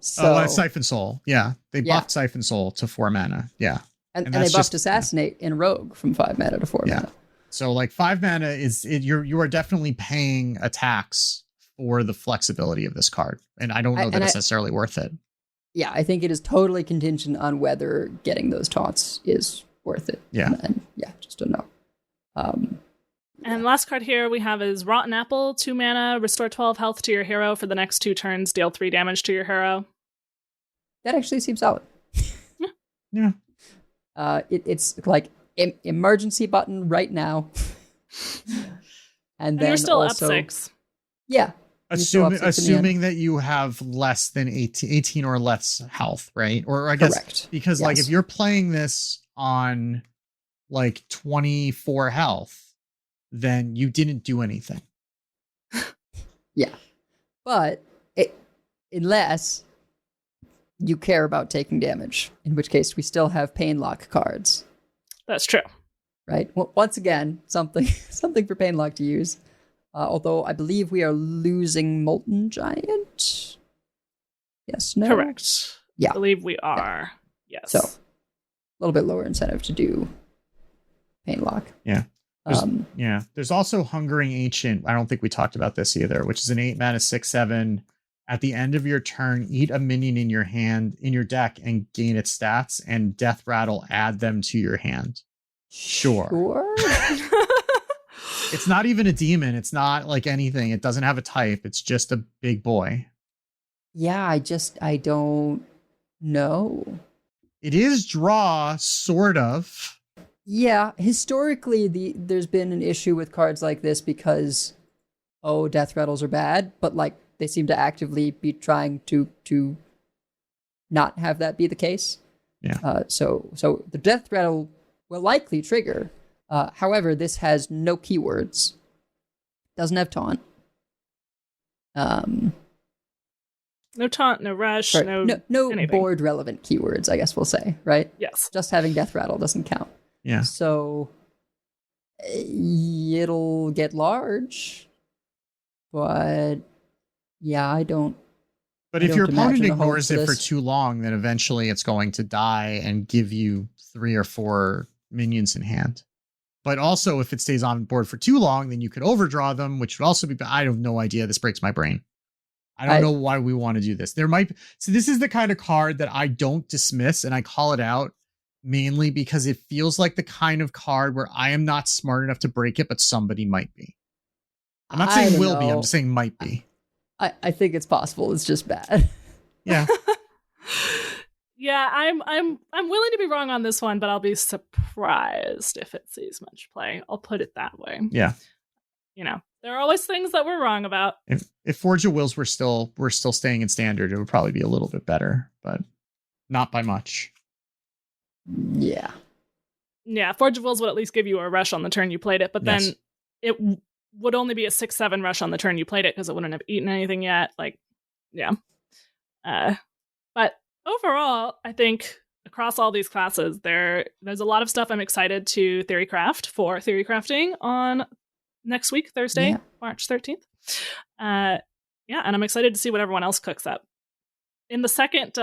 So that's Siphon Soul. Yeah. They buffed Siphon Soul to 4 mana. Yeah. And they buffed Assassinate in Rogue from 5 mana to 4 mana. So like 5 mana you are definitely paying attacks for the flexibility of this card. And I don't know that it's necessarily worth it. Yeah, I think it is totally contingent on whether getting those taunts is worth it. Yeah. And just don't know. And last card here we have is Rotten Apple, 2 mana, restore 12 health to your hero for the next 2 turns, deal 3 damage to your hero. That actually seems solid. Yeah. It's like emergency button right now. and then you're still also, up 6. Yeah. Assuming that you have less than 18 or less health, right? Or I guess correct. Because like if you're playing this on like 24 health, then you didn't do anything. Yeah. But unless you care about taking damage, in which case we still have Pain Lock cards. That's true. Right? Once again, something for Pain Lock to use. Although I believe we are losing Molten Giant. Yes, no? Correct. Yeah. I believe we are. Yes. So, a little bit lower incentive to do Pain Lock. Yeah. There's also Hungering Ancient. I don't think we talked about this either, which is an 8 mana 6/7. At the end of your turn, eat a minion in your deck and gain its stats, and Death Rattle add them to your hand. Sure. It's not even a demon. It's not like anything. It doesn't have a type. It's just a big boy. Yeah, I don't know. It is draw, sort of. Yeah, historically, there's been an issue with cards like this because, Death Rattles are bad, but like they seem to actively be trying to not have that be the case. Yeah. So the Death Rattle will likely trigger. However, this has no keywords. Doesn't have taunt. No taunt, no rush, no anything. board relevant keywords, I guess we'll say, right? Yes. Just having Death Rattle doesn't count. Yeah. So it'll get large, but yeah, I don't. But if your opponent ignores it for too long, then eventually it's going to die and give you 3 or 4 minions in hand. But also, if it stays on board for too long, then you could overdraw them, which would also be. I have no idea. This breaks my brain. I don't know why we want to do this. So this is the kind of card that I don't dismiss, and I call it out mainly because it feels like the kind of card where I am not smart enough to break it, but somebody might be. I'm not saying will be. I'm just saying might be. I think it's possible. It's just bad. Yeah. Yeah, I'm willing to be wrong on this one, but I'll be surprised if it sees much play. I'll put it that way. Yeah. There are always things that we're wrong about. If Forge of Wills were still staying in standard, it would probably be a little bit better, but not by much. Yeah. Yeah, Forge of Wills would at least give you a rush on the turn you played it, but then Yes. it would only be a 6/7 rush on the turn you played it because it wouldn't have eaten anything yet. Like, yeah. But overall, I think across all these classes, there's a lot of stuff I'm excited to theorycraft for theory crafting on next week, Thursday, Yeah. March 13th. Yeah, and I'm excited to see what everyone else cooks up. In the second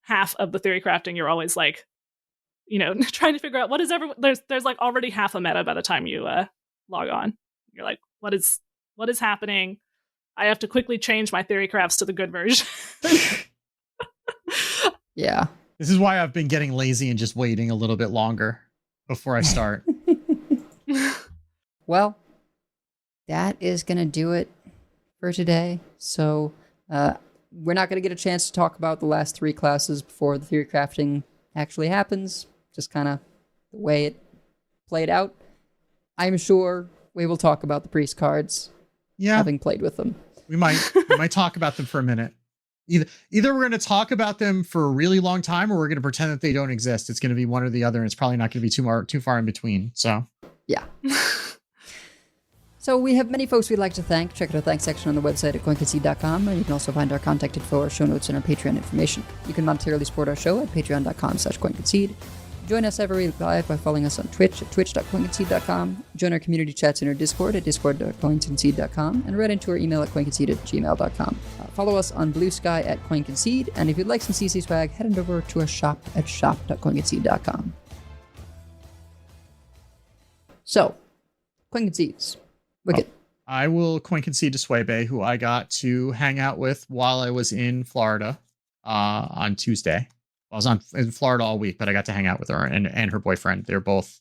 half of the theory crafting, you're always like, trying to figure out what is everyone. There's like already half a meta by the time you log on. You're like, what is happening? I have to quickly change my theory crafts to the good version. Yeah. This is why I've been getting lazy and just waiting a little bit longer before I start. Well, that is going to do it for today. So we're not going to get a chance to talk about the last 3 classes before the theory crafting actually happens. Just kind of the way it played out. I'm sure we will talk about the priest cards, having played with them. We might talk about them for a minute. Either we're going to talk about them for a really long time, or we're going to pretend that they don't exist. It's going to be one or the other, and it's probably not going to be too far in between. So yeah. So we have many folks we'd like to thank. Check out our thanks section on the website at coinconcede.com, and you can also find our contact info, our show notes, and our Patreon information. You can monetarily support our show at patreon.com/coinconcede. Join us every week live by following us on Twitch at twitch.coinconcede.com. Join our community chats in our Discord at discord.coinconcede.com, and write into our email at coinconcede@gmail.com. Follow us on Blue Sky at coinconcede, and if you'd like some CC swag, head on over to our shop at shop.coinconcede.com. So, Coinconcedes. Wicked. I will coin concede to Swebe, who I got to hang out with while I was in Florida on Tuesday. I was in Florida all week, but I got to hang out with her and her boyfriend. They're both,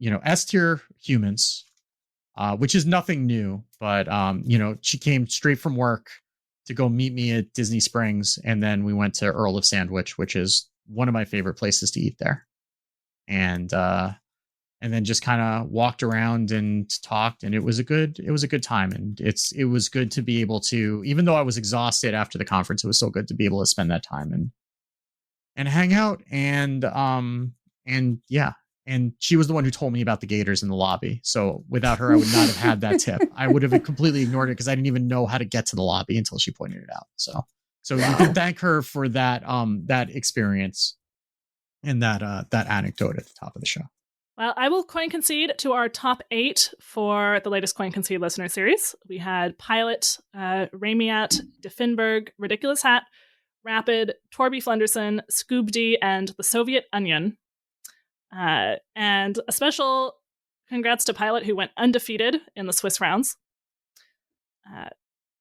S-tier humans, which is nothing new. But, she came straight from work to go meet me at Disney Springs. And then we went to Earl of Sandwich, which is one of my favorite places to eat there. And then just kind of walked around and talked, and it was a good time. And it was good to be able to, even though I was exhausted after the conference, it was so good to be able to spend that time and hang out. And she was the one who told me about the gators in the lobby. So without her, I would not have had that tip. I would have completely ignored it because I didn't even know how to get to the lobby until she pointed it out. So you can thank her for that experience and that anecdote at the top of the show. Well, I will coin concede to our top 8 for the latest Coin Concede listener series. We had Pilot, Ramiat, DeFinberg, Ridiculous Hat, Rapid, Torby Flenderson, Scoob D, and the Soviet Onion. And a special congrats to Pilot, who went undefeated in the Swiss rounds.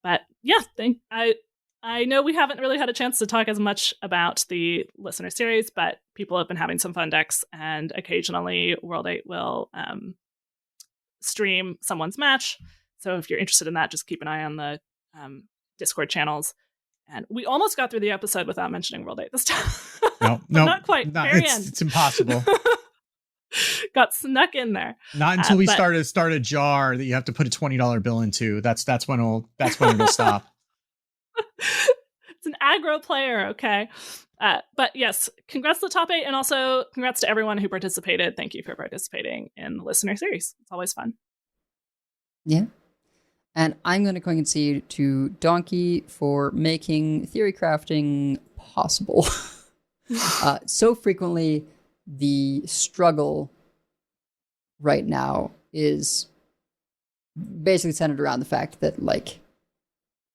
But yeah, I know we haven't really had a chance to talk as much about the listener series, but people have been having some fun decks, and occasionally World 8 will stream someone's match. So if you're interested in that, just keep an eye on the Discord channels. And we almost got through the episode without mentioning World 8 this time. No, not quite. Very end. It's impossible. Got snuck in there. Not until we start a jar that you have to put a $20 bill into. That's when it'll stop. It's an aggro player, okay? But yes, congrats to the top 8, and also congrats to everyone who participated. Thank you for participating in the listener series. It's always fun. Yeah. And I'm going to coin concede to Donkey for making theory crafting possible. So frequently, the struggle right now is basically centered around the fact that,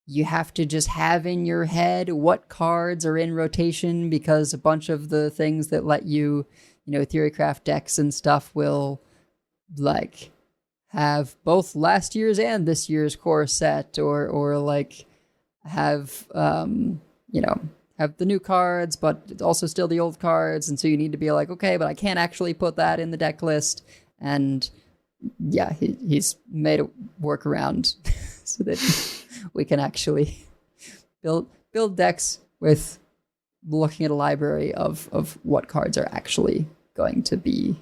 you have to just have in your head what cards are in rotation, because a bunch of the things that let you, theorycraft decks and stuff will, have both last year's and this year's core set, or have, have the new cards, but it's also still the old cards. And so you need to be like, okay, but I can't actually put that in the deck list. And yeah, he's made a workaround so that we can actually build decks with looking at a library of what cards are actually going to be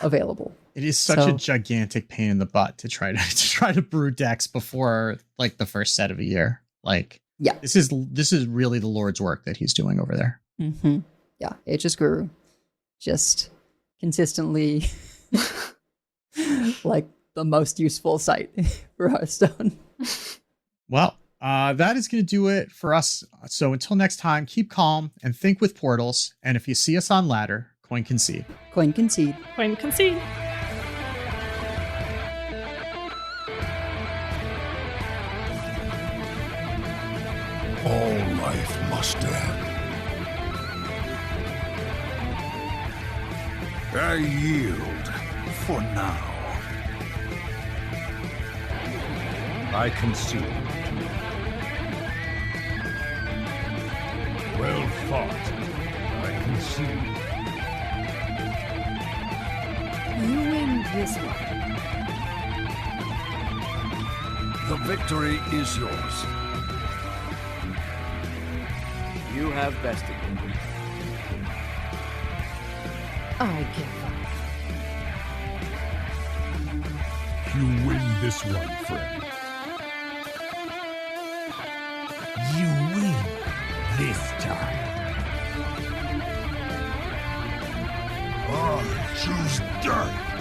available. It is such a gigantic pain in the butt to try to brew decks before like the first set of a year. Like, yeah, this is really the Lord's work that he's doing over there. Mm-hmm. Yeah, H's Guru, just consistently like the most useful site for Hearthstone. Well, that is going to do it for us. So until next time, keep calm and think with portals. And if you see us on ladder, coin concede. Coin concede. Coin concede. All life must end. I yield for now. I concede. Well fought. I concede. You win this one. The victory is yours. You have bested me. I give up. You win this one, friend. You win this time. I choose death.